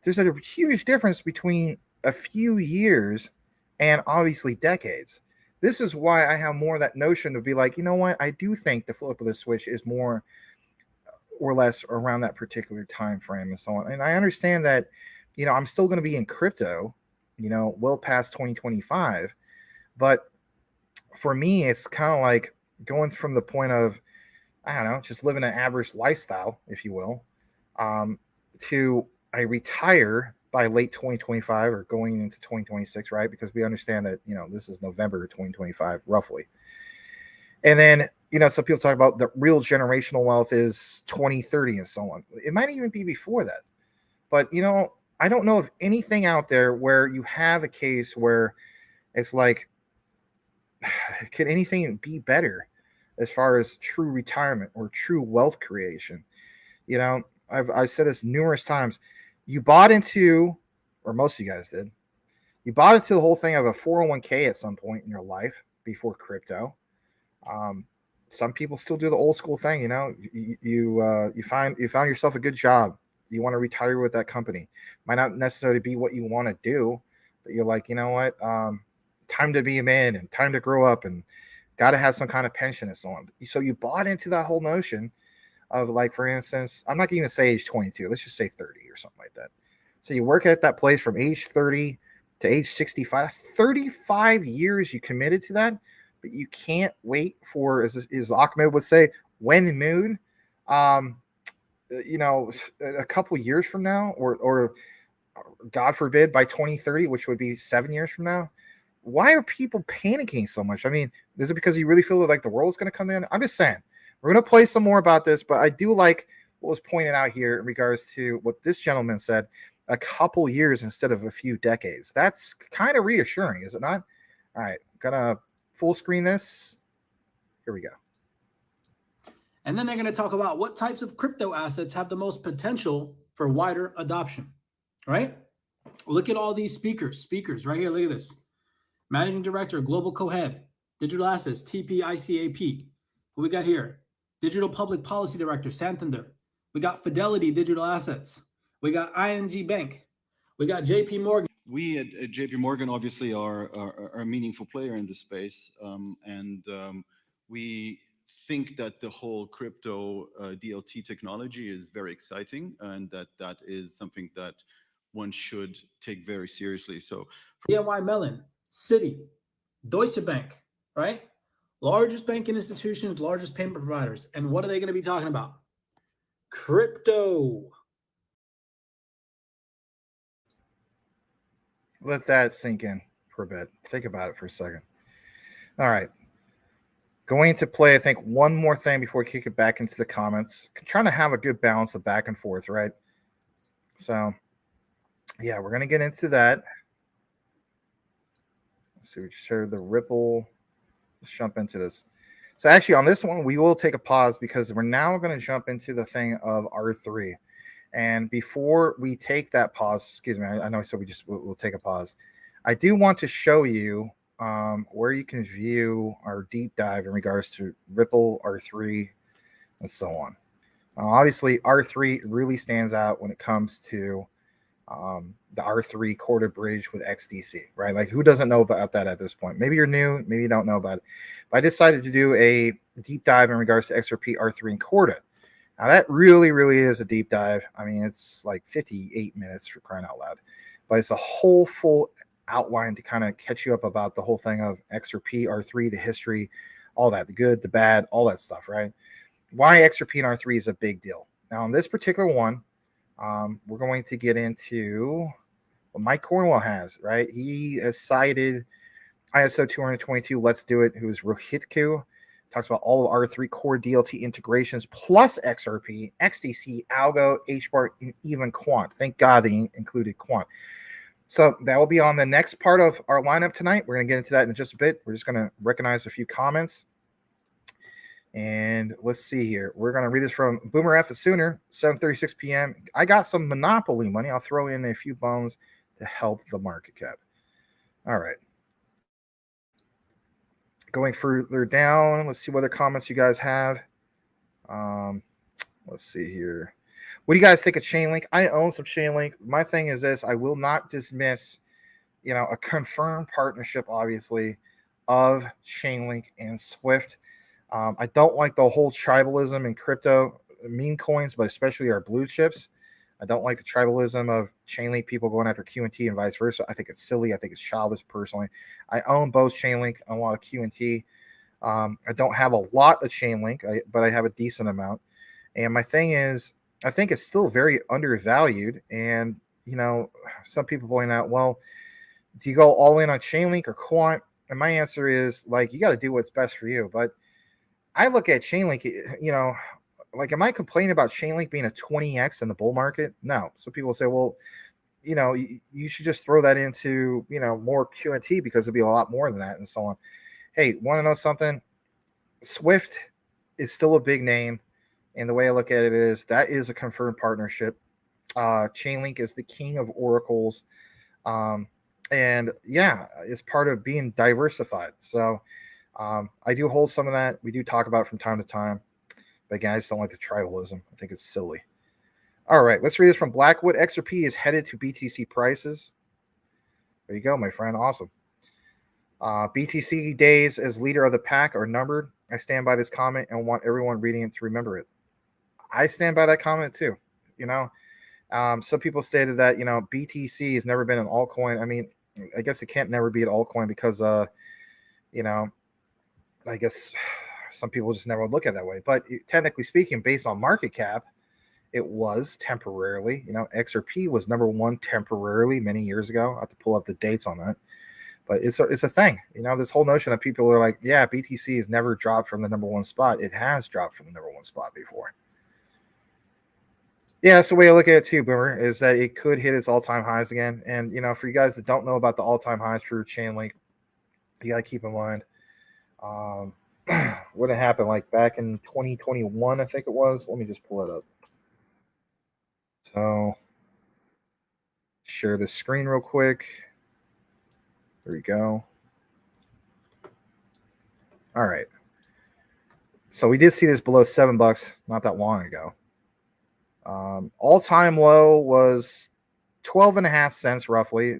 There's a huge difference between a few years and obviously decades. This is why I have more of that notion to be like, you know what? I do think the flip of the switch is more or less around that particular time frame and so on. And I understand that, you know, I'm still going to be in crypto, you know, well past 2025. But for me, it's kind of like going from the point of, I don't know, just living an average lifestyle, if you will, to I retire by late 2025 or going into 2026, right? Because we understand that, you know, this is November 2025, roughly. And then, you know, some people talk about the real generational wealth is 2030 and so on. It might even be before that. But, you know, I don't know of anything out there where you have a case where it's like, could anything be better as far as true retirement or true wealth creation? You know, I've said this numerous times. You bought into, or most of you guys did, you bought into the whole thing of a 401k at some point in your life before crypto. Some people still do the old school thing. You know, you found yourself a good job. You want to retire with that company. Might not necessarily be what you want to do, but you're like, you know what? Time to be a man and time to grow up and got to have some kind of pension and so on. So you bought into that whole notion of, like, for instance, I'm not going to say age 22. Let's just say 30 or something like that. So you work at that place from age 30 to age 65. That's 35 years you committed to that, but you can't wait for, as Ahmed would say, when moon. You know, a couple years from now, or God forbid by 2030, which would be 7 years from now. Why are people panicking so much? I mean, is it because you really feel like the world's going to come in? I'm just saying. We're going to play some more about this, but I do like what was pointed out here in regards to what this gentleman said, a couple years instead of a few decades. That's kind of reassuring, is it not? All right, gonna full screen this. Here we go. And then they're going to talk about what types of crypto assets have the most potential for wider adoption, right? Look at all these speakers right here. Look at this. Managing Director, Global Co-Head, Digital Assets, TPICAP. What we got here? Digital Public Policy Director, Santander. We got Fidelity Digital Assets. We got ING Bank. We got JP Morgan. We at JP Morgan obviously are a meaningful player in this space. We think that the whole crypto DLT technology is very exciting, and that is something that one should take very seriously. So BNY Mellon, Citi, Deutsche Bank, right? Largest banking institutions, largest payment providers. And what are they going to be talking about? Crypto. Let that sink in for a bit. Think about it for a second. All right. Going to play, I think, one more thing before we kick it back into the comments. Trying to have a good balance of back and forth, right? So, yeah, we're going to get into that. Let's see, we share the Ripple. Let's jump into this. So actually on this one, we will take a pause because we're now going to jump into the thing of R3. And before we take that pause, excuse me, I know I said we'll take a pause. I do want to show you where you can view our deep dive in regards to Ripple, R3, and so on. Obviously, R3 really stands out when it comes to the R3 quarter bridge with XDC, right? Like, who doesn't know about that at this point? Maybe you're new, maybe you don't know about it. But I decided to do a deep dive in regards to XRP, R3, and Corda. Now, that really, really is a deep dive. I mean, it's like 58 minutes for crying out loud. But it's a whole full outline to kind of catch you up about the whole thing of XRP, R3, the history, all that, the good, the bad, all that stuff, right? Why XRP and R3 is a big deal. Now, on this particular one, we're going to get into what Mike Cornwell has, right? He has cited ISO 222, Let's Do It, who's Rohitku. Talks about all of R3 core DLT integrations plus XRP, XDC, Algo, HBAR, and even Quant. Thank God they included Quant. So that will be on the next part of our lineup tonight. We're going to get into that in just a bit. We're just going to recognize a few comments. And let's see here. We're going to read this from Boomer F. Sooner, 7:36 p.m. I got some Monopoly money. I'll throw in a few bones to help the market cap. All right. Going further down, let's see what other comments you guys have. Let's see here. What do you guys think of Chainlink? I own some Chainlink. My thing is this: I will not dismiss, a confirmed partnership, obviously, of Chainlink and Swift. I don't like the whole tribalism in crypto meme coins, but especially our blue chips. I don't like the tribalism of Chainlink people going after QNT and vice versa. I think it's silly. I think it's childish personally. I own both Chainlink and a lot of QNT. I don't have a lot of Chainlink, but I have a decent amount. And my thing is, I think it's still very undervalued. And, some people point out, well, do you go all in on Chainlink or Quant? And my answer is, you got to do what's best for you. But I look at Chainlink, am I complaining about Chainlink being a 20x in the bull market? No. So people say, well, you should just throw that into, more QNT because it'll be a lot more than that and so on. Hey, want to know something? Swift is still a big name. And the way I look at it is that is a confirmed partnership. Chainlink is the king of oracles. And yeah, it's part of being diversified. So I do hold some of that. We do talk about it from time to time. But again, I just don't like the tribalism. I think it's silly. All right, let's read this from Blackwood. XRP is headed to BTC prices. There you go, my friend. Awesome. BTC days as leader of the pack are numbered. I stand by this comment and want everyone reading it to remember it. I stand by that comment too. Some people stated that, BTC has never been an altcoin. I mean, I guess it can't never be an altcoin because, I guess some people just never look at it that way. But technically speaking, based on market cap, it was temporarily. XRP was number one temporarily many years ago. I have to pull up the dates on that. But it's a thing. This whole notion that people are like, yeah, BTC has never dropped from the number one spot. It has dropped from the number one spot before. Yeah, that's the way I look at it too, Boomer, is that it could hit its all-time highs again. And, for you guys that don't know about the all-time highs for Chainlink, you got to keep in mind what had happened like back in 2021, I think it was. Let me just pull it up. So, share the screen real quick. There we go. All right. So we did see this below $7 not that long ago. All-time low was 12.5 cents roughly.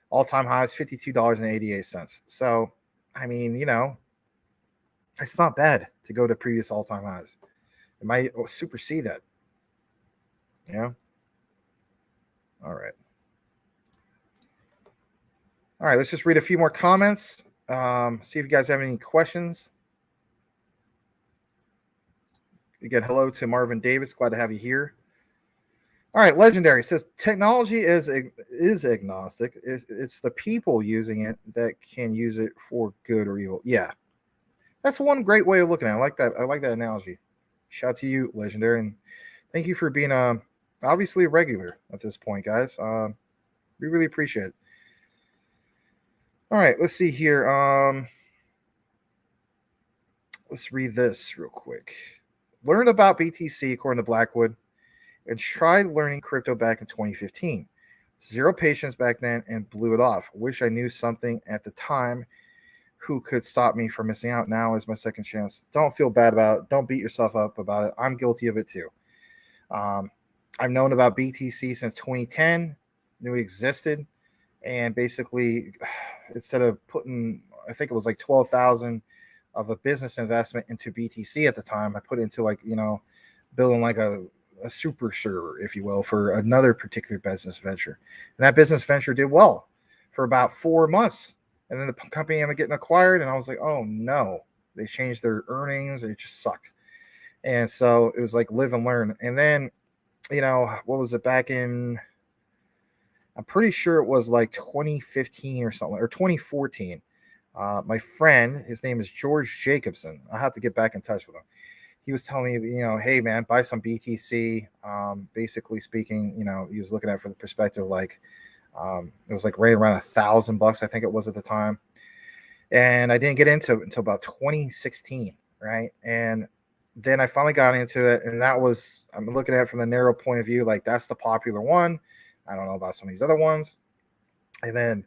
All-time high is $52.88. So, I mean, it's not bad to go to previous all-time highs. It might supersede that. Yeah. All right. All right, let's just read a few more comments. See if you guys have any questions. Again, hello to Marvin Davis. Glad to have you here. All right, Legendary says technology is agnostic. It's the people using it that can use it for good or evil. Yeah, that's one great way of looking at it. I like that. I like that analogy. Shout out to you, Legendary, and thank you for being obviously a regular at this point, guys. We really appreciate it. All right, let's see here. Let's read this real quick. Learned about BTC according to Blackwood and tried learning crypto back in 2015. Zero patience back then and blew it off. Wish I knew something at the time who could stop me from missing out. Now is my second chance. Don't feel bad about it. Don't beat yourself up about it. I'm guilty of it too. I've known about BTC since 2010, knew it existed. And basically, instead of putting, I think it was like 12,000 of a business investment into BTC at the time, I put into building like a super server, if you will, for another particular business venture. And that business venture did well for about 4 months. And then the company ended up getting acquired. And I was like, oh no, they changed their earnings. It just sucked. And so it was like live and learn. And then, what was it back in, I'm pretty sure it was like 2015 or something, or 2014. My friend, his name is George Jacobson. I have to get back in touch with him. He was telling me, hey man, buy some BTC. Basically speaking, he was looking at it from the perspective like it was like right around $1,000, I think it was at the time. And I didn't get into it until about 2016, right? And then I finally got into it, and that was, I'm looking at it from the narrow point of view, like that's the popular one. I don't know about some of these other ones. And then,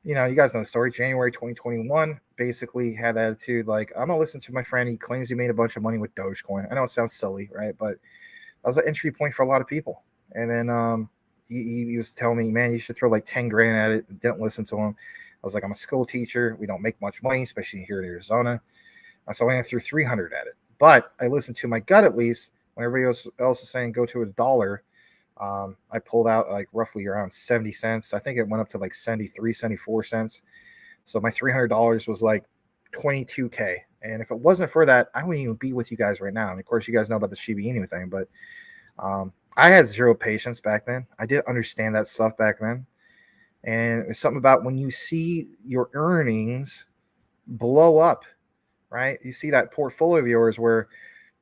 you guys know the story. January 2021, basically had the attitude like, I'm going to listen to my friend. He claims he made a bunch of money with Dogecoin. I know it sounds silly, right? But that was an entry point for a lot of people. And then he was telling me, man, you should throw like 10 grand at it. Didn't listen to him. I was like, I'm a school teacher. We don't make much money, especially here in Arizona. So I threw 300 at it. But I listened to my gut at least when everybody else is saying go to $1. I pulled out like roughly around 70 cents. I think it went up to like 73, 74 cents. So my $300 was like 22K. And if it wasn't for that, I wouldn't even be with you guys right now. And of course, you guys know about the Shiba Inu thing, but I had zero patience back then. I didn't understand that stuff back then. And it's something about when you see your earnings blow up, right? You see that portfolio of yours where,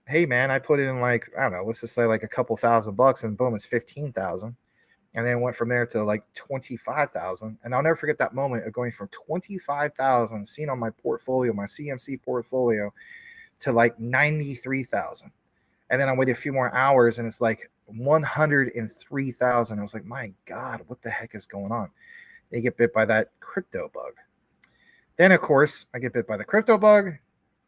hey man, I put in like, I don't know, let's just say like a couple $1,000 and boom, it's 15,000. and then went from there to like 25,000. And I'll never forget that moment of going from 25,000 seen on my portfolio, my CMC portfolio, to like 93,000. And then I waited a few more hours and it's like 103,000. I was like, my God, what the heck is going on? They get bit by that crypto bug. Then, of course, I get bit by the crypto bug.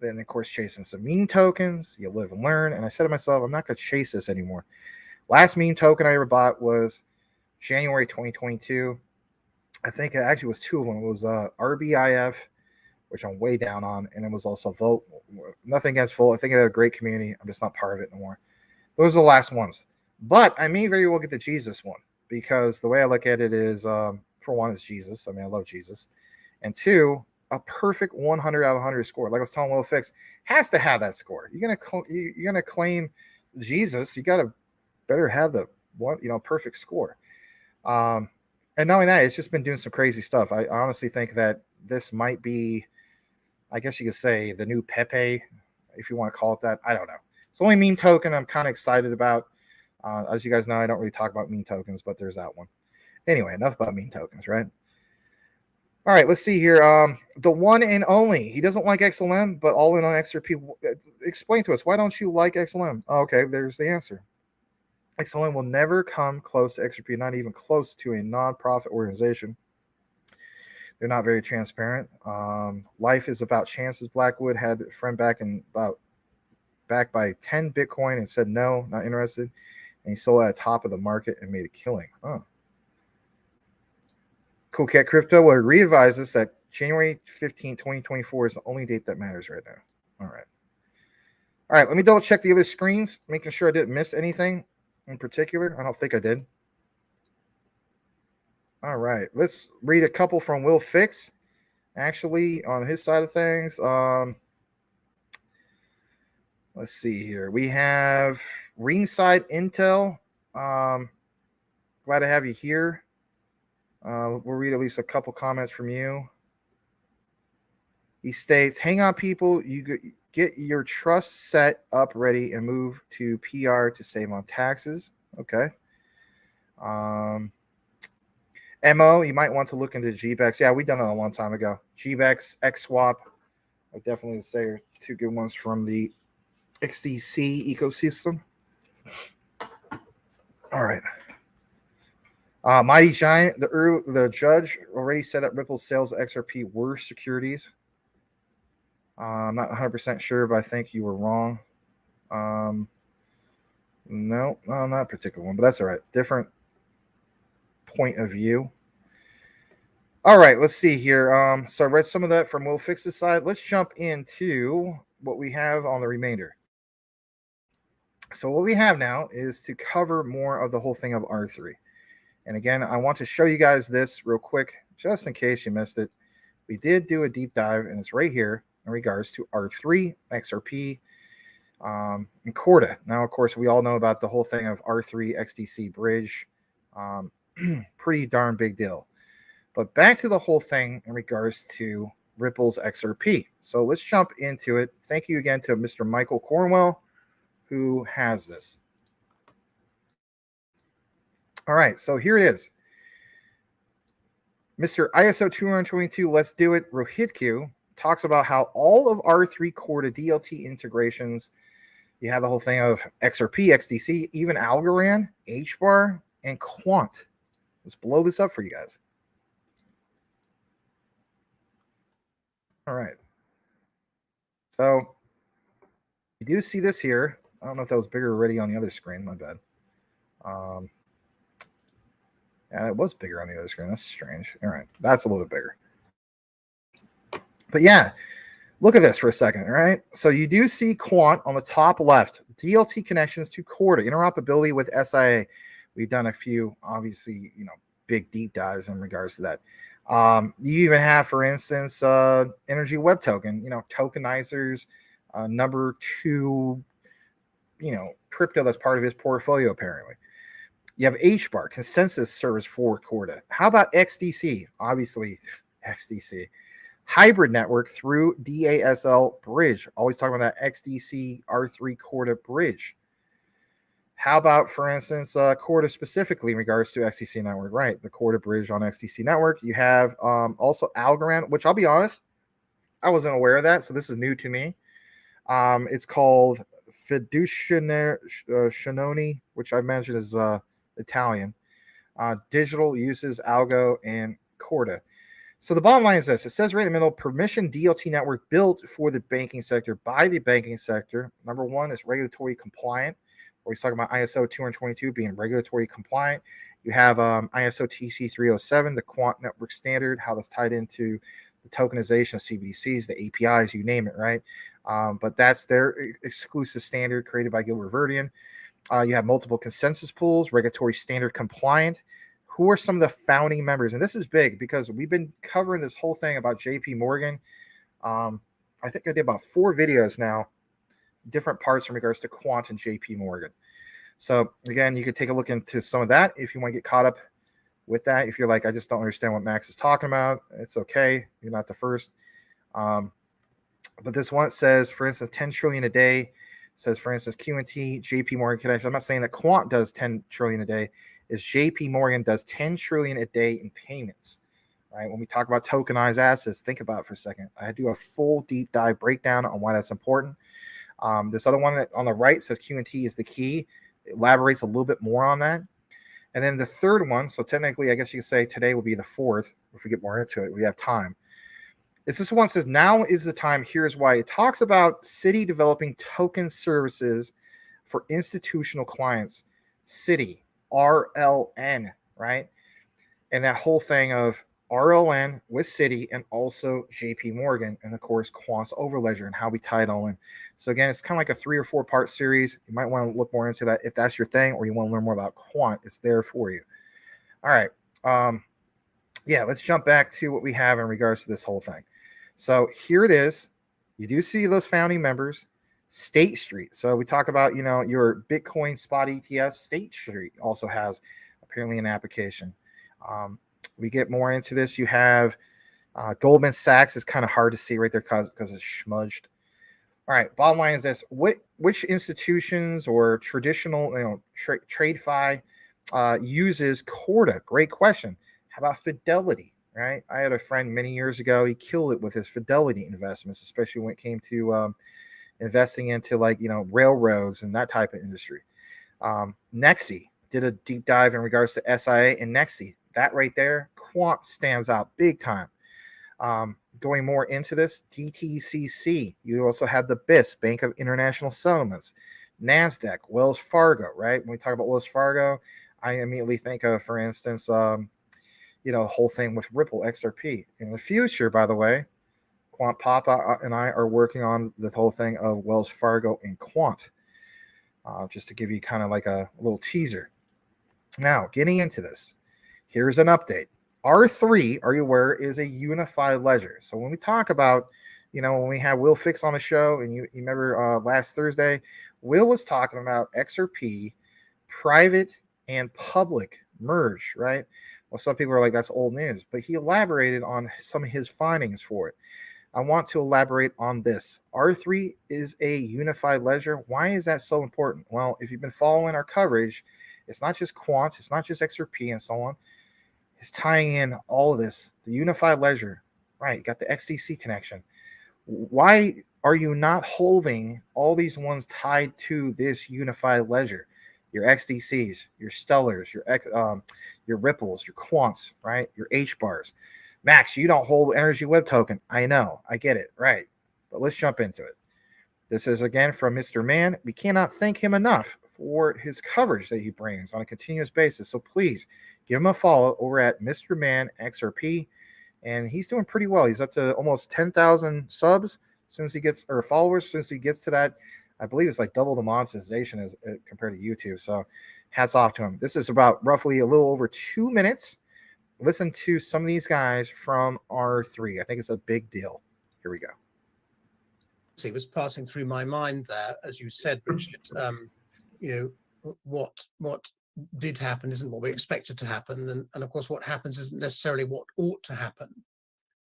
Then, of course, chasing some meme tokens. You live and learn. And I said to myself, I'm not going to chase this anymore. Last meme token I ever bought was January 2022. I think it actually was two of them. It was RBIF, which I'm way down on, and it was also Volt. Nothing against Volt. I think they have a great community. I'm just not part of it anymore. Those are the last ones. But I may very well get the Jesus one, because the way I look at it is, for one, is Jesus. I mean, I love Jesus. And two, a perfect 100 out of 100 score. Like I was telling Will Fix, has to have that score. You're gonna claim Jesus, you gotta better have the perfect score. And not only that, it's just been doing some crazy stuff. I honestly think that this might be, I guess you could say, the new Pepe, if you want to call it that. I don't know. It's the only meme token I'm kind of excited about. As you guys know, I don't really talk about meme tokens, but there's that one. Anyway, enough about meme tokens, right? All right, let's see here. The one and only. He doesn't like XLM, but all in on XRP. Explain to us, why don't you like XLM? Oh, okay, there's the answer. XLM will never come close to XRP, not even close to a non-profit organization. They're not very transparent. Life is about chances. Blackwood had a friend backed by 10 Bitcoin and said no, not interested. And he sold at the top of the market and made a killing. Oh. Cool Cat Crypto will re-advise us that January 15, 2024 is the only date that matters right now. All right. All right, let me double check the other screens, making sure I didn't miss anything in particular. I don't think I did. All right, let's read a couple from Will Fix, actually, on his side of things. Let's see here. We have Ringside Intel. Glad to have you here. We'll read at least a couple comments from you. He states, hang on, people. You get your trust set up ready and move to PR to save on taxes. Okay. MO, you might want to look into GBEX. Yeah, we done that a long time ago. GBEX, XSwap. I definitely would say are two good ones from the XDC ecosystem. All right. Mighty Giant, the judge already said that Ripple's sales of XRP were securities. I'm not 100% sure, but I think you were wrong. No, not a particular one, but that's all right. Different point of view. All right, let's see here. So I read some of that from Will Fix's side. Let's jump into what we have on the remainder. So what we have now is to cover more of the whole thing of R3. And again, I want to show you guys this real quick, just in case you missed it. We did do a deep dive, and it's right here in regards to R3, XRP, and Corda. Now, of course, we all know about the whole thing of R3 XDC bridge. Pretty darn big deal. But back to the whole thing in regards to Ripple's XRP. So let's jump into it. Thank you again to Mr. Michael Cornwell, who has this. All right, so here it is. Mr. ISO 222, let's do it. Rohitku talks about how all of R3 Corda DLT integrations, you have the whole thing of XRP, XDC, even Algorand, HBAR, and Quant. Let's blow this up for you guys. All right. So you do see this here. I don't know if that was bigger already on the other screen. My bad. Yeah, it was bigger on the other screen. That's strange. All right. That's a little bit bigger. But yeah, look at this for a second. All right. So you do see Quant on the top left, DLT connections to Corda, interoperability with SIA. We've done a few, obviously, big deep dives in regards to that. You even have, for instance, Energy Web Token, tokenizers, number 2, crypto that's part of his portfolio, apparently. You have HBAR, consensus service for Corda. How about XDC? Obviously, XDC. Hybrid network through DASL bridge. Always talking about that XDC R3 Corda bridge. How about, for instance, Corda specifically in regards to XTC network, right? The Corda bridge on XTC network. You have also Algorand, which I'll be honest, I wasn't aware of that, so this is new to me. It's called Fiducianoni, which I mentioned is Italian. Digital uses Algo and Corda. So the bottom line is this. It says right in the middle, permission DLT network built for the banking sector by the banking sector. Number one is regulatory compliant. Where he's talking about ISO 222 being regulatory compliant. You have ISO TC 307, the quant network standard, how that's tied into the tokenization of CBDCs, the APIs, you name it, right? But that's their exclusive standard created by Gilbert Verdian. You have multiple consensus pools, regulatory standard compliant. Who are some of the founding members? And this is big because we've been covering this whole thing about JP Morgan. I think I did about 4 videos now, different parts in regards to quant and JP Morgan. So again, you could take a look into some of that if you want to get caught up with that. If you're like, I just don't understand what Max is talking about, it's okay. You're not the first. But this one says, for instance, 10 trillion a day. Says, for instance, QNT, JP Morgan connection. I'm not saying that quant does 10 trillion a day. Is JP Morgan does 10 trillion a day in payments. Right? When we talk about tokenized assets, think about it for a second. I do a full deep dive breakdown on why that's important. This other one that on the right says QNT is the key. It elaborates a little bit more on that. And then the third one, so technically, I guess you could say today will be the fourth. If we get more into it, we have time. It's this one says, now is the time. Here's why. It talks about Citi developing token services for institutional clients. Citi, RLN, right? And that whole thing of RLN with Citi and also JP Morgan, and of course Quant's Overledger and how we tie it all in. So again, it's kind of like a 3 or 4 part series. You might want to look more into that if that's your thing, or you want to learn more about Quant. It's there for you. All right. Yeah, let's jump back to what we have in regards to this whole thing. So here it is. You do see those founding members. State Street. So we talk about, your Bitcoin spot ETF. State Street also has apparently an application. We get more into this. You have Goldman Sachs is kind of hard to see right there because it's smudged. All right. Bottom line is this: which institutions or traditional, TradeFi uses Corda? Great question. How about Fidelity? Right. I had a friend many years ago. He killed it with his Fidelity investments, especially when it came to investing into railroads and that type of industry. Nexi did a deep dive in regards to SIA and Nexi. That right there, Quant stands out big time. Going more into this, DTCC. You also have the BIS, Bank of International Settlements, NASDAQ, Wells Fargo, right? When we talk about Wells Fargo, I immediately think of, for instance, the whole thing with Ripple XRP. In the future, by the way, Quant Papa and I are working on the whole thing of Wells Fargo and Quant, just to give you kind of like a little teaser. Now, getting into this, here's an update. R3, are you aware, is a unified ledger. So when we talk about, when we had Will Fix on the show, and you remember last Thursday, Will was talking about XRP, private and public merge, right? Well, some people are like, that's old news, but he elaborated on some of his findings for it. I want to elaborate on this. R3 is a unified ledger. Why is that so important? Well, if you've been following our coverage, it's not just Quant, it's not just XRP and so on. It's tying in all of this, the unified ledger, right? You got the XDC connection. Why are you not holding all these ones tied to this unified ledger? Your XDCs, your Stellars, your Ripples, your Quants, right? Your H-bars. Max, you don't hold Energy Web Token. I know, I get it, right? But let's jump into it. This is again from Mr. Man. We cannot thank him enough for his coverage that he brings on a continuous basis. So please give him a follow over at Mr. Man XRP, and he's doing pretty well. He's up to almost 10,000 subs as soon as he gets, or followers. As soon as he gets to that, I believe it's like double the monetization as compared to YouTube. So hats off to him. This is about roughly a little over 2 minutes. Listen to some of these guys from R3. I think it's a big deal. Here we go. It was passing through my mind there, as you said, Richard. What did happen isn't what we expected to happen, and of course what happens isn't necessarily what ought to happen.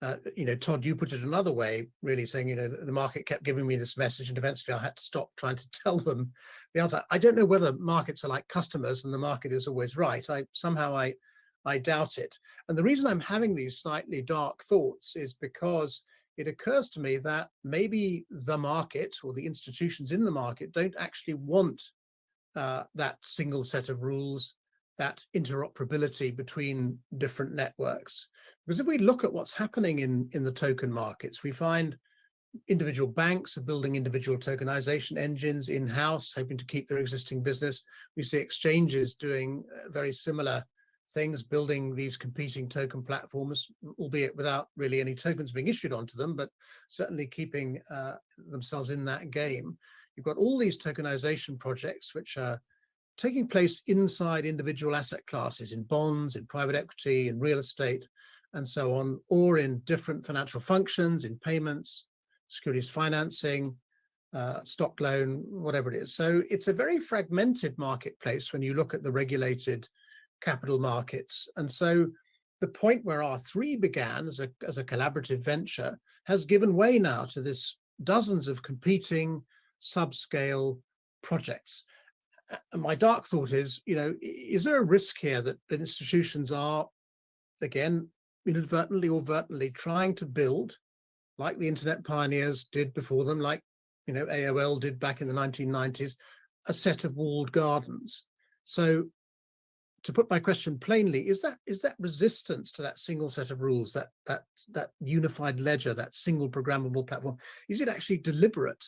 Todd, you put it another way, really saying, the market kept giving me this message, and eventually I had to stop trying to tell them the answer. I don't know whether markets are like customers and the market is always right. I doubt it. And the reason I'm having these slightly dark thoughts is because it occurs to me that maybe the market or the institutions in the market don't actually want that single set of rules, that interoperability between different networks. Because if we look at what's happening in the token markets, we find individual banks are building individual tokenization engines in-house, hoping to keep their existing business. We see exchanges doing very similar things, building these competing token platforms, albeit without really any tokens being issued onto them, but certainly keeping themselves in that game. You've got all these tokenization projects which are taking place inside individual asset classes, in bonds, in private equity, in real estate, and so on, or in different financial functions, in payments, securities financing, stock loan, whatever it is. So it's a very fragmented marketplace when you look at the regulated capital markets. And so the point where R3 began as a collaborative venture has given way now to this dozens of competing subscale projects. And my dark thought is, is there a risk here that the institutions are, again, inadvertently or overtly trying to build, like the internet pioneers did before them, like AOL did back in the 1990s, a set of walled gardens? So to put my question plainly, is that resistance to that single set of rules, that unified ledger, that single programmable platform, is it actually deliberate,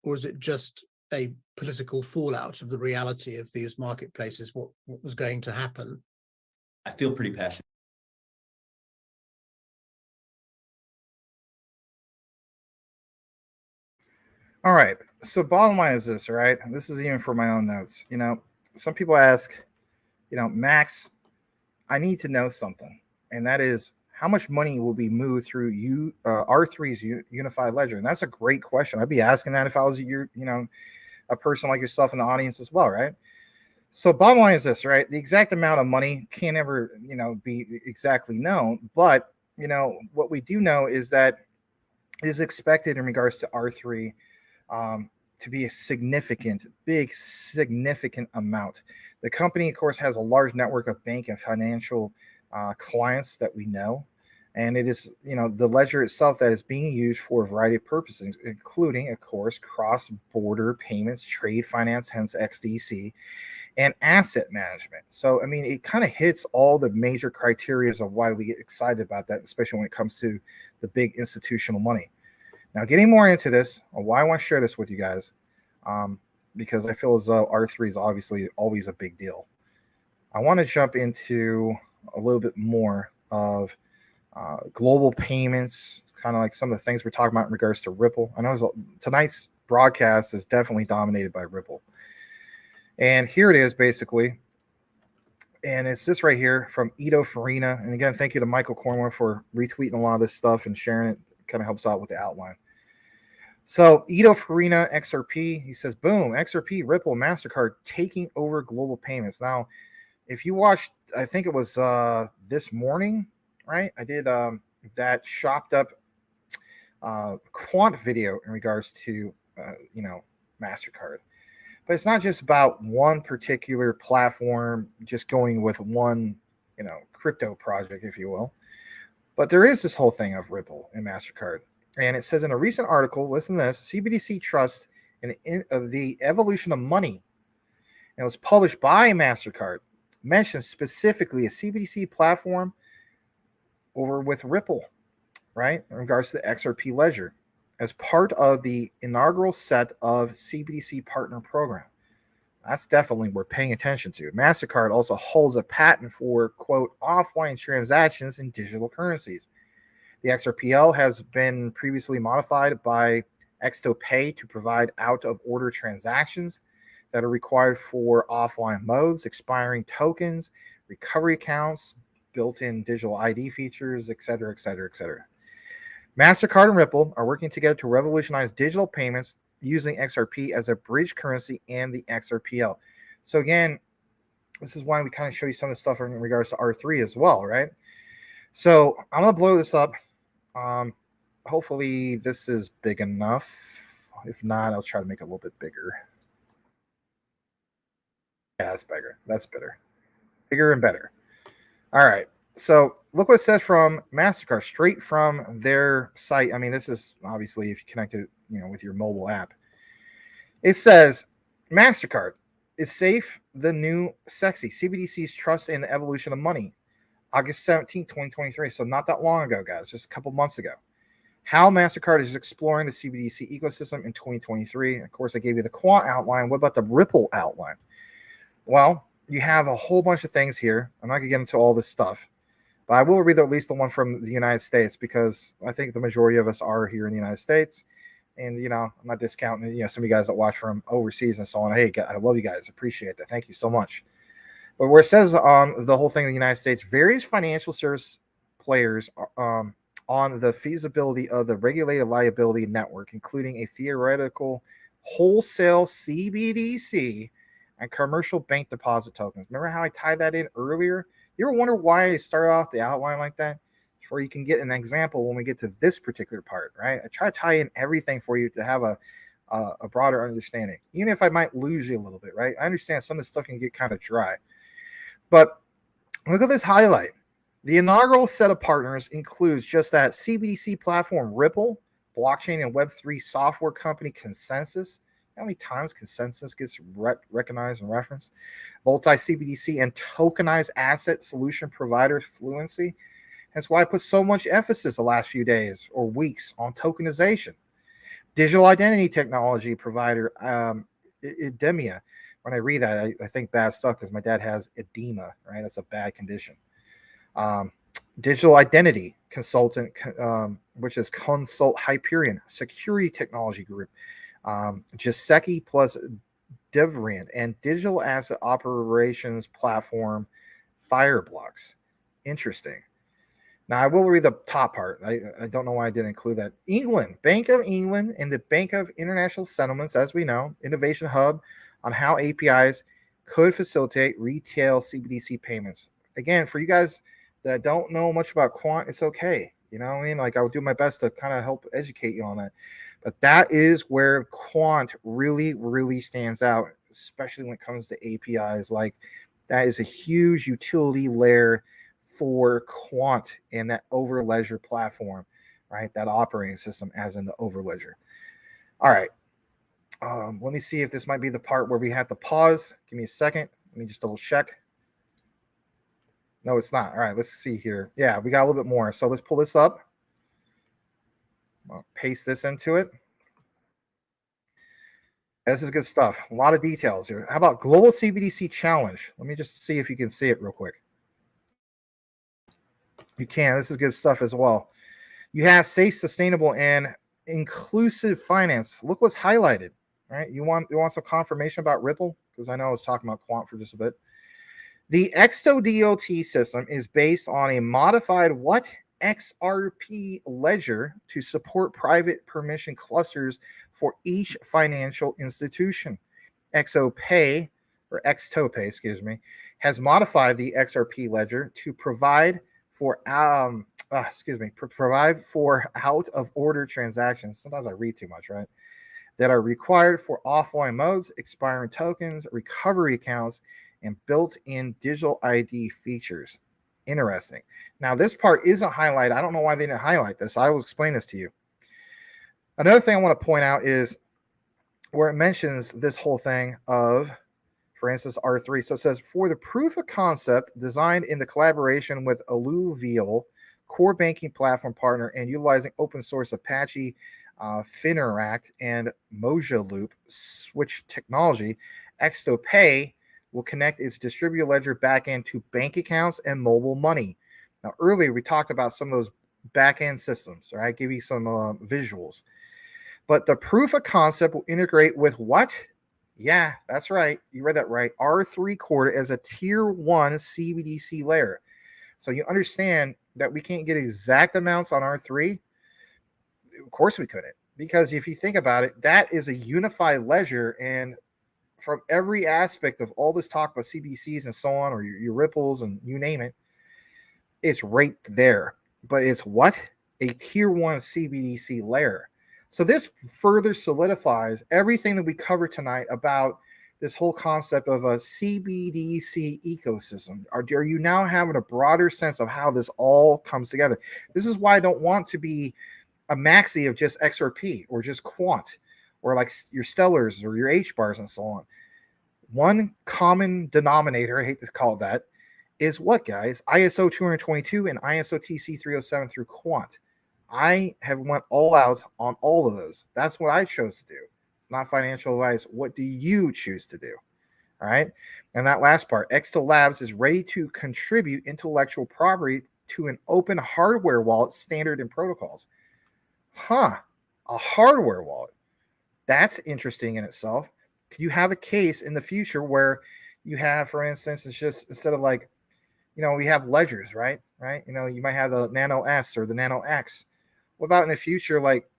or is it just a political fallout of the reality of these marketplaces, what was going to happen? I feel pretty passionate. All right. So bottom line is this, right? This is even for my own notes. Some people ask, Max, I need to know something, and that is how much money will be moved through R3's unified ledger. And that's a great question. I'd be asking that if I was a person like yourself in the audience as well, right? So bottom line is this, right? The exact amount of money can't ever, be exactly known. But, what we do know is that it is expected in regards to R3 to be a significant amount. The company, of course, has a large network of bank and financial clients that we know. And it is, the ledger itself that is being used for a variety of purposes, including, of course, cross-border payments, trade finance, hence XDC, and asset management. So, it kind of hits all the major criteria of why we get excited about that, especially when it comes to the big institutional money. Now, getting more into this, why I want to share this with you guys, because I feel as though R3 is obviously always a big deal. I want to jump into a little bit more of global payments, kind of like some of the things we're talking about in regards to Ripple. I know tonight's broadcast is definitely dominated by Ripple. And here it is, basically. And it's this right here from Ito Farina. And again, thank you to Michael Cornwell for retweeting a lot of this stuff and sharing it. Kind of helps out with the outline. So Ito Farina, XRP, he says, boom, XRP, Ripple, MasterCard taking over global payments. Now, if you watched, I think it was this morning, right? I did that chopped up quant video in regards to, MasterCard. But it's not just about one particular platform, just going with one, crypto project, if you will. But there is this whole thing of Ripple and MasterCard. And it says in a recent article, listen to this, CBDC Trust in the Evolution of Money, and it was published by MasterCard, mentions specifically a CBDC platform over with Ripple, right, in regards to the XRP ledger, as part of the inaugural set of CBDC partner program. That's definitely worth paying attention to. MasterCard also holds a patent for, quote, offline transactions in digital currencies. The XRPL has been previously modified by XtoPay to provide out-of-order transactions that are required for offline modes, expiring tokens, recovery accounts, built-in digital ID features, etc., etc., etc. MasterCard and Ripple are working together to revolutionize digital payments using XRP as a bridge currency and the XRPL. So again, this is why we kind of show you some of the stuff in regards to R3 as well, right? So I'm going to blow this up Hopefully this is big enough. If not, I'll try to make it a little bit bigger. Yeah, that's bigger. That's better. Bigger and better. All right. So look what it says from MasterCard, straight from their site. I mean, this is obviously if you connect it, with your mobile app. It says MasterCard is safe, the new sexy. CBDC's trust in the evolution of money. August 17, 2023. So not that long ago, guys, just a couple months ago. How MasterCard is exploring the CBDC ecosystem in 2023. Of course, I gave you the quant outline. What about the Ripple outline? Well, you have a whole bunch of things here. I'm not going to get into all this stuff, but I will read at least the one from the United States because I think the majority of us are here in the United States. And, I'm not discounting, some of you guys that watch from overseas and so on. Hey, I love you guys. Appreciate that. Thank you so much. But where it says on the whole thing in the United States, various financial service players on the feasibility of the regulated liability network, including a theoretical wholesale CBDC and commercial bank deposit tokens. Remember how I tied that in earlier? You ever wonder why I started off the outline like that? Before you can get an example when we get to this particular part, right? I try to tie in everything for you to have a broader understanding, even if I might lose you a little bit, right? I understand some of this stuff can get kind of dry. But look at this highlight. The inaugural set of partners includes just that CBDC platform Ripple, blockchain and Web3 software company Consensus. How many times Consensus gets recognized and referenced? Multi-CBDC and tokenized asset solution provider Fluency. That's why I put so much emphasis the last few days or weeks on tokenization. Digital identity technology provider Edemia. When I read that, I think bad stuff because my dad has edema, right? That's a bad condition. Digital identity consultant, which is Consult Hyperion, Security Technology Group, Jaseki plus Devrian, and digital asset operations platform Fireblocks. Interesting. Now, I will read the top part. I don't know why I didn't include that. England, Bank of England, and the Bank of International Settlements, as we know, Innovation Hub on how APIs could facilitate retail CBDC payments. Again, for you guys that don't know much about quant, it's okay. You know what I mean? Like, I'll do my best to kind of help educate you on that. But that is where quant really, really stands out, especially when it comes to APIs. Like, that is a huge utility layer for quant and that Overledger platform, right? That operating system, as in the Overledger. All right. Let me see if this might be the part where we have to pause. Give me a second. Let me just double check. No, it's not. All right, let's see here. Yeah, we got a little bit more. So let's pull this up. I'll paste this into it. This is good stuff. A lot of details here. How about Global CBDC Challenge? Let me just see if you can see it real quick. You can. This is good stuff as well. You have safe, sustainable, and inclusive finance. Look what's highlighted. All right, you want some confirmation about Ripple? Because I know I was talking about quant for just a bit. The XTO DOT system is based on a modified what? XRP ledger to support private permission clusters for each financial institution. XOPay, or XTOPay, excuse me, has modified the XRP ledger to provide for provide for out of order transactions. Sometimes I read too much, right? That are required for offline modes, expiring tokens, recovery accounts, and built-in digital ID features. Interesting. Now, this part isn't highlighted. I don't know why they didn't highlight this. I will explain this to you. Another thing I want to point out is where it mentions this whole thing of, for instance, R3. So it says, for the proof of concept designed in the collaboration with Alluvial, core banking platform partner, and utilizing open source Apache, Fineract, and Moja Loop switch technology, XTOPay will connect its distributed ledger backend to bank accounts and mobile money. Now, earlier we talked about some of those backend systems, all right? Give you some visuals. But the proof of concept will integrate with what? Yeah, that's right. You read that right. R3 core as a tier 1 CBDC layer. So you understand that we can't get exact amounts on R3. Of course we couldn't. Because if you think about it, that is a unified ledger, and from every aspect of all this talk about CBDCs and so on, or your Ripples and you name it, it's right there. But it's what? a tier 1 CBDC layer. So this further solidifies everything that we covered tonight about this whole concept of a CBDC ecosystem. Are you now having a broader sense of how this all comes together? This is why I don't want to be a maxi of just XRP or just quant or like your stellars or your H bars and so on. One common denominator, I hate to call it that, is what, guys? ISO 222 and ISO TC 307 through quant. I have went all out on all of those. That's what I chose to do. It's not financial advice. What do you choose to do? All right. And that last part, Exto Labs is ready to contribute intellectual property to an open hardware wallet standard and protocols. A hardware wallet. That's interesting in itself. Could you have a case in the future where you have, for instance, it's just instead of like, we have ledgers, right? You might have the Nano S or the Nano X. What about in the future, like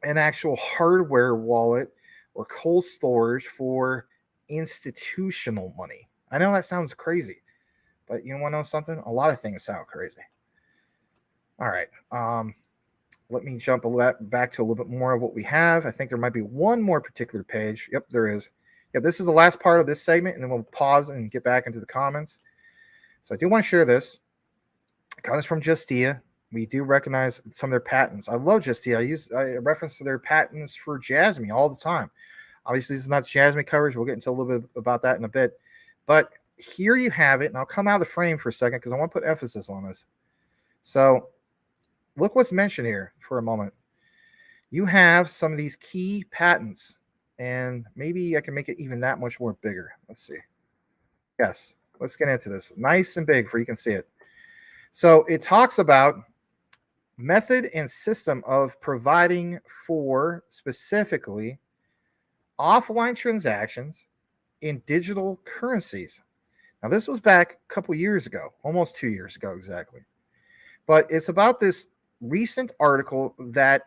an actual hardware wallet or cold storage for institutional money? I know that sounds crazy, but you want to know something? A lot of things sound crazy. All right. Let me jump back to a little bit more of what we have. I think there might be one more particular page. Yep, there is. Yep, this is the last part of this segment, and then we'll pause and get back into the comments. So I do want to share this. It comes from Justia. We do recognize some of their patents. I love Justia. I reference to their patents for JASMY all the time. Obviously, this is not JASMY coverage. We'll get into a little bit about that in a bit. But here you have it, and I'll come out of the frame for a second because I want to put emphasis on this. So look what's mentioned here for a moment. You have some of these key patents, and maybe I can make it even that much more bigger. Let's see. Yes, let's get into this. Nice and big where you can see it. So it talks about method and system of providing for specifically offline transactions in digital currencies. Now, this was back a couple years ago, almost 2 years ago exactly. But it's about this recent article that,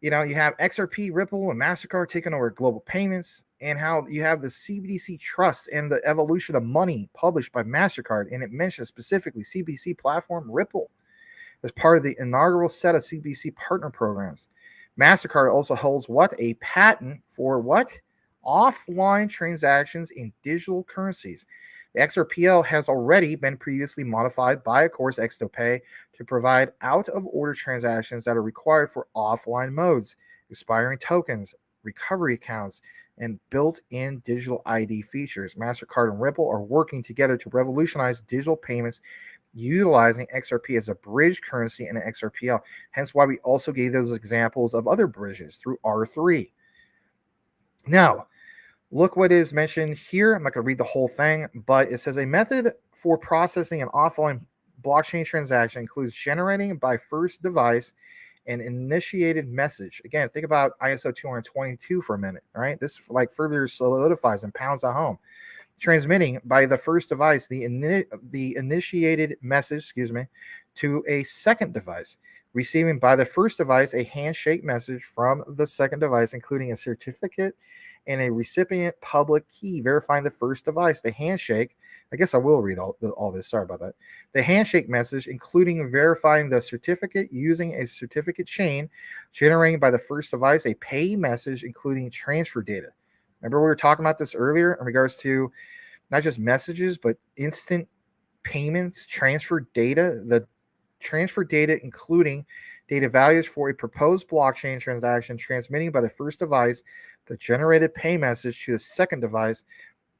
you have XRP, Ripple, and MasterCard taking over global payments, and how you have the CBDC trust and the evolution of money published by MasterCard. And it mentions specifically CBDC platform Ripple as part of the inaugural set of CBDC partner programs. MasterCard also holds a patent for offline transactions in digital currencies. The XRPL has already been previously modified by, of course, XtoPay to provide out-of-order transactions that are required for offline modes, expiring tokens, recovery accounts, and built-in digital ID features. MasterCard and Ripple are working together to revolutionize digital payments utilizing XRP as a bridge currency in an XRPL. Hence why we also gave those examples of other bridges through R3. Now, look what is mentioned here. I'm not going to read the whole thing, but it says a method for processing an offline blockchain transaction includes generating by first device an initiated message. Again, think about ISO 222 for a minute, right? This further solidifies and pounds at home. Transmitting by the first device the initiated message, to a second device. Receiving by the first device a handshake message from the second device, including a certificate and a recipient public key verifying the first device. The handshake, I guess I will read all this, sorry about that. The handshake message, including verifying the certificate using a certificate chain, generating by the first device a pay message, including transfer data. Remember we were talking about this earlier in regards to not just messages, but instant payments, transfer data, the transfer data, including data values for a proposed blockchain transaction, transmitting by the first device the generated pay message to the second device,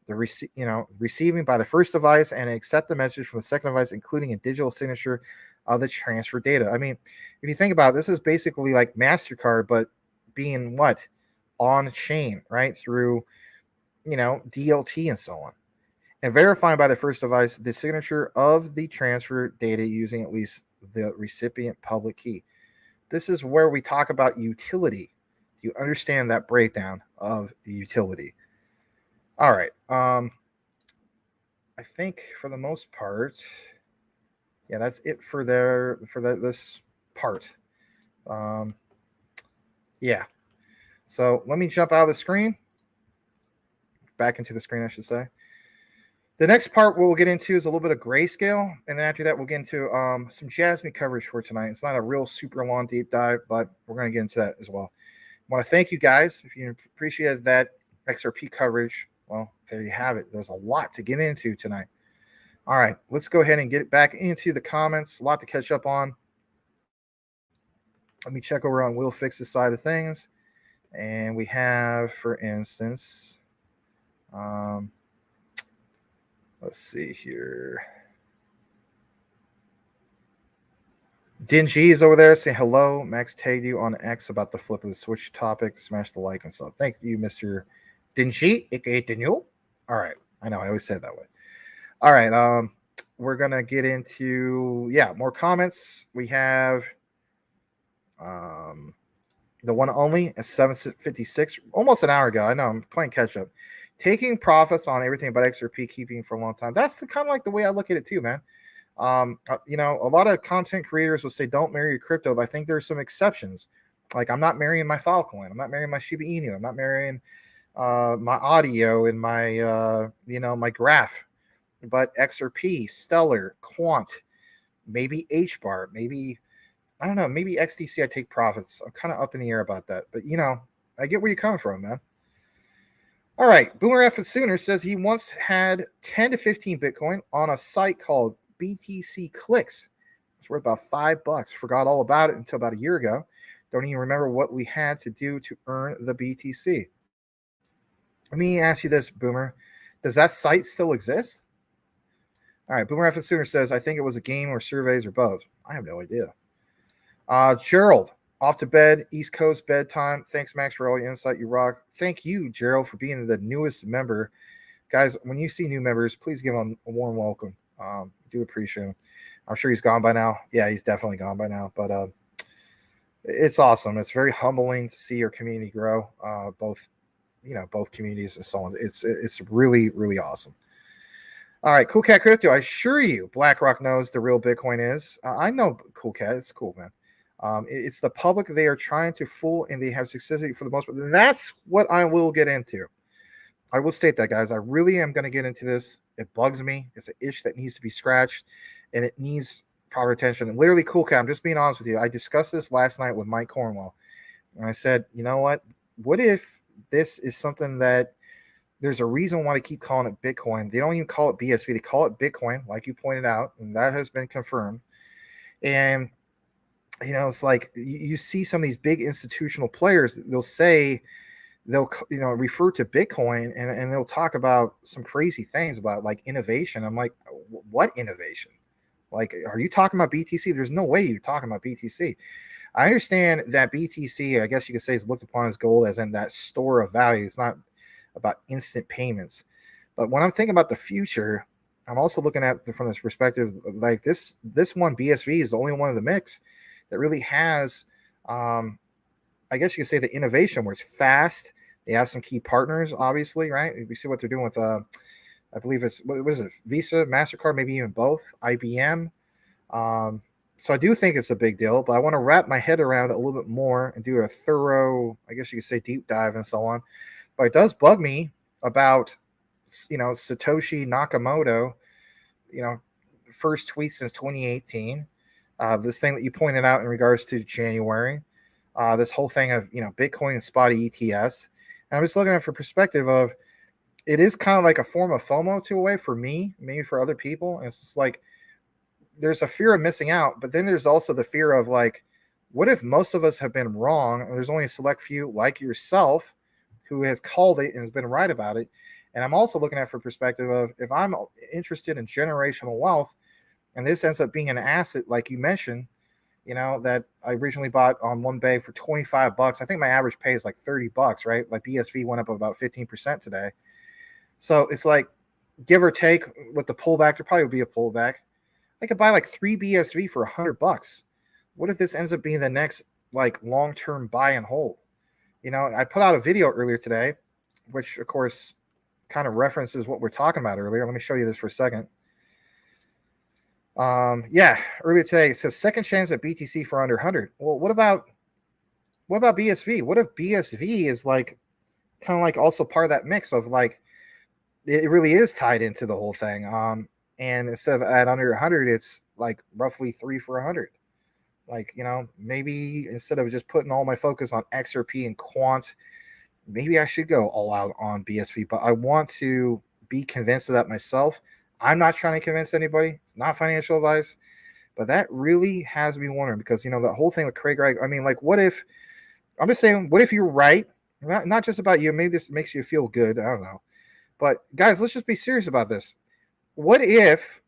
receiving by the first device and accept the message from the second device, including a digital signature of the transfer data. I mean, if you think about it, this is basically like MasterCard, but being on chain, right? Through, DLT and so on. And verifying by the first device the signature of the transfer data using at least the recipient public key. This is where we talk about utility. Do you understand that breakdown of utility? All right. I think for the most part, yeah, that's it for this part. Yeah. So let me jump out of the screen. Back into the screen, I should say. The next part we'll get into is a little bit of grayscale, and then after that we'll get into some JASMY coverage for tonight. It's not a real super long deep dive, but we're going to get into that as well. I want to thank you guys. If you appreciated that XRP coverage, well, there you have it. There's a lot to get into tonight. All right, let's go ahead and get back into the comments. A lot to catch up on. Let me check over on Will Fix's side of things. And we have, for instance, let's see here. Dingy is over there saying hello. Max tagged you on X about the flip of the switch topic. Smash the like and stuff. Thank you, Mr. Dingy, aka Daniel. All right. I know I always say it that way. All right. We're gonna get into more comments. We have the one only at 7:56, almost an hour ago. I know I'm playing catch up. Taking profits on everything but XRP, keeping for a long time. That's kind of like the way I look at it too, man. You know, a lot of content creators will say don't marry your crypto, but I think there's some exceptions. Like I'm not marrying my Filecoin, I'm not marrying my Shiba Inu, I'm not marrying my audio and my you know, my graph, but XRP, Stellar, Quant, maybe HBAR, maybe I don't know, maybe XDC. I take profits. I'm kind of up in the air about that, but you know, I get where you're coming from, man. All right, Boomer F Sooner says he once had 10 to 15 Bitcoin on a site called BTC Clicks. It's worth about $5. Forgot all about it until about a year ago. Don't even remember what we had to do to earn the BTC. Let me ask you this, Boomer. Does that site still exist? All right, Boomer F Sooner says, I think it was a game or surveys or both. I have no idea. Gerald, off to bed, East Coast bedtime. Thanks, Max, for all your insight. You rock. Thank you, Gerald, for being the newest member. Guys, when you see new members, please give them a warm welcome. Do appreciate him. I'm sure he's gone by now. Yeah, he's definitely gone by now. But it's awesome. It's very humbling to see your community grow. Both communities and so on. It's really, really awesome. All right, Cool Cat Crypto. I assure you, BlackRock knows the real Bitcoin is. I know Cool Cat. It's cool, man. It's the public they are trying to fool, and they have successfully for the most part. And that's what I will get into. I will state that, guys. I really am going to get into this. It bugs me. It's an itch that needs to be scratched, and it needs proper attention. And literally, Cool Cat, I'm just being honest with you. I discussed this last night with Mike Cornwell, and I said, you know what? What if this is something that there's a reason why they keep calling it Bitcoin? They don't even call it BSV. They call it Bitcoin, like you pointed out, and that has been confirmed. And you know, it's like you see some of these big institutional players, they'll say, they'll, you know, refer to Bitcoin and they'll talk about some crazy things about like innovation. I'm like, what innovation? Like, are you talking about BTC? There's no way you're talking about BTC. I understand that BTC, I guess you could say, is looked upon as gold, as in that store of value. It's not about instant payments. But when I'm thinking about the future, I'm also looking at from this perspective, like this one BSV is the only one in the mix that really has, I guess you could say, the innovation where it's fast. They have some key partners, obviously, right? We see what they're doing with, I believe it's, what is it, Visa, MasterCard, maybe even both, IBM. So I do think it's a big deal, but I want to wrap my head around it a little bit more and do a thorough, I guess you could say, deep dive and so on. But it does bug me about, you know, Satoshi Nakamoto, you know, first tweet since 2018. This thing that you pointed out in regards to January, this whole thing of, you know, Bitcoin and spotty ETS. And I'm just looking at it from perspective of, it is kind of like a form of FOMO to a way for me, maybe for other people. And it's just like, there's a fear of missing out, but then there's also the fear of like, what if most of us have been wrong and there's only a select few like yourself who has called it and has been right about it? And I'm also looking at it from perspective of, if I'm interested in generational wealth, and this ends up being an asset, like you mentioned, you know, that I originally bought on one bag for $25. I think my average pay is like $30, right? Like BSV went up about 15% today. So it's like, give or take with the pullback, there probably would be a pullback. I could buy like 3 BSV for $100. What if this ends up being the next like long-term buy and hold? You know, I put out a video earlier today, which of course kind of references what we're talking about earlier. Let me show you this for a second. Earlier today it says second chance at BTC for under 100. Well, what about BSV? What if BSV is like kind of like also part of that mix of like, it really is tied into the whole thing. And instead of at under 100, it's like roughly 3 for 100. Like, you know, maybe instead of just putting all my focus on XRP and quant, maybe I should go all out on BSV. But I want to be convinced of that myself. I'm not trying to convince anybody. It's not financial advice. But that really has me wondering, because, you know, the whole thing with Craig Wright, I mean, like, what if, I'm just saying, what if you're right? Not just about you. Maybe this makes you feel good. I don't know. But guys, let's just be serious about this. What if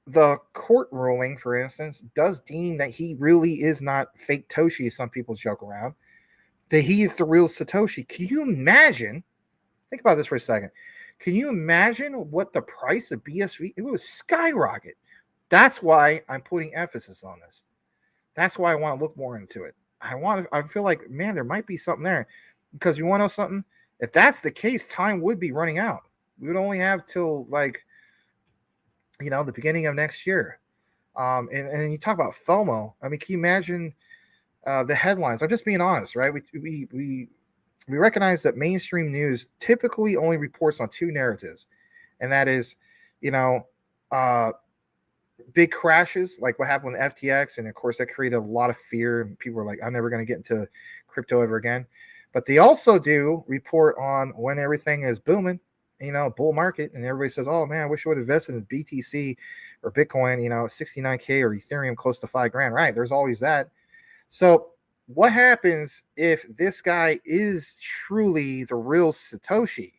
the court ruling, for instance, does deem that he really is not fake Toshi, as some people joke around, that he is the real Satoshi? Can you imagine? Think about this for a second. Can you imagine what the price of BSV? It would skyrocket. That's why I'm putting emphasis on this. That's why I want to look more into it. I feel like, man, there might be something there. Because you want to know something? If that's the case, time would be running out. We would only have till, like, you know, the beginning of next year. And you talk about FOMO. I mean, can you imagine the headlines? I'm just being honest, right? We recognize that mainstream news typically only reports on two narratives, and that is, you know, big crashes like what happened with FTX, and of course that created a lot of fear, and people were like, I'm never going to get into crypto ever again. But they also do report on when everything is booming, you know, bull market, and everybody says, oh man, I wish I would have invested in BTC or Bitcoin, you know, 69K, or Ethereum close to $5,000, right? There's always that. So what happens if this guy is truly the real Satoshi?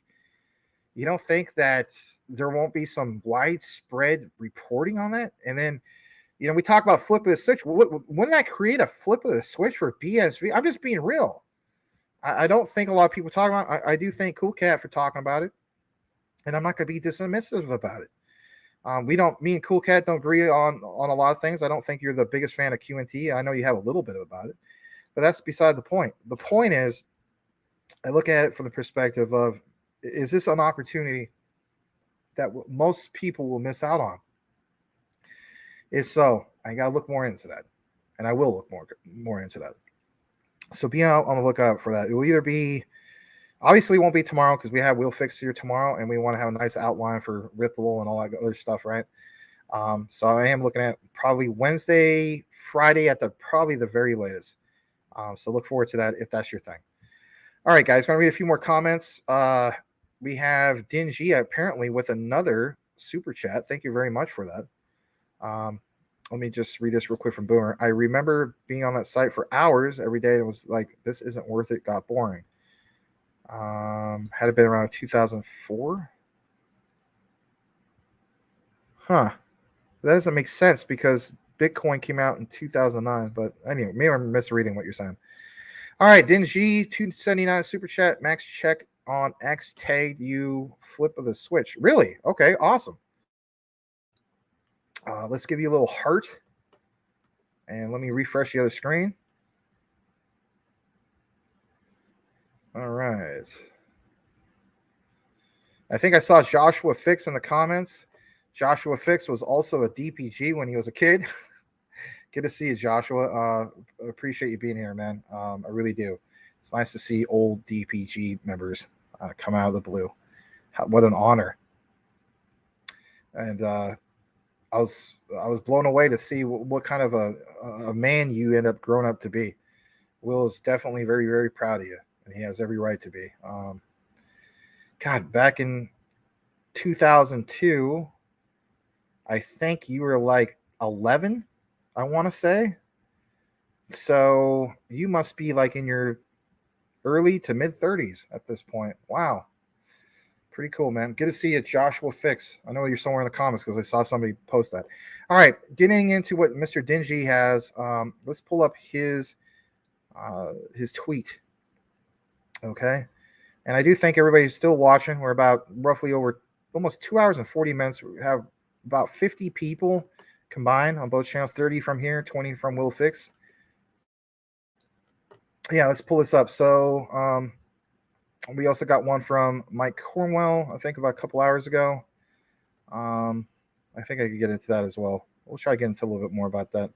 You don't think that there won't be some widespread reporting on that? And then, you know, we talk about flip of the switch. Wouldn't that create a flip of the switch for BSV? I'm just being real. I don't think a lot of people talk about it. I do thank Cool Cat for talking about it, and I'm not going to be dismissive about it. Me and Cool Cat don't agree on a lot of things. I don't think you're the biggest fan of QNT. I know you have a little bit about it, but that's beside the point. The point is, I look at it from the perspective of, is this an opportunity that most people will miss out on? If so, I got to look more into that, and I will look more into that. So be out on the lookout for that. It will either be, obviously it won't be tomorrow because we have Will Fix here tomorrow, and we want to have a nice outline for Ripple and all that other stuff, right? So I am looking at probably Wednesday, Friday at probably the very latest. So look forward to that if that's your thing. All right, guys, going to read a few more comments. We have Dingy apparently with another super chat. Thank you very much for that. Let me just read this real quick from Boomer. I remember being on that site for hours every day. It was like, this isn't worth it. Got boring. Had it been around 2004? Huh. That doesn't make sense because Bitcoin came out in 2009. But anyway, maybe I'm misreading what you're saying. All right, Dingy, 279 super chat. Max check on X tagged you flip of the switch. Really? Okay, awesome. Let's give you a little heart. And let me refresh the other screen. All right. I think I saw Joshua Fix in the comments. Joshua Fix was also a DPG when he was a kid. Good to see you, Joshua. Appreciate you being here, man. I really do. It's nice to see old DPG members come out of the blue. What an honor. And I was blown away to see what kind of a man you end up growing up to be. Will is definitely very, very proud of you, and he has every right to be. God, back in 2002, I think you were like 11, I want to say. So you must be like in your early to mid 30s at this point. Wow. Pretty cool, man. Good to see you, Joshua Fix. I know you're somewhere in the comments because I saw somebody post that. All right, getting into what Mr. Dingy has. Let's pull up his tweet. Okay, and I do thank everybody who's still watching. We're about roughly over almost 2 hours and 40 minutes. We have about 50 people combined on both channels. 30 from here, 20 from Will Fix. Yeah, let's pull this up. So we also got one from Mike Cornwell, I think about a couple hours ago. I think I could get into that as well. We'll try to get into a little bit more about that.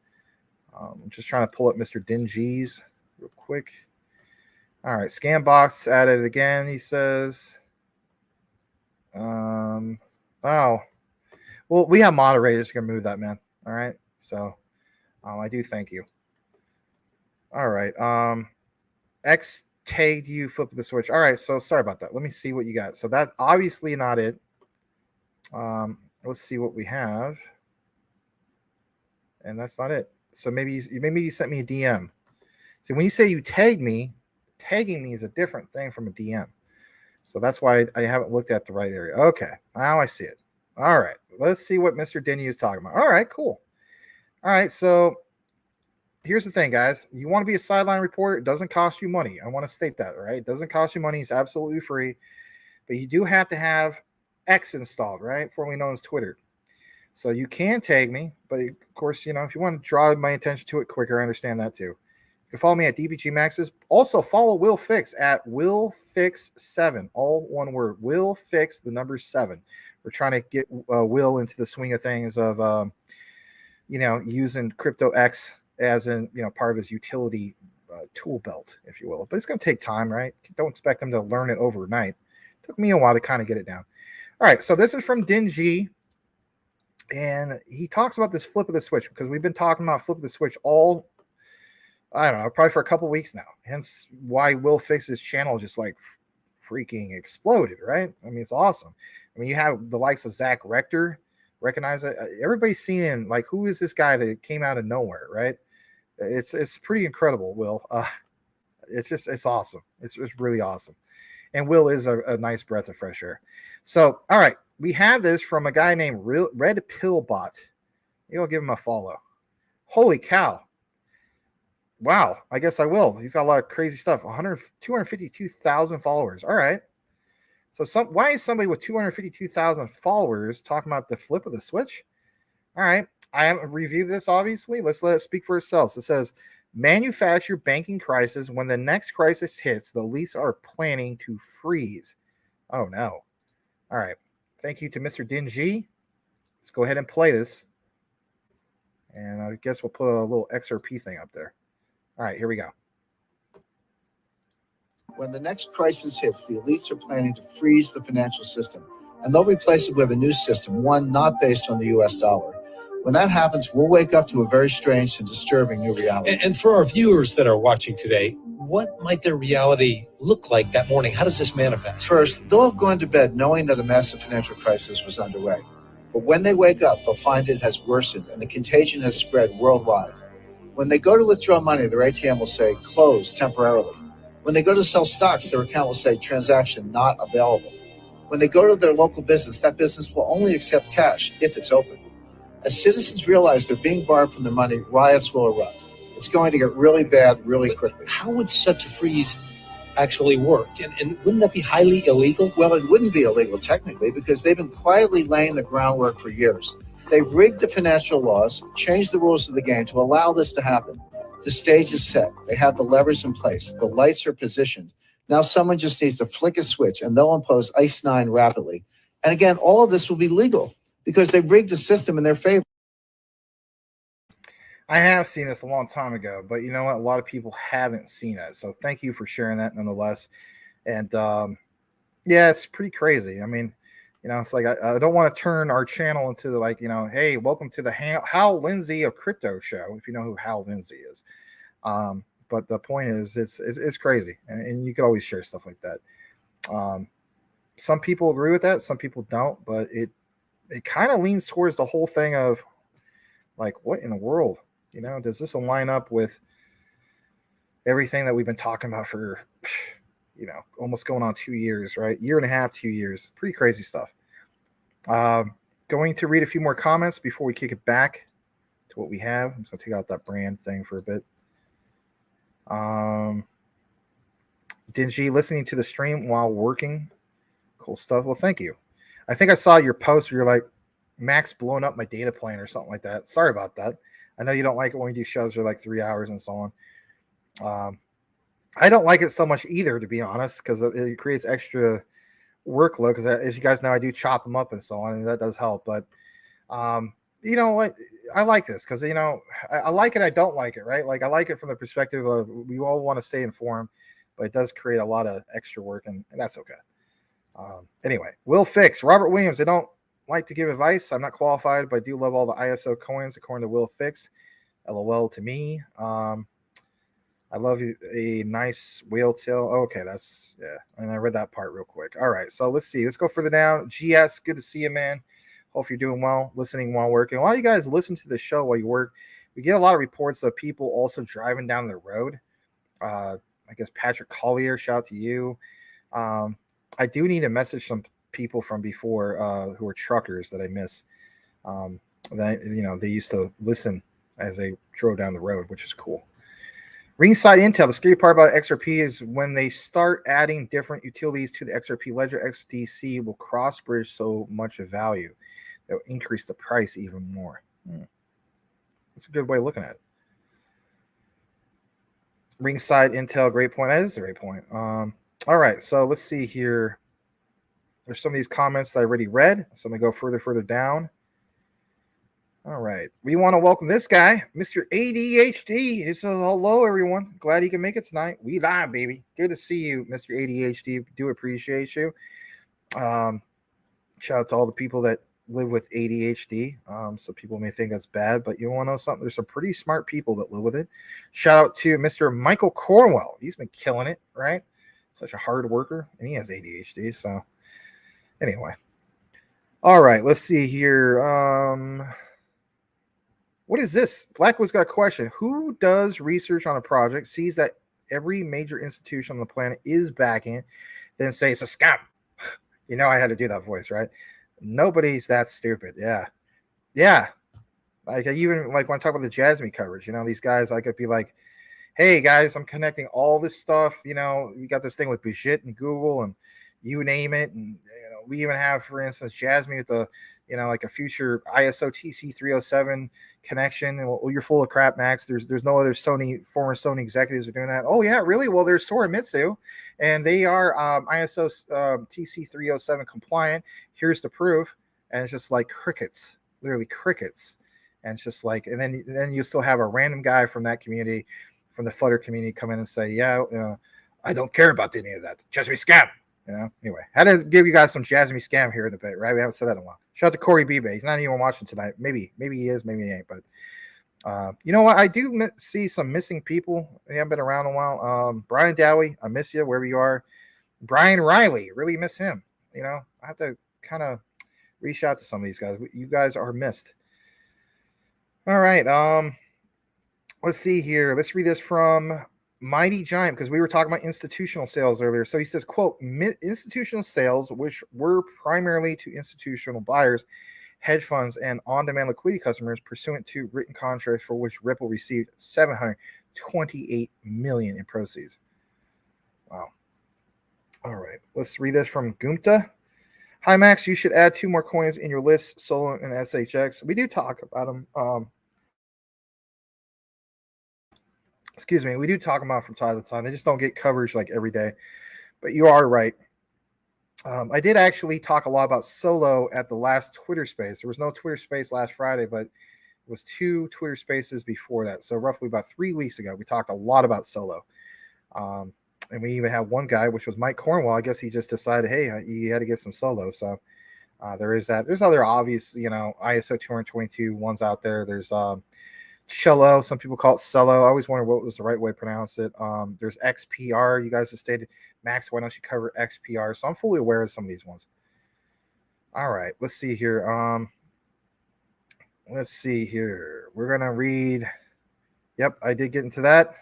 I'm just trying to pull up Mr. Dingy's real quick. All right, Scambox added it again, he says. Oh, well, we have moderators who can move that, man. All right. So I do thank you. All right. X tagged you, flip the switch. All right. So sorry about that. Let me see what you got. So that's obviously not it. Let's see what we have. And that's not it. So maybe you sent me a DM. See, when you say you tag me, tagging me is a different thing from a DM. So that's why I haven't looked at the right area. Okay, now I see it. All right, let's see what Mr. Denny is talking about. All right, cool. All right, so here's the thing, guys. You want to be a sideline reporter, it doesn't cost you money. I want to state that, right? It doesn't cost you money. It's absolutely free. But you do have to have X installed, right? Formerly known as Twitter. So you can tag me, but of course, you know, if you want to draw my attention to it quicker, I understand that too. You can follow me at DBG Maxes. Also follow Will Fix at Will Fix7, all one word. Will Fix the number 7. We're trying to get Will into the swing of things of, you know, using Crypto X as in, you know, part of his utility tool belt, if you will. But it's going to take time, right? Don't expect him to learn it overnight. It took me a while to kind of get it down. All right, so this is from Dingy. And he talks about this flip of the switch because we've been talking about flip of the switch all, I don't know, probably for a couple weeks now. Hence why Will Fix's channel just like freaking exploded, right? I mean, it's awesome. I mean, you have the likes of Zach Rector, recognize it. Everybody's seeing like, who is this guy that came out of nowhere, right? It's pretty incredible, Will. It's awesome. It's really awesome. And Will is a nice breath of fresh air. So, all right. We have this from a guy named Red Pillbot. You'll give him a follow. Holy cow. Wow. I guess I will. He's got a lot of crazy stuff. 252,000 followers. All right. So why is somebody with 252,000 followers talking about the flip of the switch? All right. I haven't reviewed this, obviously. Let's let it speak for itself. It says, manufacture banking crisis. When the next crisis hits, the elites are planning to freeze. Oh, no. All right. Thank you to Mr. Dingy. Let's go ahead and play this. And I guess we'll put a little XRP thing up there. All right, here we go. When the next crisis hits, the elites are planning to freeze the financial system, and they'll replace it with a new system, one not based on the US dollar. When that happens, we'll wake up to a very strange and disturbing new reality. And for our viewers that are watching today, what might their reality look like that morning? How does this manifest? First, they'll have gone to bed knowing that a massive financial crisis was underway. But when they wake up, they'll find it has worsened and the contagion has spread worldwide. When they go to withdraw money, their ATM will say, closed temporarily. When they go to sell stocks, their account will say, transaction not available. When they go to their local business, that business will only accept cash if it's open. As citizens realize they're being barred from their money, riots will erupt. It's going to get really bad really quickly. How would such a freeze actually work? And wouldn't that be highly illegal? Well, it wouldn't be illegal technically because they've been quietly laying the groundwork for years. They've rigged the financial laws, changed the rules of the game to allow this to happen. The stage is set. They have the levers in place. The lights are positioned. Now someone just needs to flick a switch and they'll impose ICE 9 rapidly. And again, all of this will be legal because they rigged the system in their favor. I have seen this a long time ago, but you know what? A lot of people haven't seen it. So thank you for sharing that nonetheless. And yeah, it's pretty crazy. I mean, you know, it's like I don't want to turn our channel into like, you know, hey, welcome to the Hal Lindsey of Crypto show, if you know who Hal Lindsey is. But the point is, it's crazy. And you could always share stuff like that. Some people agree with that. Some people don't. But it kind of leans towards the whole thing of like, what in the world? You know, does this align up with everything that we've been talking about for, you know, almost going on 2 years, right? Year and a half, 2 years. Pretty crazy stuff. Going to read a few more comments before we kick it back to what we have. I'm just going to take out that brand thing for a bit. Dingy, listening to the stream while working. Cool stuff. Well, thank you. I think I saw your post where you're like, Max blowing up my data plan or something like that. Sorry about that. I know you don't like it when we do shows for like 3 hours and so on. I don't like it so much either, to be honest, because it creates extra workload. Because as you guys know, I do chop them up and so on, and that does help. But you know what? I like this because, you know, I like it. I don't like it, right? Like I like it from the perspective of we all want to stay informed, but it does create a lot of extra work, and that's okay. Anyway, Will Fix, Robert Williams. I don't like to give advice. I'm not qualified, but I do love all the ISO coins, according to Will Fix. LOL to me. I love you. A nice whale tail. Okay, that's, yeah. And I read that part real quick. All right, so let's see. Let's go further down. GS, good to see you, man. Hope you're doing well, listening while working. A lot of you guys listen to the show while you work. We get a lot of reports of people also driving down the road. I guess Patrick Collier, shout out to you. I do need to message some people from before who are truckers that I miss. That they used to listen as they drove down the road, which is cool. Ringside Intel. The scary part about XRP is when they start adding different utilities to the XRP ledger, XDC will cross bridge so much of value that will increase the price even more. That's a good way of looking at it. Ringside Intel, great point. That is a great point. All right, so let's see here. There's some of these comments that I already read, so I'm going to go further down. All right, we want to welcome this guy, Mr. ADHD. He says, hello, everyone. Glad you can make it tonight. We live, baby. Good to see you, Mr. ADHD. Do appreciate you. Shout out to all the people that live with ADHD. So people may think that's bad, but you want to know something? There's some pretty smart people that live with it. Shout out to Mr. Michael Cornwell. He's been killing it, right? Such a hard worker, and he has ADHD. So anyway, all right, let's see here. What is this? Blackwood's got a question. Who does research on a project, sees that every major institution on the planet is backing it, then say it's a scam? You know I had to do that voice, right? Nobody's that stupid. Yeah. Like even like when I talk about the JASMY coverage, these guys, I could be like, hey guys, I'm connecting all this stuff. We got this thing with Bijit and Google and you name it, and we even have, for instance, JASMY with the like a future ISO TC 307 connection. And well, you're full of crap, Max. There's no other former Sony executives are doing that. Oh yeah, really? Well, there's Soramitsu, and they are ISO TC 307 compliant. Here's the proof, and it's just like crickets, literally crickets. And it's just like, and then you still have a random guy from that community, from the Flutter community, come in and say, yeah, I don't care about any of that. JASMY scam. Anyway, had to give you guys some JASMY scam here in a bit, right? We haven't said that in a while. Shout out to Corey Bibe. He's not even watching tonight. Maybe he is, maybe he ain't. But you know what? I do see some missing people. They haven't been around in a while. Brian Dowie, I miss you wherever you are. Brian Riley, really miss him. I have to kind of reach out to some of these guys. You guys are missed. All right. Let's see here. Let's read this from Mighty Giant, because we were talking about institutional sales earlier. So he says, quote, institutional sales, which were primarily to institutional buyers, hedge funds, and on-demand liquidity customers pursuant to written contracts for which Ripple received $728 million in proceeds. Wow. All right. Let's read this from Gumta. Hi, Max. You should add 2 more coins in your list, Solo and SHX. We do talk about them. Excuse me, we do talk about from time to time. They just don't get coverage like every day. But you are right. I did actually talk a lot about Solo at the last Twitter space. There was no Twitter space last Friday, but it was 2 Twitter spaces before that. So roughly about 3 weeks ago, we talked a lot about Solo. And we even had one guy, which was Mike Cornwell. I guess he just decided, hey, he had to get some Solo. So there is that. There's other obvious, ISO 222 ones out there. There's Cello, some people call it Cello. I always wonder what was the right way to pronounce it. There's XPR. You guys have stated, Max, why don't you cover XPR? So I'm fully aware of some of these ones. All right, let's see here. We're gonna read. Yep, I did get into that.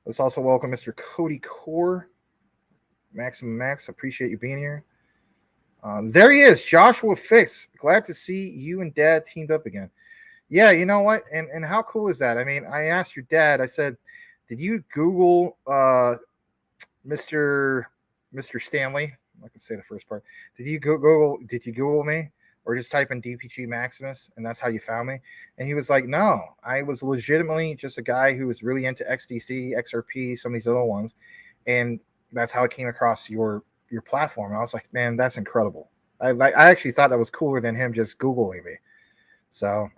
Let's also welcome Mr. Cody Core. Max, appreciate you being here. There he is, Joshua Fix. Glad to see you and Dad teamed up again. Yeah, you know what? And how cool is that? I mean, I asked your dad, I said, did you Google Mr. Stanley? I can say the first part. Did you Google me? Or just type in DPG Maximus and that's how you found me? And he was like, no, I was legitimately just a guy who was really into XDC, XRP, some of these other ones. And that's how I came across your platform. And I was like, man, that's incredible. I actually thought that was cooler than him just Googling me. So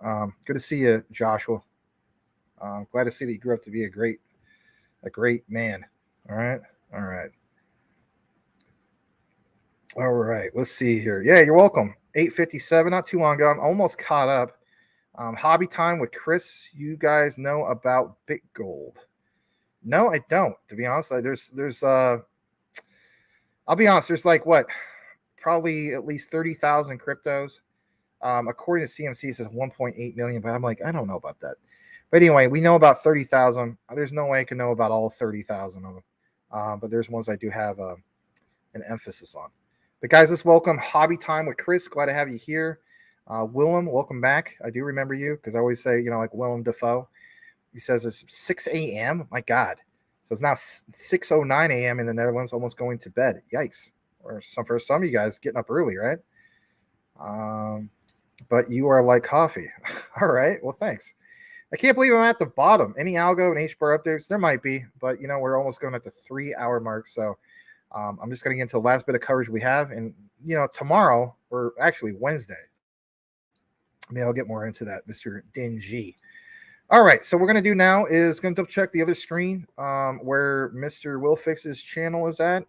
good to see you, Joshua. Glad to see that you grew up to be a great man. All right. All right, let's see here. Yeah, you're welcome. 8:57, not too long ago. I'm almost caught up. Hobby time with Chris. You guys know about BitGold? No, I don't. To be honest, I'll be honest. There's like what, probably at least 30,000 cryptos. According to CMC, it says 1.8 million, but I'm like, I don't know about that. But anyway, we know about 30,000. There's no way I can know about all 30,000 of them. But there's ones I do have an emphasis on. But guys, let's welcome Hobby Time with Chris. Glad to have you here. Willem, welcome back. I do remember you because I always say, like Willem Dafoe. He says it's 6 a.m. My God. So it's now 6:09 a.m. in the Netherlands, almost going to bed. Yikes. Or for some of you guys getting up early, right? But you are like coffee. All right. Well, thanks. I can't believe I'm at the bottom. Any algo and HBAR updates? There might be, but we're almost going at the 3-hour mark. So I'm just going to get into the last bit of coverage we have. And, tomorrow, or actually Wednesday, maybe I'll get more into that, Mr. Dingy. All right. So what we're going to do now is going to double check the other screen where Mr. Will Fix's channel is at.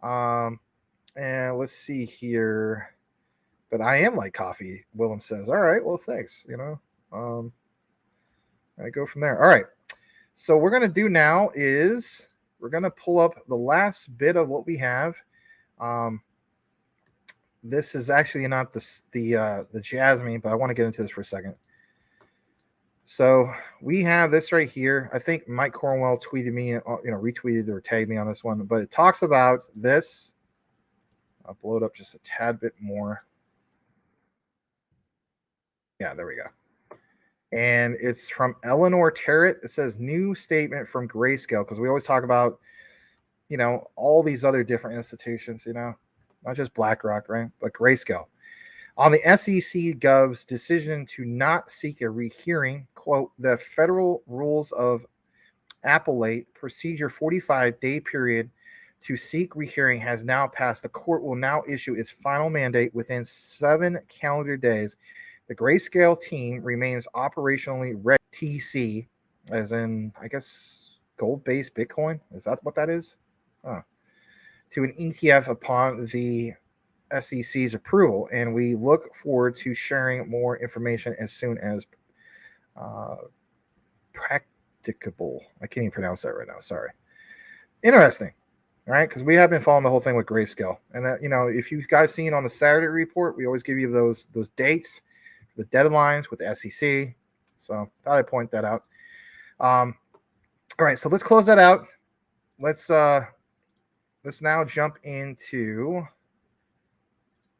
And let's see here. But I am like coffee, Willem says. All right. Well, thanks. I go from there. All right. So what we're going to do now is we're going to pull up the last bit of what we have. This is actually not the JASMY, but I want to get into this for a second. So we have this right here. I think Mike Cornwell tweeted me, retweeted or tagged me on this one, but it talks about this. I'll blow it up just a tad bit more. Yeah, there we go. And it's from Eleanor Terrett. It says new statement from Grayscale, because we always talk about, all these other different institutions, not just BlackRock, right? But Grayscale. On the SEC Gov's decision to not seek a rehearing, quote, the federal rules of appellate procedure 45-day period to seek rehearing has now passed. The court will now issue its final mandate within 7 calendar days. The Grayscale team remains operationally ready. TC, as in, I guess, gold-based Bitcoin. Is that what that is? To an ETF upon the SEC's approval, and we look forward to sharing more information as soon as practicable. I can't even pronounce that right now. Sorry. Interesting. All right, because we have been following the whole thing with Grayscale, and that if you guys seen on the Saturday report, we always give you those dates, the deadlines with the SEC. So thought I'd point that out. All right, so let's close that out. Let's now jump into,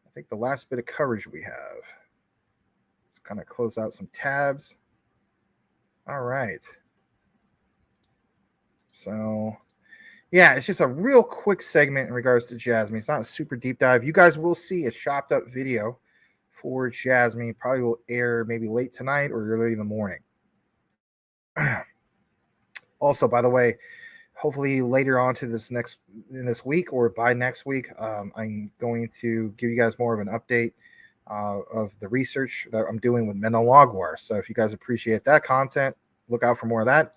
I think, the last bit of coverage we have. Let's kind of close out some tabs. All right. So yeah, it's just a real quick segment in regards to JASMY. It's not a super deep dive. You guys will see a chopped up video for JASMY. Probably will air maybe late tonight or early in the morning. Also, by the way, hopefully later on to this week or by next week, I'm going to give you guys more of an update of the research that I'm doing with Menno Logwar. So if you guys appreciate that content, look out for more of that.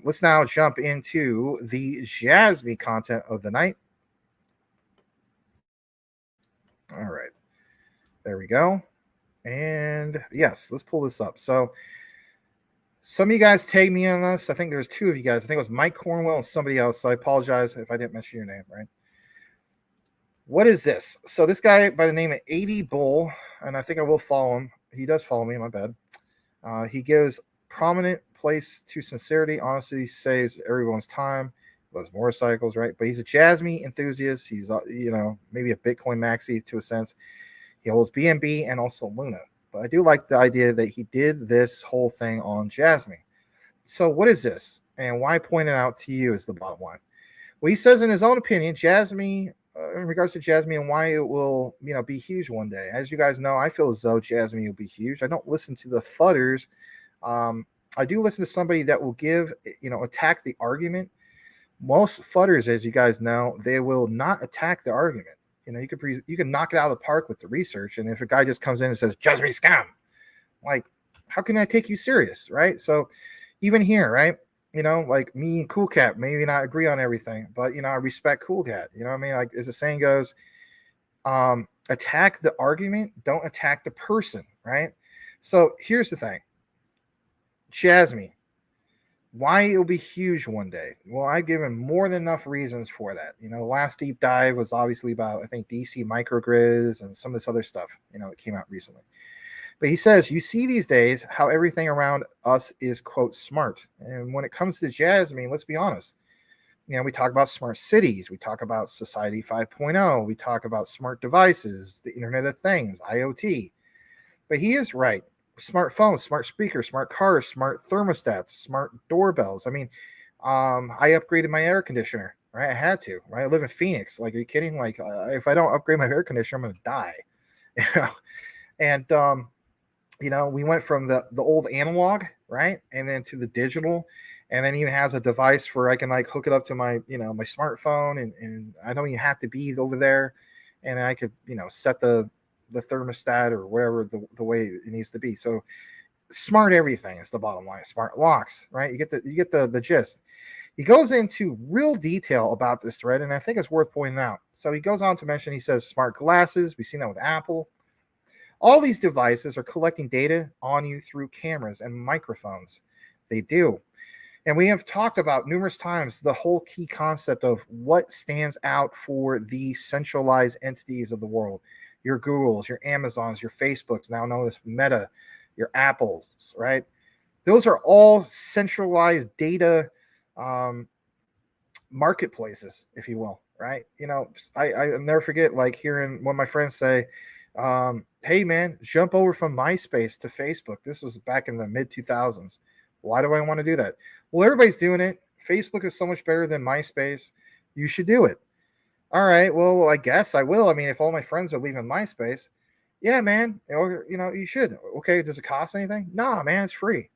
Let's now jump into the JASMY content of the night. All right. There we go. And yes, let's pull this up. So some of you guys tagged me on this. I think there's 2 of you guys. I think it was Mike Cornwell and somebody else. So I apologize if I didn't mention your name, right? What is this? So this guy by the name of 80 Bull, and I think I will follow him. He does follow me, my bad. He gives prominent place to sincerity, honestly saves everyone's time, loves motorcycles, right? But he's a JASMY enthusiast. He's, maybe a Bitcoin maxi to a sense. He holds BNB and also Luna. But I do like the idea that he did this whole thing on JASMY. So what is this? And why I point it out to you is the bottom line. Well, he says in his own opinion, JASMY, in regards to JASMY and why it will, be huge one day. As you guys know, I feel as though JASMY will be huge. I don't listen to the fudders. I do listen to somebody that will give, attack the argument. Most fudders, as you guys know, they will not attack the argument. You can knock it out of the park with the research. And if a guy just comes in and says, JASMY scam, like, how can I take you serious, right? So even here, right, like me and Cool Cat maybe not agree on everything, but, I respect Cool Cat. You know what I mean? Like, as the saying goes, Attack the argument, don't attack the person, right? So here's the thing. Jasmy, why it'll be huge one day. Well, I've given more than enough reasons for that. The last deep dive was obviously about, I think, DC microgrids and some of this other stuff, that came out recently. But he says, you see these days how everything around us is, quote, smart. And when it comes to Jasmy, let's be honest. We talk about smart cities. We talk about Society 5.0. We talk about smart devices, the Internet of Things, IoT. But he is right. Smartphones, smart speakers, smart cars, smart thermostats, smart doorbells. I upgraded my air conditioner, right? I had to, right? I live in Phoenix. Like, are you kidding? Like, if I don't upgrade my air conditioner, I'm going to die. And, we went from the old analog, right? And then to the digital. And then he has a device where I can like hook it up to my, my smartphone, and I don't even have to be over there. And I could, set the thermostat or whatever the way it needs to be. So smart everything is the bottom line. Smart locks, right? You get the gist. He goes into real detail about this thread, and I think it's worth pointing out. So he goes on to mention, he says smart glasses. We've seen that with Apple. All these devices are collecting data on you through cameras and microphones. They do. And we have talked about numerous times the whole key concept of what stands out for the centralized entities of the world. Your Googles, your Amazons, your Facebooks, now known as Meta, your Apples, right? Those are all centralized data marketplaces, if you will, right? I never forget, like, hearing one of my friends say, hey, man, jump over from MySpace to Facebook. This was back in the mid-2000s. Why do I want to do that? Well, everybody's doing it. Facebook is so much better than MySpace. You should do it. All right, well, I guess I will. If all my friends are leaving MySpace, yeah, man, you should. Okay, does it cost anything? Nah, man, it's free.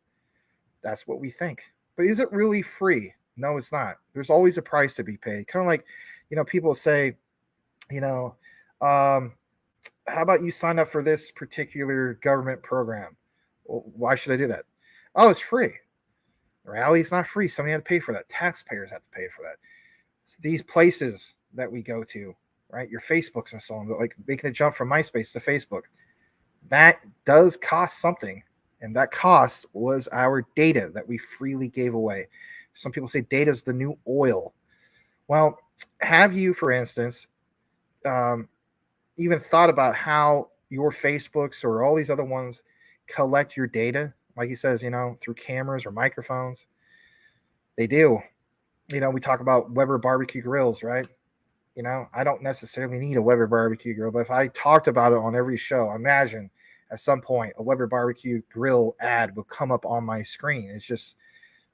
That's what we think. But is it really free? No, it's not. There's always a price to be paid. Kind of like, people say, how about you sign up for this particular government program? Well, why should I do that? Oh, it's free. In reality, it's not free. Somebody had to pay for that. Taxpayers have to pay for that. So these places that we go to, right? Your Facebooks and so on, like making the jump from MySpace to Facebook, that does cost something. And that cost was our data that we freely gave away. Some people say data is the new oil. Well, have you, for instance, even thought about how your Facebooks or all these other ones collect your data? Like he says, through cameras or microphones. They do. We talk about Weber barbecue grills, right? I don't necessarily need a Weber barbecue grill, but if I talked about it on every show, imagine at some point a Weber barbecue grill ad will come up on my screen. It's just,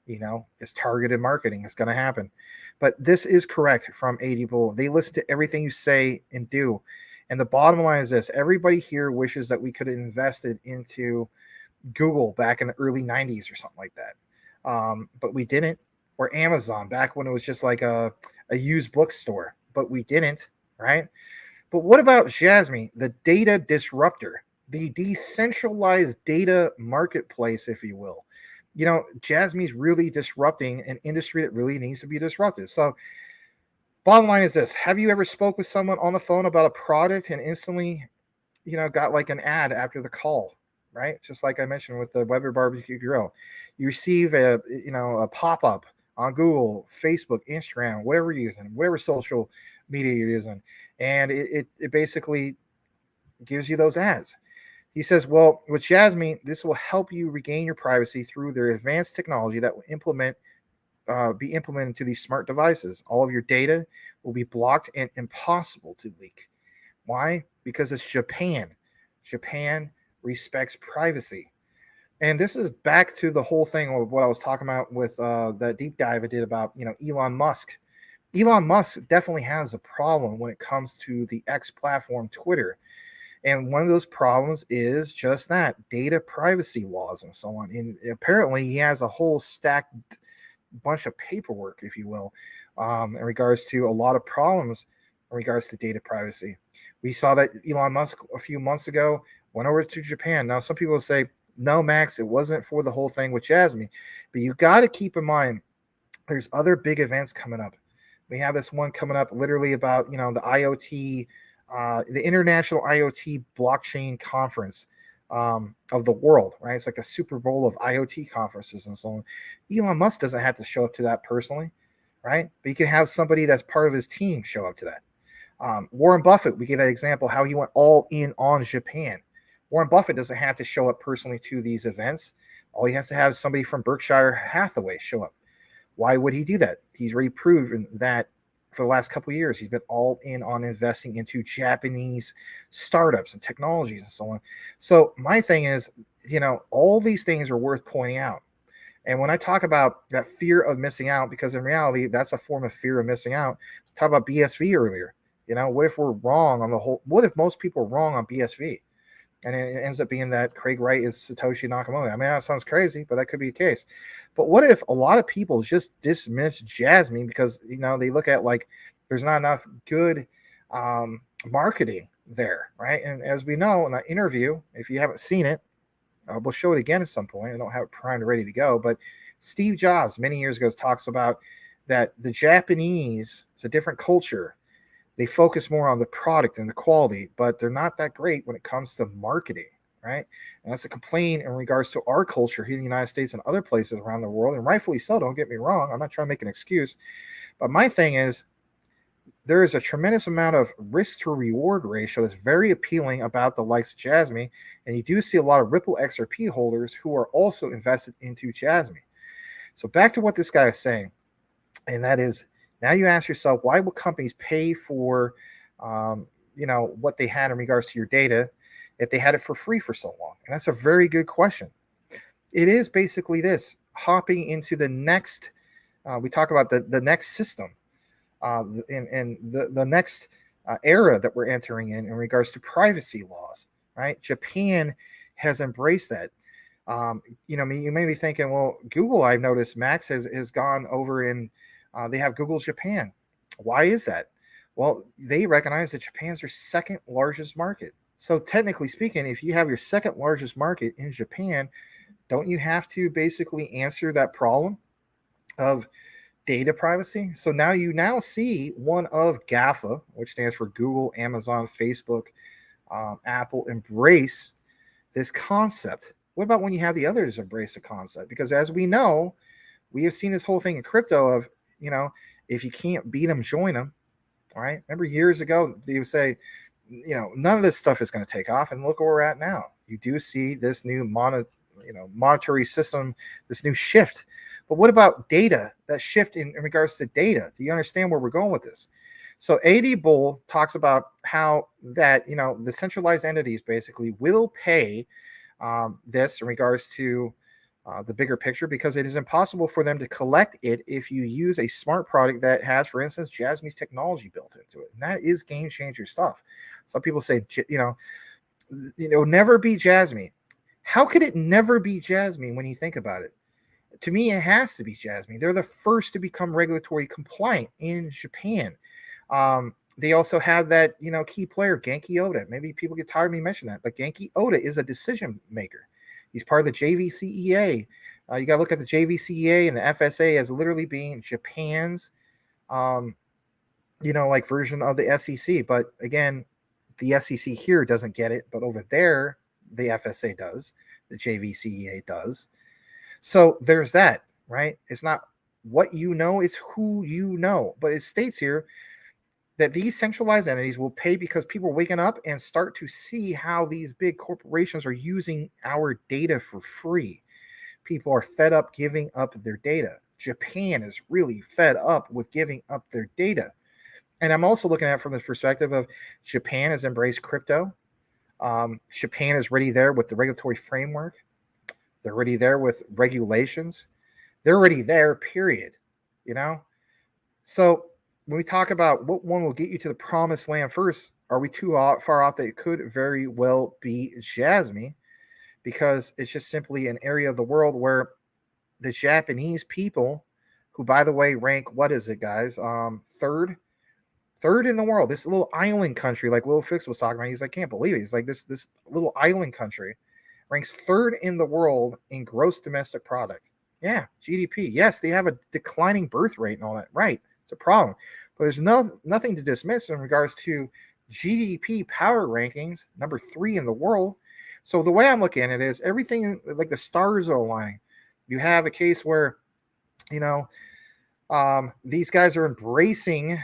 it's targeted marketing. It's going to happen. But this is correct from AD Bull. They listen to everything you say and do. And the bottom line is this. Everybody here wishes that we could have invested into Google back in the early 90s or something like that. But we didn't. Or Amazon back when it was just like a used bookstore. But we didn't, right? But what about Jasmy, the data disruptor, the decentralized data marketplace, if you will? Jasmy's really disrupting an industry that really needs to be disrupted. So bottom line is this. Have you ever spoke with someone on the phone about a product and instantly, got like an ad after the call, right? Just like I mentioned with the Weber barbecue grill. You receive a pop-up on Google, Facebook, Instagram, whatever you're using, whatever social media you're using. And it basically gives you those ads. He says, well, with Jasmy, this will help you regain your privacy through their advanced technology that will be implemented into these smart devices. All of your data will be blocked and impossible to leak. Why? Because it's Japan. Japan respects privacy. And this is back to the whole thing of what I was talking about with that deep dive I did about, Elon Musk. Elon Musk definitely has a problem when it comes to the X platform, Twitter. And one of those problems is just that, data privacy laws and so on. And apparently he has a whole stacked bunch of paperwork, if you will, in regards to a lot of problems in regards to data privacy. We saw that Elon Musk a few months ago went over to Japan. Now, some people say, no, Max, it wasn't for the whole thing with Jasmy. But you got to keep in mind, there's other big events coming up. We have this one coming up literally about, the IoT the International IoT Blockchain Conference of the world, right? It's like the Super Bowl of IoT conferences and so on. Elon Musk doesn't have to show up to that personally, right? But he can have somebody that's part of his team show up to that. Warren Buffett, we gave that example how he went all in on Japan. Warren Buffett doesn't have to show up personally to these events. All he has to have somebody from Berkshire Hathaway show up. Why would he do that? He's already proven that for the last couple of years, he's been all in on investing into Japanese startups and technologies and so on. So my thing is, all these things are worth pointing out. And when I talk about that fear of missing out, because in reality, that's a form of fear of missing out. Talk about BSV earlier. What if we're wrong on the whole? What if most people are wrong on BSV? And it ends up being that Craig Wright is Satoshi Nakamoto. I mean, that sounds crazy, but that could be the case. But what if a lot of people just dismiss JASMY because, they look at like there's not enough good marketing there, right? And as we know in that interview, if you haven't seen it, we'll show it again at some point. I don't have it primed ready to go. But Steve Jobs, many years ago, talks about that the Japanese, it's a different culture. They focus more on the product and the quality, but they're not that great when it comes to marketing, right? And that's a complaint in regards to our culture here in the United States and other places around the world, and rightfully so, don't get me wrong. I'm not trying to make an excuse. But my thing is, there is a tremendous amount of risk to reward ratio that's very appealing about the likes of JASMY, and you do see a lot of Ripple XRP holders who are also invested into JASMY. So back to what this guy is saying, and that is, now you ask yourself, why will companies pay for, what they had in regards to your data if they had it for free for so long? And that's a very good question. It is basically this, hopping into the next, we talk about the next system, and the next era that we're entering in regards to privacy laws, right? Japan has embraced that. You may be thinking, well, Google, I've noticed, Max, has gone over in, they have Google Japan. Why is that? Well, they recognize that Japan's their second largest market. So technically speaking, if you have your second largest market in Japan, don't you have to basically answer that problem of data privacy? So now you see one of GAFA, which stands for Google, Amazon, Facebook, Apple, embrace this concept. What about when you have the others embrace the concept? Because as we know, we have seen this whole thing in crypto of, if you can't beat them, join them. All right. Remember years ago, they would say, none of this stuff is going to take off. And look where we're at now. You do see this new monetary system, this new shift. But what about data? That shift in regards to data? Do you understand where we're going with this? So AD Bull talks about how that, the centralized entities basically will pay this in regards to the bigger picture, because it is impossible for them to collect it if you use a smart product that has, for instance, JASMY's technology built into it. And that is game changer stuff. Some people say, never be JASMY. How could it never be JASMY when you think about it? To me, it has to be JASMY. They're the first to become regulatory compliant in Japan. They also have that, key player, Genki Oda. Maybe people get tired of me mentioning that, but Genki Oda is a decision maker. He's part of the JVCEA. You got to look at the JVCEA and the FSA as literally being Japan's, version of the SEC. But again, the SEC here doesn't get it, but over there, the FSA does, the JVCEA does. So there's that, right? It's not what you know, it's who you know. But it states here that these centralized entities will pay because people are waking up and start to see how these big corporations are using our data for free. People are fed up giving up their data. Japan is really fed up with giving up their data. And I'm also looking at it from the perspective of Japan has embraced crypto. Japan is already there with the regulatory framework. They're already there with regulations. They're already there, period. So when we talk about what one will get you to the promised land first, are we too far off that it could very well be JASMY? Because it's just simply an area of the world where the Japanese people, who, by the way, rank, what is it, guys? Third in the world. This little island country, like Will Fix was talking about, he's like, I can't believe it. He's like, this little island country ranks third in the world in gross domestic product. Yeah, GDP. Yes, they have a declining birth rate and all that. Right. It's a problem. But there's nothing to dismiss in regards to GDP power rankings, number 3 in the world. So the way I'm looking at it is everything like the stars are aligning. You have a case where, these guys are embracing,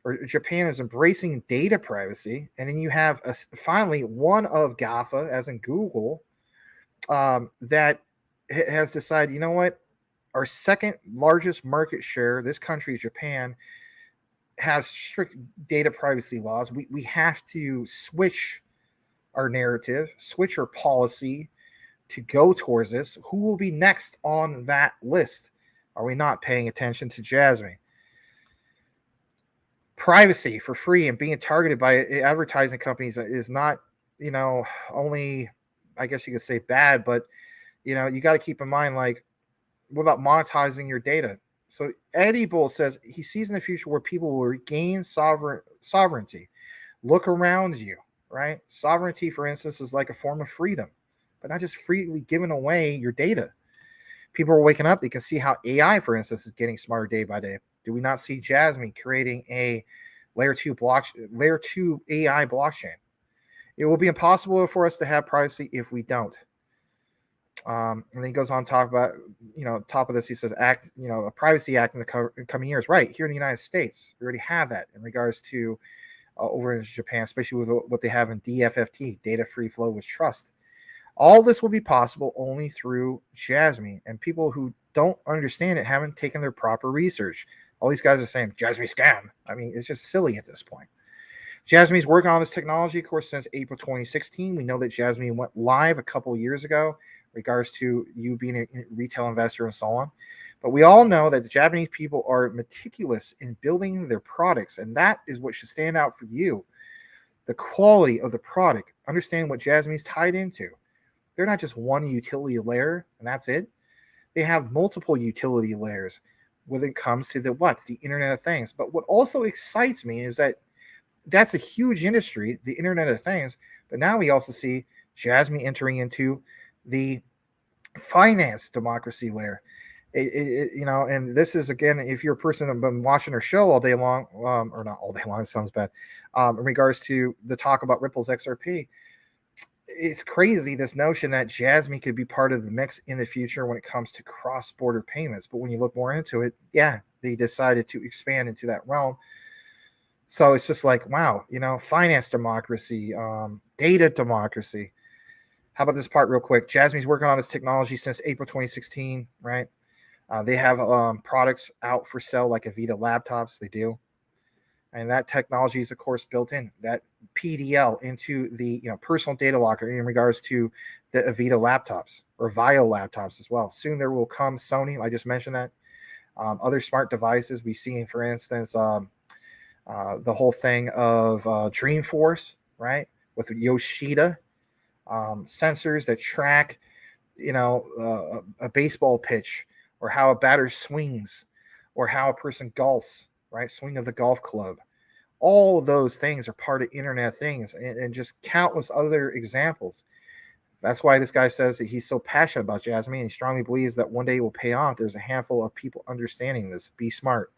or Japan is embracing data privacy. And then you have finally one of GAFA, as in Google, that has decided, you know what? Our second largest market share, this country, Japan, has strict data privacy laws. We have to switch our narrative, switch our policy to go towards this. Who will be next on that list? Are we not paying attention to JASMY? Privacy for free and being targeted by advertising companies is not, only, I guess you could say, bad, but you got to keep in mind, like, what about monetizing your data? So Eddie Bull says he sees in the future where people will regain sovereignty. Look around you, right? Sovereignty, for instance, is like a form of freedom, but not just freely giving away your data. People are waking up. They can see how AI, for instance, is getting smarter day by day. Do we not see JASMY creating a layer 2 AI blockchain? It will be impossible for us to have privacy if we don't. And then he goes on to talk about, top of this, he says, a privacy act in the coming years. Right here in the United States, we already have that in regards to over in Japan, especially with what they have in DFFT, data free flow with trust. All this will be possible only through JASMY, and people who don't understand it haven't taken their proper research. All these guys are saying JASMY scam. I mean, it's just silly at this point. JASMY's working on this technology, of course, since April 2016. We know that JASMY went live a couple of years ago in regards to you being a retail investor and so on. But we all know that the Japanese people are meticulous in building their products, and that is what should stand out for you. The quality of the product. Understand what JASMY's tied into. They're not just one utility layer, and that's it. They have multiple utility layers when it comes to the Internet of Things. But what also excites me is that that's a huge industry, the Internet of Things. But now we also see JASMY entering into the finance democracy layer. And this is, again, if you're a person that's been watching our show all day long, or not all day long, it sounds bad, in regards to the talk about Ripple's XRP, it's crazy, this notion that JASMY could be part of the mix in the future when it comes to cross-border payments. But when you look more into it, yeah, they decided to expand into that realm. So it's just like, wow, finance democracy, data democracy. How about this part real quick? JASMY's working on this technology since April 2016, right? They have products out for sale like Avita laptops. They do. And that technology is, of course, built in, that PDL into the personal data locker in regards to the Avita laptops or Vio laptops as well. Soon there will come Sony. I just mentioned that. Other smart devices we see, for instance, the whole thing of Dreamforce, right, with Yoshida, sensors that track, a baseball pitch, or how a batter swings, or how a person golfs, right, swing of the golf club. All of those things are part of Internet of Things, and just countless other examples. That's why this guy says that he's so passionate about JASMY, and he strongly believes that one day it will pay off. There's a handful of people understanding this. Be smart.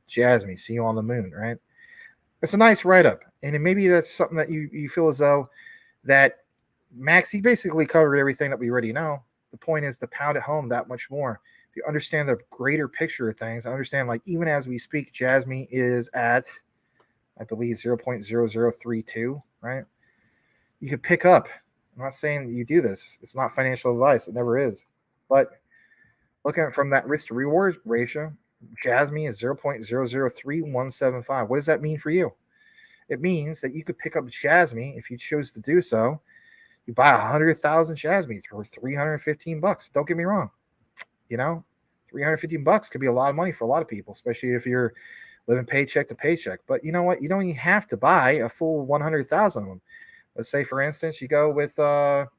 JASMY, see you on the moon, right? It's a nice write-up, and maybe that's something that you feel as though that Max, he basically covered everything that we already know. The point is to pound it home that much more. If you understand the greater picture of things, understand, like, even as we speak, JASMY is at, I believe, 0.0032, right? You could pick up. I'm not saying that you do this. It's not financial advice. It never is. But looking at it from that risk to reward ratio, JASMY is 0.003175. What does that mean for you? It means that you could pick up JASMY if you choose to do so. You buy 100,000 JASMY for $315. Don't get me wrong. $315 could be a lot of money for a lot of people, especially if you're living paycheck to paycheck. But you know what? You don't even have to buy a full 100,000 of them. Let's say, for instance, you go with 50%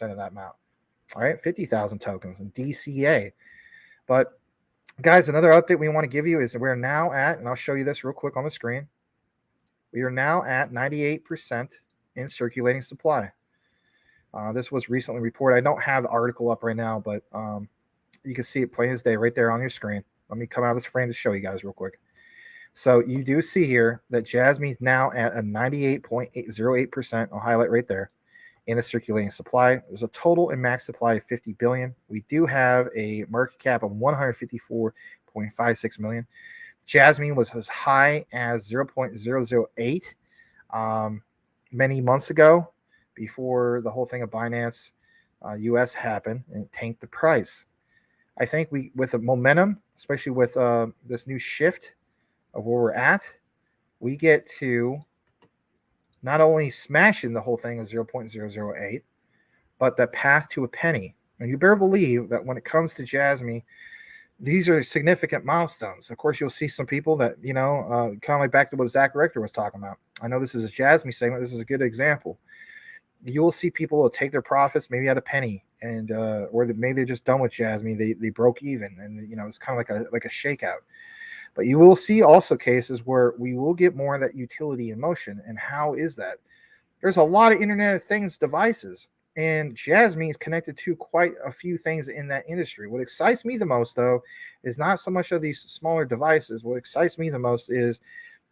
of that amount. All right, 50,000 tokens in DCA. But guys, another update we want to give you is that we're now at, and I'll show you this real quick on the screen. We are now at 98% in circulating supply. This was recently reported. I don't have the article up right now, but you can see it plain as day right there on your screen. Let me come out of this frame to show you guys real quick. So you do see here that JASMY is now at a 98.08%. I'll highlight right there in the circulating supply. There's a total in max supply of 50 billion. We do have a market cap of 154.56 million. JASMY was as high as 0.008 many months ago, before the whole thing of Binance US happened and tanked the price. I think with the momentum, especially with this new shift of where we're at, we get to not only smashing the whole thing of 0.008, but the path to a penny. And you better believe that when it comes to JASMY, these are significant milestones. Of course, you'll see some people that, kind of like back to what Zach Rector was talking about. I know this is a JASMY segment. This is a good example. You'll see people will take their profits maybe at a penny, and or maybe they're just done with JASMY. They broke even, and it's kind of like a shakeout. But you will see also cases where we will get more of that utility in motion. And how is that? There's a lot of Internet of Things devices, and JASMY is connected to quite a few things in that industry. What excites me the most, though, is not so much of these smaller devices. What excites me the most is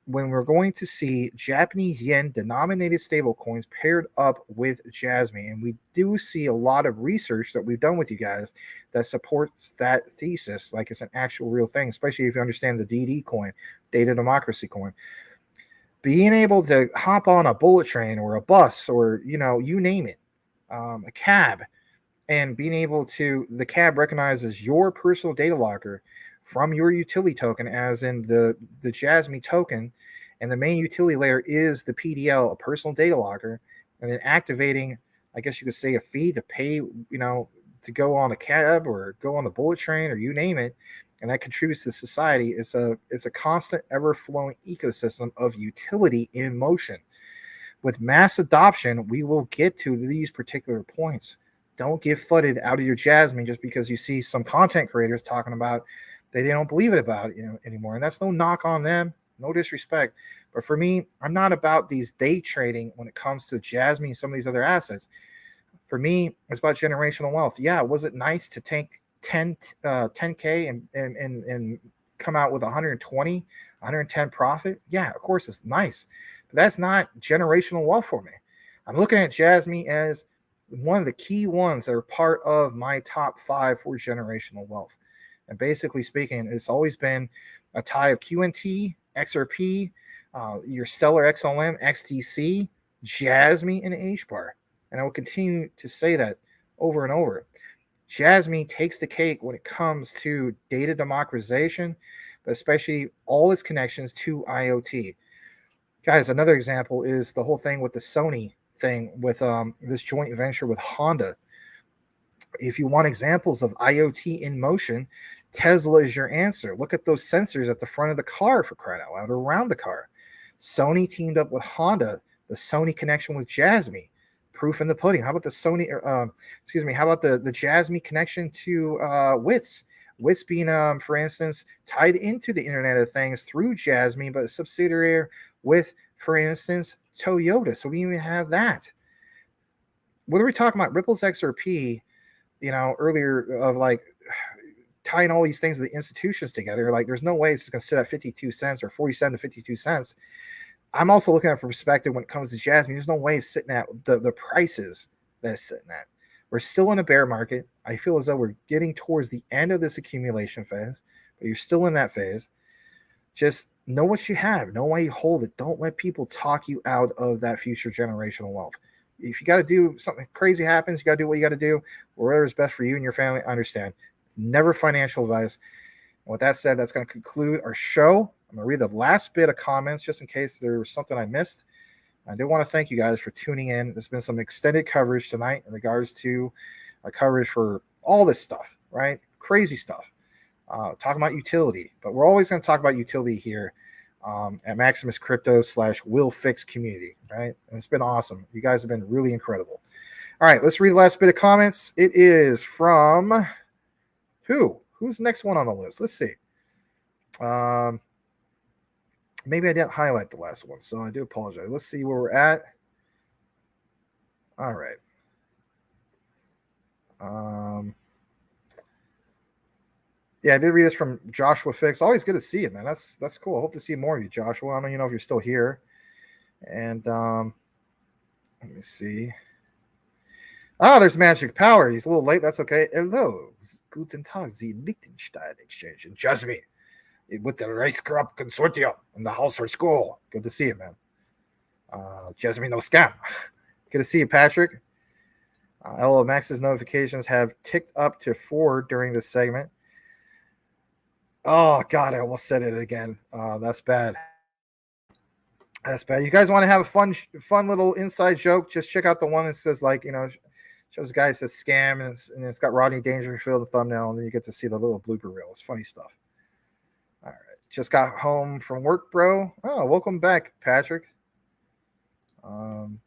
when we're going to see Japanese yen denominated stablecoins paired up with JASMY. And we do see a lot of research that we've done with you guys that supports that thesis, like it's an actual real thing, especially if you understand the DD coin, data democracy coin. Being able to hop on a bullet train or a bus or, you name it, a cab, and being able to, the cab recognizes your personal data locker from your utility token, as in the JASMY token, and the main utility layer is the PDL, a personal data locker, and then activating, I guess you could say, a fee to pay, to go on a cab or go on the bullet train or you name it, and that contributes to society. It's a constant, ever-flowing ecosystem of utility in motion. With mass adoption, we will get to these particular points. Don't get flooded out of your JASMY just because you see some content creators talking about they don't believe it about anymore. And that's no knock on them, no disrespect. But for me, I'm not about these day trading when it comes to JASMY and some of these other assets. For me, it's about generational wealth. Yeah, was it nice to take 10K and come out with 120, 110 profit? Yeah, of course it's nice. But that's not generational wealth for me. I'm looking at JASMY as one of the key ones that are part of my top 5 for generational wealth. And basically speaking, it's always been a tie of QNT, XRP, your Stellar XLM, XTC, JASMY, and HBAR. And I will continue to say that over and over. JASMY takes the cake when it comes to data democratization, but especially all its connections to IoT. Guys, another example is the whole thing with the Sony thing with this joint venture with Honda. If you want examples of IoT in motion, Tesla is your answer. Look at those sensors at the front of the car, for crying out loud, or around the car. Sony teamed up with Honda, the Sony connection with JASMY. Proof in the pudding. How about the Sony, how about the JASMY connection to WITS? WITS being, for instance, tied into the Internet of Things through JASMY, but a subsidiary with, for instance, Toyota. So we even have that. Whether we're talking about Ripple's XRP, earlier, of like tying all these things of the institutions together, like there's no way it's going to sit at 52 cents or 47 to 52 cents. I'm also looking at it from perspective when it comes to JASMY. There's no way it's sitting at the prices that it's sitting at. We're still in a bear market. I feel as though we're getting towards the end of this accumulation phase, but you're still in that phase. Just know what you have. Know why you hold it. Don't let people talk you out of that future generational wealth. If you got to do something crazy happens, you got to do what you got to do. Whatever is best for you and your family, I understand. It's never financial advice. And with that said, that's going to conclude our show. I'm going to read the last bit of comments just in case there was something I missed. I do want to thank you guys for tuning in. There's been some extended coverage tonight in regards to our coverage for all this stuff, right? Crazy stuff. Talking about utility. But we're always going to talk about utility here at Maximus Crypto / Will Fix community, right? And it's been awesome. You guys have been really incredible. All right, let's read the last bit of comments. It is from who? Who's the next one on the list? Let's see. Maybe I didn't highlight the last one, so I do apologize. Let's see where we're at. All right. Yeah, I did read this from Joshua Fix. Always good to see you, man. That's cool. I hope to see more of you, Joshua. I don't even know if you're still here. And let me see. Ah, there's Magic Power. He's a little late. That's okay. Hello, Guten Tag, the Liechtenstein Exchange in JASMY with the Rice-Crop Consortium in the house or school. Good to see you, man. JASMY, no scam. Good to see you, Patrick. LO Max's notifications have ticked up to 4 during this segment. Oh, God, I almost said it again. That's bad. That's bad. You guys want to have a fun little inside joke? Just check out the one that says, like, you know, shows a guy that says scam, and it's got Rodney Dangerfield, the thumbnail, and then you get to see the little blooper reel. It's funny stuff. All right. Just got home from work, bro. Oh, welcome back, Patrick.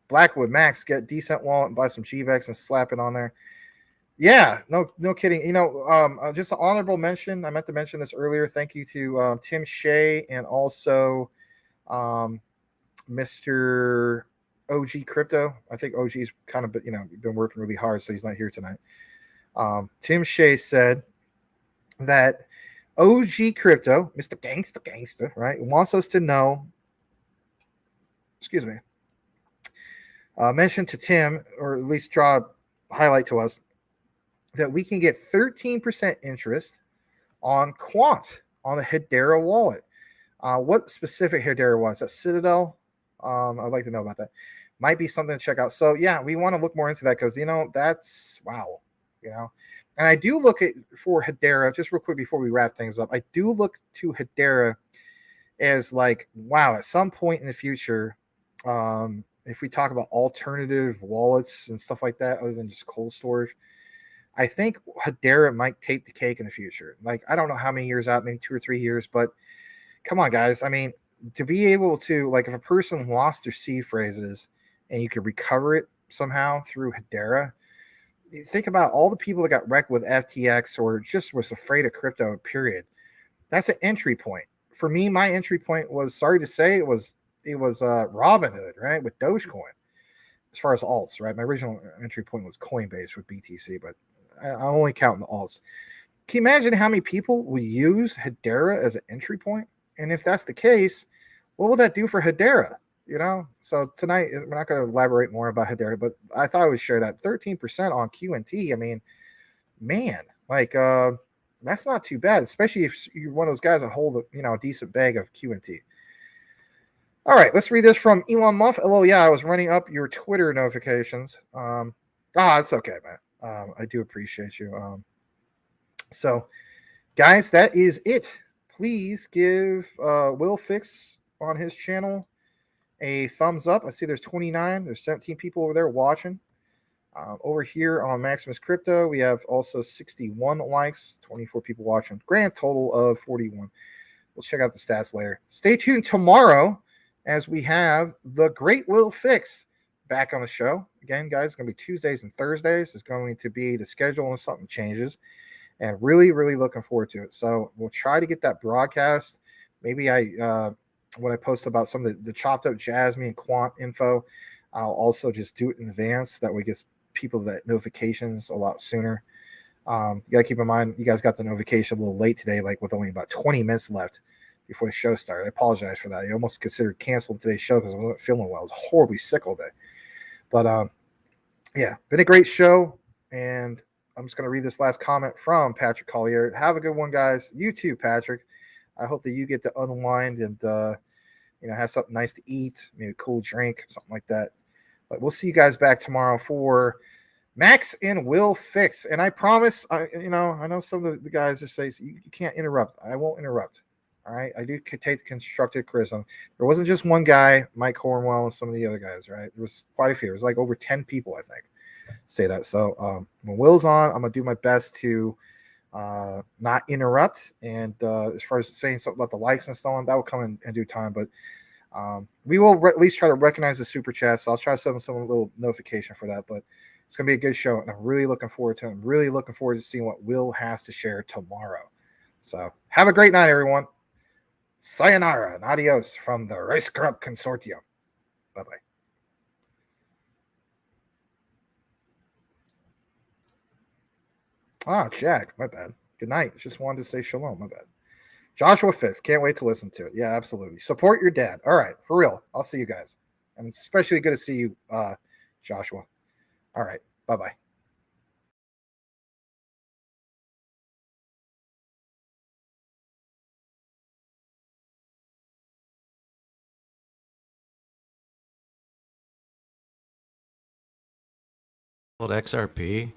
Blackwood Max, get decent wallet and buy some GBEX and slap it on there. Yeah, no kidding. You know, just an honorable mention. I meant to mention this earlier. Thank you to Tim Shea and also Mr. OG Crypto. I think OG's kind of, been working really hard, so he's not here tonight. Tim Shea said that OG Crypto, Mr. Gangster, right, wants us to know, excuse me, mention to Tim, or at least draw a highlight to us, that we can get 13% interest on Quant on the Hedera wallet. What specific Hedera was that? Citadel? I'd like to know about that. Might be something to check out. So yeah, we want to look more into that because that's wow, And I do look at for Hedera, just real quick before we wrap things up. I do look to Hedera as like, wow, at some point in the future, if we talk about alternative wallets and stuff like that, other than just cold storage, I think Hedera might take the cake in the future. Like, I don't know how many years out, maybe 2 or 3 years, but come on, guys. I mean, to be able to, like, if a person lost their seed phrases and you could recover it somehow through Hedera, think about all the people that got wrecked with FTX or just was afraid of crypto, period. That's an entry point. For me, my entry point was, sorry to say, it was Robinhood, right, with Dogecoin. As far as alts, right? My original entry point was Coinbase with BTC, but I'm only counting the alts. Can you imagine how many people will use Hedera as an entry point? And if that's the case, what will that do for Hedera? So tonight we're not going to elaborate more about Hedera, but I thought I would share that 13% on QNT. I mean, man, like that's not too bad, especially if you're one of those guys that hold a decent bag of QNT. All right, let's read this from Elon Muff. Hello, yeah, I was running up your Twitter notifications. It's okay, man. I do appreciate you. So, guys, that is it. Please give Will Fix on his channel a thumbs up. I see there's 29. There's 17 people over there watching. Over here on Maximus Crypto, we have also 61 likes, 24 people watching. Grand total of 41. We'll check out the stats later. Stay tuned tomorrow as we have the great Will Fix back on the show. Again, guys, it's going to be Tuesdays and Thursdays. It's going to be the schedule and something changes. And really, really looking forward to it. So we'll try to get that broadcast. Maybe when I post about some of the chopped up JASMY and Quant info, I'll also just do it in advance. That way it gets people that notifications a lot sooner. You got to keep in mind, you guys got the notification a little late today, like with only about 20 minutes left before the show started. I apologize for that. I almost considered canceling today's show because I wasn't feeling well. I was horribly sick all day. But yeah, been a great show. And I'm just going to read this last comment from Patrick Collier. Have a good one, guys. You too, Patrick. I hope that you get to unwind and have something nice to eat, maybe a cool drink, something like that. But we'll see you guys back tomorrow for Max and Will Fix. And I promise, I know some of the guys just say you can't interrupt. I won't interrupt. All right. I do take constructive criticism. There wasn't just one guy, Mike Cornwell, and some of the other guys, right? There was quite a few. It was like over 10 people, I think, say that. So when Will's on, I'm going to do my best to not interrupt. And as far as saying something about the likes and so on, that will come in due time. But we will at least try to recognize the super chat. So I'll try to send some little notification for that. But it's going to be a good show, and I'm really looking forward to it. I'm really looking forward to seeing what Will has to share tomorrow. So have a great night, everyone. Sayonara and adios from the Rice-Crop Consortium. Bye-bye. Jack, my bad. Good night. Just wanted to say shalom. My bad. Joshua Fisk. Can't wait to listen to it. Yeah, absolutely. Support your dad. All right. For real. I'll see you guys. And especially good to see you, Joshua. All right. Bye-bye. XRP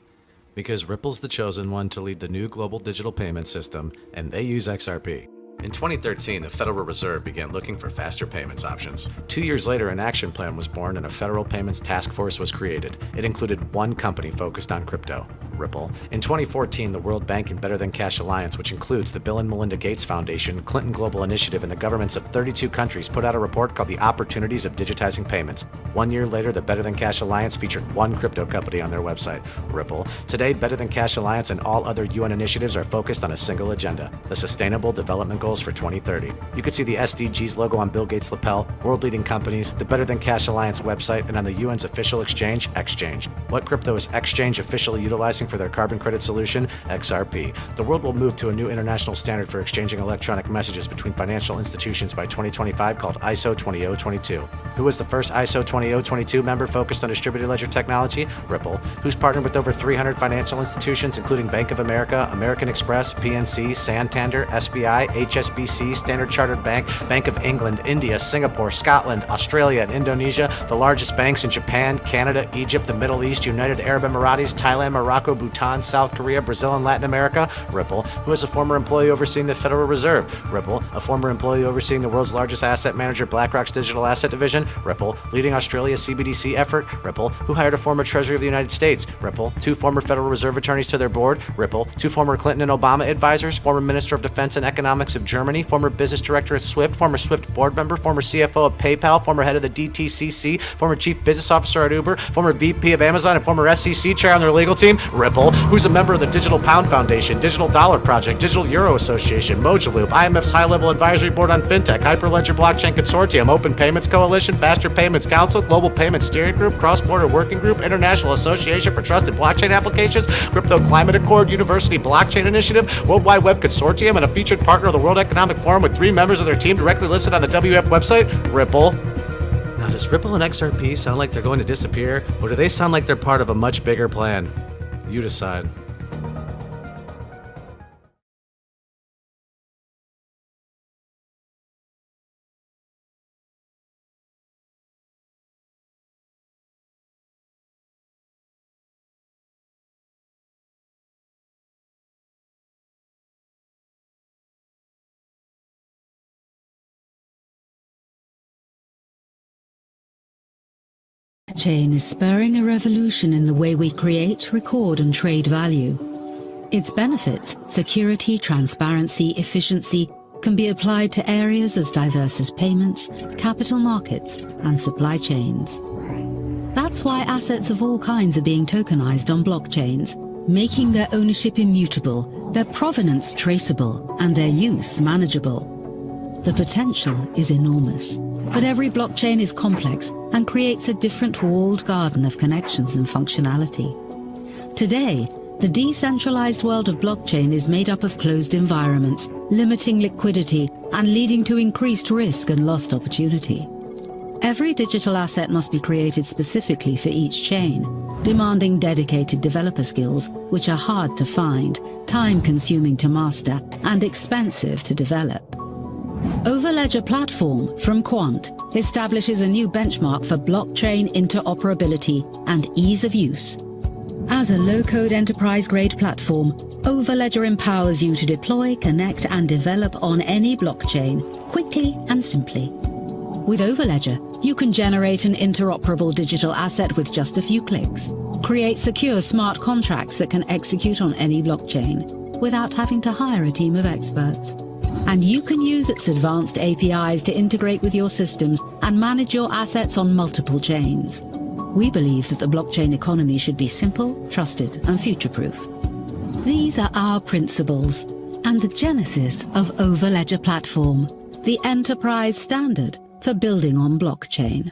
because Ripple's the chosen one to lead the new global digital payment system, and they use XRP. In 2013, the Federal Reserve began looking for faster payments options. 2 years later, an action plan was born and a federal payments task force was created. It included one company focused on crypto, Ripple. In 2014, the World Bank and Better Than Cash Alliance, which includes the Bill and Melinda Gates Foundation, Clinton Global Initiative, and the governments of 32 countries, put out a report called The Opportunities of Digitizing Payments. 1 year later, the Better Than Cash Alliance featured one crypto company on their website, Ripple. Today, Better Than Cash Alliance and all other UN initiatives are focused on a single agenda, the Sustainable Development Goals for 2030. You can see the SDGs logo on Bill Gates' lapel, world-leading companies, the Better Than Cash Alliance website, and on the UN's official exchange, Exchange. What crypto is Exchange officially utilizing for their carbon credit solution? XRP. The world will move to a new international standard for exchanging electronic messages between financial institutions by 2025 called ISO 20022. Who was the first ISO 20022 member focused on distributed ledger technology? Ripple. Who's partnered with over 300 financial institutions, including Bank of America, American Express, PNC, Santander, SBI, HSBC, Standard Chartered Bank, Bank of England, India, Singapore, Scotland, Australia, and Indonesia, the largest banks in Japan, Canada, Egypt, the Middle East, United Arab Emirates, Thailand, Morocco, Bhutan, South Korea, Brazil, and Latin America? Ripple. Who is a former employee overseeing the Federal Reserve? Ripple. A former employee overseeing the world's largest asset manager, BlackRock's digital asset division? Ripple. Leading Australia's CBDC effort? Ripple. Who hired a former Treasury of the United States? Ripple. 2 former Federal Reserve attorneys to their board? Ripple. 2 former Clinton and Obama advisors, former Minister of Defense and Economics of Germany, former business director at Swift, former Swift board member, former CFO of PayPal, former head of the DTCC, former chief business officer at Uber, former VP of Amazon, and former SEC chair on their legal team? Ripple. Who's a member of the Digital Pound Foundation, Digital Dollar Project, Digital Euro Association, Mojaloop, IMF's high-level advisory board on fintech, Hyperledger Blockchain Consortium, Open Payments Coalition, Faster Payments Council, Global Payments Steering Group, Cross-Border Working Group, International Association for Trusted Blockchain Applications, Crypto Climate Accord, University Blockchain Initiative, World Wide Web Consortium, and a featured partner of the World Economic Forum with 3 members of their team directly listed on the WF website? Ripple. Now, does Ripple and XRP sound like they're going to disappear, or do they sound like they're part of a much bigger plan? You decide. Blockchain is spurring a revolution in the way we create, record, and trade value. Its benefits, security, transparency, efficiency, can be applied to areas as diverse as payments, capital markets, and supply chains. That's why assets of all kinds are being tokenized on blockchains, making their ownership immutable, their provenance traceable, and their use manageable. The potential is enormous, but every blockchain is complex and creates a different walled garden of connections and functionality. Today, the decentralized world of blockchain is made up of closed environments, limiting liquidity and leading to increased risk and lost opportunity. Every digital asset must be created specifically for each chain, demanding dedicated developer skills, which are hard to find, time-consuming to master, and expensive to develop. Overledger Platform from Quant establishes a new benchmark for blockchain interoperability and ease of use. As a low-code enterprise-grade platform, Overledger empowers you to deploy, connect, and develop on any blockchain quickly and simply. With Overledger, you can generate an interoperable digital asset with just a few clicks, create secure smart contracts that can execute on any blockchain without having to hire a team of experts. And you can use its advanced APIs to integrate with your systems and manage your assets on multiple chains. We believe that the blockchain economy should be simple, trusted, and future-proof. These are our principles and the genesis of Overledger Platform, the enterprise standard for building on blockchain.